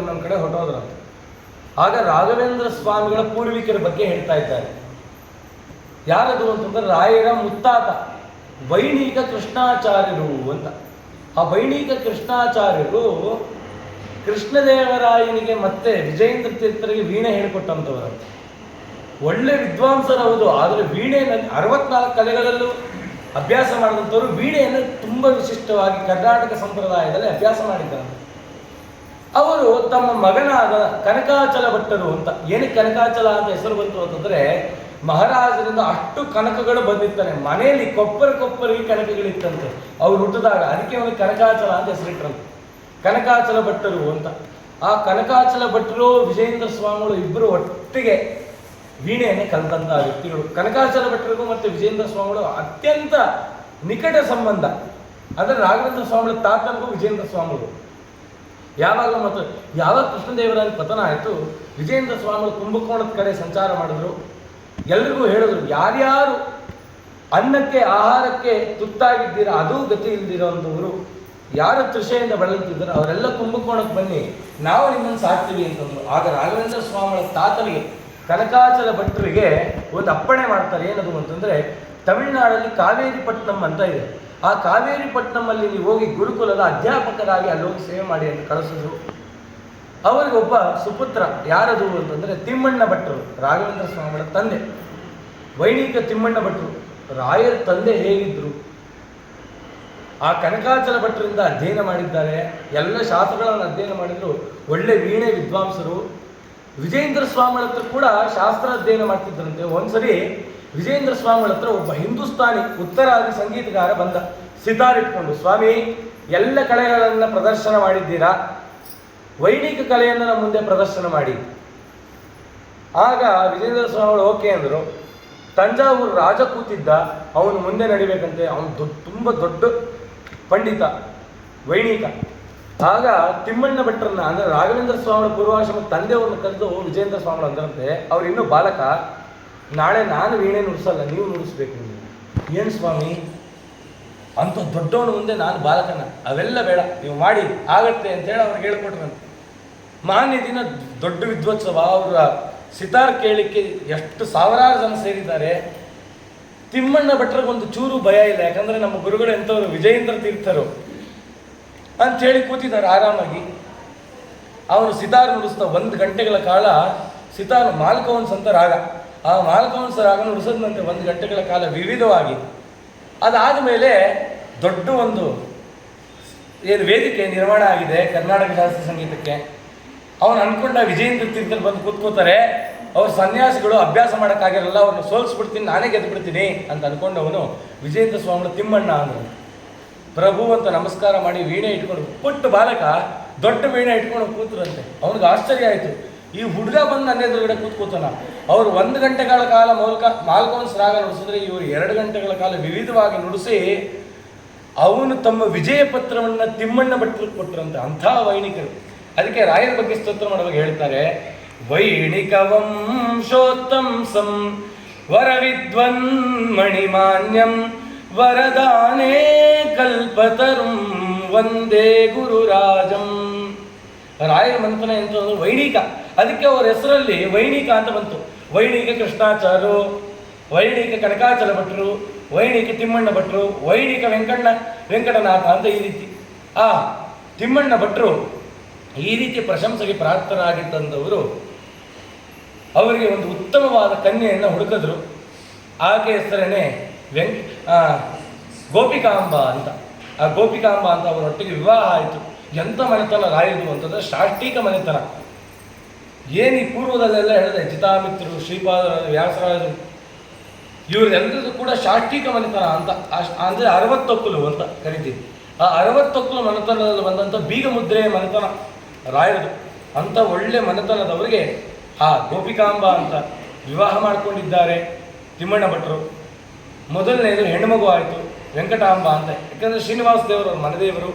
[SPEAKER 1] ಕಡೆ ಹೊರಟೋದ್ರಂತೆ. ಆಗ ರಾಘವೇಂದ್ರ ಸ್ವಾಮಿಗಳ ಪೂರ್ವಿಕರ ಬಗ್ಗೆ ಹೇಳ್ತಾ ಇದ್ದಾರೆ. ಯಾರದು ಅಂತಂದ್ರೆ ರಾಯರ ಮುತ್ತಾತ ವೈಣಿಕ ಕೃಷ್ಣಾಚಾರ್ಯರು ಅಂತ. ಆ ವೈಣಿಕ ಕೃಷ್ಣಾಚಾರ್ಯರು ಕೃಷ್ಣದೇವರಾಯನಿಗೆ ಮತ್ತೆ ವಿಜಯೇಂದ್ರ ತೀರ್ಥರಿಗೆ ವೀಣೆ ಹೇಳಿಕೊಟ್ಟಂಥವರು. ಒಳ್ಳೆ ವಿದ್ವಾಂಸರು ಹೌದು, ಆದರೆ ವೀಣೆಯಲ್ಲಿ 64 ಕಲೆಗಳಲ್ಲೂ ಅಭ್ಯಾಸ ಮಾಡಿದಂಥವ್ರು ವೀಣೆಯನ್ನು ತುಂಬ ವಿಶಿಷ್ಟವಾಗಿ ಕರ್ನಾಟಕ ಸಂಪ್ರದಾಯದಲ್ಲಿ ಅಭ್ಯಾಸ ಮಾಡಿದ್ದಾರೆ. ಅವರು ತಮ್ಮ ಮಗನಾದ ಕನಕಾಚಲ ಭಟ್ಟರು ಅಂತ. ಏನಕ್ಕೆ ಕನಕಾಚಲ ಅಂತ ಹೆಸರು ಬಂತು ಅಂತಂದರೆ, ಮಹಾರಾಜರಿಂದ ಅಷ್ಟು ಕನಕಗಳು ಬಂದಿರ್ತಾನೆ. ಮನೆಯಲ್ಲಿ ಕೊಪ್ಪರಿಗೆ ಕನಕಗಳಿತ್ತಂತೆ ಅವ್ರು ಹುಟ್ಟಿದಾಗ. ಅದಕ್ಕೆ ಅವನಿಗೆ ಕನಕಾಚಲ ಅಂತ ಹೆಸರಿಟ್ರಂತೆ, ಕನಕಾಚಲ ಭಟ್ಟರು ಅಂತ. ಆ ಕನಕಾಚಲ ಭಟ್ಟರು ವಿಜಯೇಂದ್ರ ಸ್ವಾಮಿಗಳು ಇಬ್ಬರು ಒಟ್ಟಿಗೆ ವೀಣೆಯನ್ನೇ ಕಲಿತಂಥ ವ್ಯಕ್ತಿಗಳು. ಕನಕಾಚಲ ಭಟ್ಟರಿಗೂ ಮತ್ತು ವಿಜಯೇಂದ್ರ ಸ್ವಾಮಿಗಳು ಅತ್ಯಂತ ನಿಕಟ ಸಂಬಂಧ. ಅಂದರೆ ರಾಘವೇಂದ್ರ ಸ್ವಾಮಿಗಳ ತಾತನಿಗೂ ವಿಜಯೇಂದ್ರ ಸ್ವಾಮಿಗಳು ಯಾವಾಗಲೂ ಮತ್ತು ಯಾವಾಗ ಕೃಷ್ಣದೇವರಾಯನ ಪತನ ಆಯಿತು, ವಿಜಯೇಂದ್ರ ಸ್ವಾಮಿಗಳು ಕುಂಭಕೋಣದ ಕಡೆ ಸಂಚಾರ ಮಾಡಿದ್ರು. ಎಲ್ರಿಗೂ ಹೇಳಿದ್ರು, ಯಾರ್ಯಾರು ಅನ್ನಕ್ಕೆ ಆಹಾರಕ್ಕೆ ತುತ್ತಾಗಿದ್ದೀರಾ, ಅದೂ ಗತಿ ಇಲ್ದಿರೋಂಥವ್ರು ಯಾರು ತೃಷೆಯಿಂದ ಬಳಲ್ತಿದ್ರು ಅವರೆಲ್ಲ ಕುಂಭಕೋಣಕ್ಕೆ ಬನ್ನಿ, ನಾವು ನಿಮ್ಮನ್ನು ಸಾಕ್ತೀವಿ ಅಂತಂದ್ರು. ಆಗ ರಾಘವೇಂದ್ರ ಸ್ವಾಮಿಗಳ ತಾತನಿಗೆ ಕನಕಾಚಲ ಭಟ್ರಿಗೆ ಒಂದು ಅಪ್ಪಣೆ ಮಾಡ್ತಾರೆ. ಏನದು ಅಂತಂದರೆ, ತಮಿಳುನಾಡಲ್ಲಿ ಕಾವೇರಿಪಟ್ಟಣಂ ಅಂತ ಇದೆ. ಆ ಕಾವೇರಿಪಟ್ಟಣಮಲ್ಲಿ ನೀವು ಹೋಗಿ ಗುರುಕುಲದ ಅಧ್ಯಾಪಕರಾಗಿ ಅಲ್ಲಿ ಹೋಗಿ ಸೇವೆ ಮಾಡಿ ಅಂತ ಕಳಿಸಿದ್ರು. ಅವರಿಗೊಬ್ಬ ಸುಪುತ್ರ, ಯಾರದು ಅಂತಂದರೆ ತಿಮ್ಮಣ್ಣ ಭಟ್ರು, ರಾಘವೇಂದ್ರ ಸ್ವಾಮಿಗಳ ತಂದೆ, ವೈಣಿಕ ತಿಮ್ಮಣ್ಣ ಭಟ್ರು. ರಾಯರ ತಂದೆ ಹೇಗಿದ್ರು, ಆ ಕನಕಾಚಲ ಭಟ್ರಿಂದ ಅಧ್ಯಯನ ಮಾಡಿದ್ದಾರೆ, ಎಲ್ಲ ಶಾಸ್ತ್ರಗಳನ್ನು ಅಧ್ಯಯನ ಮಾಡಿದ್ರು, ಒಳ್ಳೆ ವೀಣೆ ವಿದ್ವಾಂಸರು. ವಿಜಯೇಂದ್ರ ಸ್ವಾಮಿಗಳ ಹತ್ರ ಕೂಡ ಶಾಸ್ತ್ರ ಅಧ್ಯಯನ ಮಾಡ್ತಿದ್ದರಂತೆ. ಒಂದ್ಸರಿ ವಿಜಯೇಂದ್ರ ಸ್ವಾಮಿಗಳ ಹತ್ರ ಒಬ್ಬ ಹಿಂದೂಸ್ತಾನಿ ಉತ್ತರಾದಿ ಸಂಗೀತಗಾರ ಬಂದ, ಸಿತಾರ್ ಇಟ್ಕೊಂಡು. ಸ್ವಾಮಿ, ಎಲ್ಲ ಕಲೆಗಳನ್ನು ಪ್ರದರ್ಶನ ಮಾಡಿದ್ದೀರಾ, ವೈಣಿಕ ಕಲೆಯನ್ನು ನಮ್ಮ ಮುಂದೆ ಪ್ರದರ್ಶನ ಮಾಡಿ. ಆಗ ವಿಜಯೇಂದ್ರ ಸ್ವಾಮಿಗಳು ಓಕೆ ಅಂದರು. ತಂಜಾವೂರು ರಾಜ ಕೂತಿದ್ದ, ಅವನು ಮುಂದೆ ನಡಿಬೇಕಂತೆ. ಅವನು ತುಂಬ ದೊಡ್ಡ ಪಂಡಿತ, ವೈಣಿಕ. ಆಗ ತಿಮ್ಮಣ್ಣ ಭಟ್ರನ್ನ, ಅಂದರೆ ರಾಘವೇಂದ್ರ ಸ್ವಾಮಿಗಳ ಪೂರ್ವಾಶ್ರಮ ತಂದೆಯವ್ರನ್ನ ಕರೆದು ವಿಜಯೇಂದ್ರ ಸ್ವಾಮಿಗಳು ಅಂದ್ರಂತೆ, ಅವ್ರು ಇನ್ನೂ ಬಾಲಕ, ನಾಳೆ ನಾನು ವೀಣೆ ನುಡಿಸಲ್ಲ, ನೀವು ನುಡಿಸ್ಬೇಕು. ಏನು ಸ್ವಾಮಿ, ಅಂಥ ದೊಡ್ಡವನ ಮುಂದೆ ನಾನು ಬಾಲಕನ? ಅವೆಲ್ಲ ಬೇಡ, ನೀವು ಮಾಡಿ ಆಗತ್ತೆ ಅಂತೇಳಿ ಅವ್ರಿಗೆ ಹೇಳ್ಕೊಟ್ರಂತೆ. ಮಾನ್ಯ ದಿನ ದೊಡ್ಡ ವಿದ್ವೋತ್ಸವ, ಅವರ ಸಿತಾರ್ ಕೇಳಿಕ್ಕೆ ಎಷ್ಟು ಸಾವಿರಾರು ಜನ ಸೇರಿದ್ದಾರೆ. ತಿಮ್ಮಣ್ಣ ಭಟ್ರಿಗೊಂದು ಚೂರು ಭಯ ಇಲ್ಲ, ಯಾಕಂದರೆ ನಮ್ಮ ಗುರುಗಳು ಎಂಥವ್ರು, ವಿಜಯೇಂದ್ರ ತೀರ್ಥರು ಅಂಥೇಳಿ ಕೂತಿದ್ದಾರೆ ಆರಾಮಾಗಿ. ಅವನು ಸಿತಾರ್ ನುಡಿಸ್ತಾ 1 ಗಂಟೆಗಳ ಕಾಲ ಸಿತಾರ್ ಮಾಲ್ಕವಂಸ್ ಅಂತ ರಾಗ, ಆ ಮಾಲ್ಕವಂಸ ರಾಗ ನುಡಿಸೋದಂತೆ 1 ಗಂಟೆಗಳ ಕಾಲ ವಿವಿಧವಾಗಿ. ಅದಾದ ಮೇಲೆ ದೊಡ್ಡ ಒಂದು ಏನು ವೇದಿಕೆ ನಿರ್ಮಾಣ ಆಗಿದೆ ಕರ್ನಾಟಕ ಶಾಸ್ತ್ರೀಯ ಸಂಗೀತಕ್ಕೆ. ಅವನು ಅಂದ್ಕೊಂಡ ವಿಜಯೇಂದ್ರ ತೀರ್ಥರು ಬಂದು ಕೂತ್ಕೋತಾರೆ, ಅವ್ರ ಸನ್ಯಾಸಿಗಳು ಅಭ್ಯಾಸ ಮಾಡೋಕ್ಕಾಗಿರಲ್ಲ, ಅವ್ರನ್ನ ಸೋಲಿಸ್ಬಿಡ್ತೀನಿ, ನಾನೇ ಗೆದ್ದು ಬಿಡ್ತೀನಿ ಅಂತ ಅಂದ್ಕೊಂಡವನು ವಿಜಯೇಂದ್ರ ಸ್ವಾಮಿಗಳು ತಿಮ್ಮಣ್ಣ ಅಂದರು. ಪ್ರಭು ಅಂತ ನಮಸ್ಕಾರ ಮಾಡಿ ವೀಣೆ ಇಟ್ಕೊಂಡು, ಪುಟ್ಟ ಬಾಲಕ ದೊಡ್ಡ ವೀಣೆ ಇಟ್ಕೊಂಡು ಕೂತರಂತೆ. ಅವನಿಗೆ ಆಶ್ಚರ್ಯ ಆಯಿತು, ಈ ಹುಡುಗ ಬಂದು ನನ್ನ ಎದುರುಗಡೆ ಕೂತ್ಕೋತಾನ. ಅವರು 1 ಗಂಟೆಗಳ ಕಾಲ ಮಾಲ್ಕವಂಸ್ ರಾಗ ನುಡಿಸಿದ್ರೆ ಇವರು 2 ಗಂಟೆಗಳ ಕಾಲ ವಿವಿಧವಾಗಿ ನುಡಿಸಿ ಅವನು ತಮ್ಮ ವಿಜಯ ಪತ್ರವನ್ನು ತಿಮ್ಮಣ್ಣ ಭಟ್ರಿಗೆ ಕೊಟ್ಟರಂತೆ. ಅಂಥ ವೈಣಿಕರು. ಅದಕ್ಕೆ ರಾಯರ ಬಗ್ಗೆ ಸ್ತೋತ್ರ ಮಾಡುವಾಗ ಹೇಳ್ತಾರೆ, ವೈಣಿಕ ವಂಶೋತ್ತಂಸಂ ವರವಿದ್ವನ್ ಮಣಿಮಾನ್ಯಂ ವರದಾನೇ ಕಲ್ಪತರುಂ ವಂದೇ ಗುರುರಾಜಂ. ರಾಯರ ಮಂಥನ ಎಂತಂದ್ರೆ ವೈಣಿಕ, ಅದಕ್ಕೆ ಅವ್ರ ಹೆಸರಲ್ಲಿ ವೈಣಿಕ ಅಂತ ಬಂತು. ವೈಣಿಕ ಕೃಷ್ಣಾಚಾರ್ಯರು, ವೈಣಿಕ ಕನಕಾಚಲ ಭಟ್ರು, ವೈಣಿಕ ತಿಮ್ಮಣ್ಣ ಭಟ್ರು, ವೈಣಿಕ ವೆಂಕಟನಾಥ ಅಂತ ಈ ರೀತಿ. ಆ ತಿಮ್ಮಣ್ಣ ಭಟ್ರು ಈ ರೀತಿ ಪ್ರಶಂಸೆಗೆ ಪ್ರಾಪ್ತರಾಗಿದ್ದಂಥವರು ಅವರಿಗೆ ಒಂದು ಉತ್ತಮವಾದ ಕನ್ಯೆಯನ್ನು ಹುಡುಕಿದ್ರು. ಆಕೆ ಹೆಸರೇನೆ ಗೋಪಿಕಾಂಬ ಅಂತ. ಆ ಗೋಪಿಕಾಂಬ ಅಂತ ಅವರೊಟ್ಟಿಗೆ ವಿವಾಹ ಆಯಿತು. ಎಂಥ ಮನೆತನ ರಾಯರು ಅಂತಂದರೆ ಶಾಷ್ಟಿಕ ಮನೆತನ. ಏನು ಈ ಪೂರ್ವದಲ್ಲೆಲ್ಲ ಹೇಳಿದೆ, ಚಿತಾಮಿತ್ರರು, ಶ್ರೀಪಾದರು, ವ್ಯಾಸರಾಜರು, ಇವರೆಲ್ಲರೂ ಕೂಡ ಶಾಷ್ಟಿಕ ಮನೆತನ ಅಂತ. ಅಂದರೆ 60 ಒಕ್ಕಲು ಅಂತ ಕರಿತೀವಿ. ಆ 60 ಒಕ್ಕಲು ಮನೆತನದಲ್ಲಿ ಬಂದಂಥ ಬೀಗ ಮುದ್ರೆಯ ಮನೆತನ ರಾಯರದು. ಅಂಥ ಒಳ್ಳೆ ಮನೆತನದವರಿಗೆ ಆ ಗೋಪಿಕಾಂಬ ಅಂತ ವಿವಾಹ ಮಾಡಿಕೊಂಡಿದ್ದಾರೆ ತಿಮ್ಮಣ್ಣ ಭಟ್ರು. ಮೊದಲನೇದು ಹೆಣ್ಣುಮಗು ಆಯಿತು, ವೆಂಕಟಾಂಬ ಅಂತ. ಯಾಕಂದರೆ ಶ್ರೀನಿವಾಸ ದೇವರು ಅವ್ರ ಮನೆದೇವರು.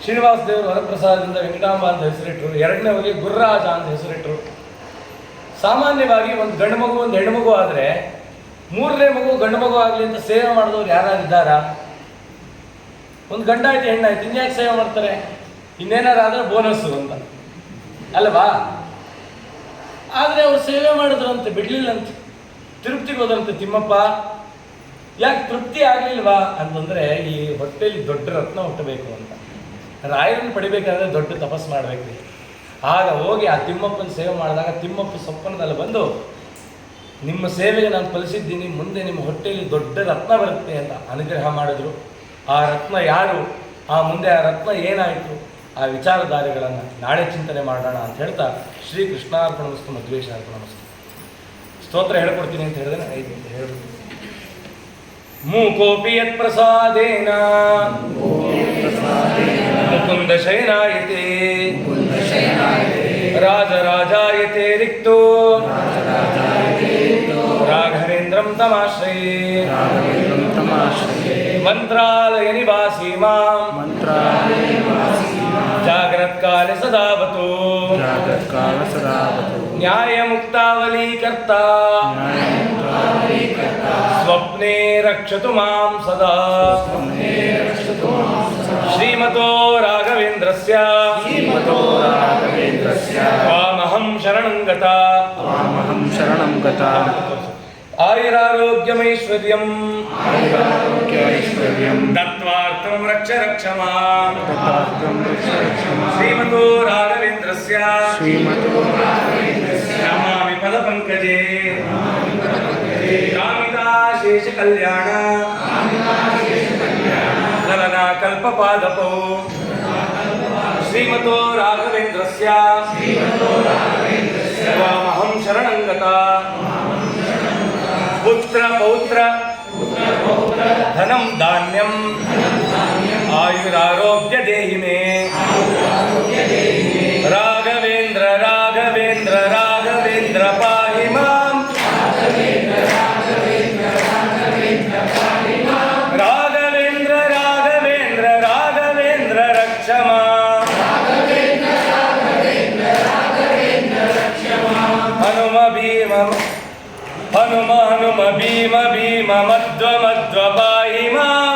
[SPEAKER 1] ಶ್ರೀನಿವಾಸ ದೇವರು ವರಪ್ರಸಾದದಿಂದ ವೆಂಕಟಾಂಬ ಅಂತ ಹೆಸರಿಟ್ಟರು. ಎರಡನೇವರಿಗೆ ಗುರ್ರಾಜ ಅಂತ ಹೆಸರಿಟ್ಟರು. ಸಾಮಾನ್ಯವಾಗಿ ಒಂದು ಗಂಡು ಮಗು ಒಂದು ಹೆಣ್ಣು ಮಗು ಆದರೆ 3ನೇ ಮಗು ಗಂಡು ಮಗು ಆಗಲಿ ಅಂತ ಸೇವೆ ಮಾಡಿದವ್ರು ಯಾರಾಗಿದ್ದಾರಾ? ಒಂದು ಗಂಡಾಯ್ತು ಹೆಣ್ಣಾಯ್ತು, ಇನ್ಯಾಕೆ ಸೇವೆ ಮಾಡ್ತಾರೆ? ಇನ್ನೇನಾರಾದರೆ ಬೋನಸ್ಸು ಅಂತ ಅಲ್ವಾ? ಆದರೆ ಅವ್ರು ಸೇವೆ ಮಾಡಿದ್ರಂತೆ, ಬಿಡಲಿಲ್ಲಂತೆ. ತಿರುಪ್ತಿಗೆ ಹೋದ್ರಂತೆ ತಿಮ್ಮಪ್ಪ. ಯಾಕೆ ತೃಪ್ತಿ ಆಗಲಿಲ್ವಾ ಅಂತಂದರೆ, ಈ ಹೊಟ್ಟೆಯಲ್ಲಿ ದೊಡ್ಡ ರತ್ನ ಹುಟ್ಟಬೇಕು ಅಂತ. ರಾಯರನ್ನು ಪಡಿಬೇಕಾದ್ರೆ ದೊಡ್ಡ ತಪಸ್ಸು ಮಾಡಬೇಕು. ಆಗ ಹೋಗಿ ಆ ತಿಮ್ಮಪ್ಪನ ಸೇವೆ ಮಾಡಿದಾಗ ತಿಮ್ಮಪ್ಪ ಸೊಪ್ಪನದಲ್ಲಿ ಬಂದು, ನಿಮ್ಮ ಸೇವೆಗೆ ನಾನು ಫಲಿಸಿದ್ದೀನಿ, ಮುಂದೆ ನಿಮ್ಮ ಹೊಟ್ಟೆಯಲ್ಲಿ ದೊಡ್ಡ ರತ್ನ ಬರುತ್ತೆ ಅಂತ ಅನುಗ್ರಹ ಮಾಡಿದ್ರು. ಆ ರತ್ನ ಯಾರು, ಆ ಮುಂದೆ ಆ ರತ್ನ ಏನಾಯಿತು, ಆ ವಿಚಾರಧಾರೆಗಳನ್ನು ನಾಳೆ ಚಿಂತನೆ ಮಾಡೋಣ ಅಂತ ಹೇಳ್ತಾ, ಶ್ರೀ ಕೃಷ್ಣಾರ್ಪಣಮಸ್ತು ಮಧ್ವೇಶಾರ್ಪಣಮಸ್ತು. ಸ್ತೋತ್ರ ಹೇಳ್ಕೊಡ್ತೀನಿ ಅಂತ ಹೇಳಿದ್ರೆ 5 ಅಂತ ಹೇಳ್ಬಿಟ್ಟು. ಮೂಕೋಪಿ ಯತ್ ಪ್ರಸಾದೇನ ಮುಕುಂದ ಶಯನಾಯತೆ ರಾಜರಾಜಾಯತೆ ರಿಕ್ತೋ ರಾಘವೇಂದ್ರಂ ತಮಾಶ್ರಯೇ ಮಂತ್ರಾಲಯ ನಿವಾಸಿ ಮಾಂ ಜಾಗ್ರತ್ಕಾಲೆ ಸದಾವತು न्यायमुक्तावलीकर्ता स्वप्ने रक्षतु मां सदा श्रीमतो राघवेन्द्रस्य त्वामहं शरणं गता आयुरारोग्यमैश्वर्यं दत्वार्थं रक्ष रक्ष मां श्रीमतो राघवेन्द्रस्य नमामि पदपङ्कजे कामिताशेष कल्याण ललना कल्पपादपौ श्रीमतो राघवेन्द्रस्य त्वामहं शरणं गता पुत्र पौत्र धनं धान्यं आयुरारोग्य देहि मे राघवेन्द्र राघवेन्द्र राघवेन्द्र पाहि मां राघवेन्द्र राघवेन्द्र राघवेन्द्र रक्ष मां हनुम भीम हनुम हनुम भीम भीम मध्व मध्व पाहि मां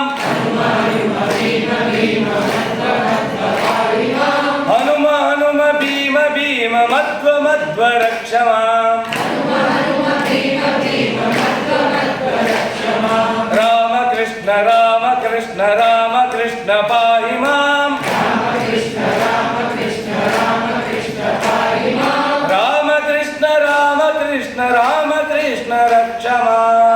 [SPEAKER 1] हनुम हनुम भीम भीम मध्व मध्व रक्ष मां राम कृष्ण राम कृष्ण राम कृष्ण पाहि मां राम कृष्ण राम कृष्ण राम कृष्ण रक्ष मां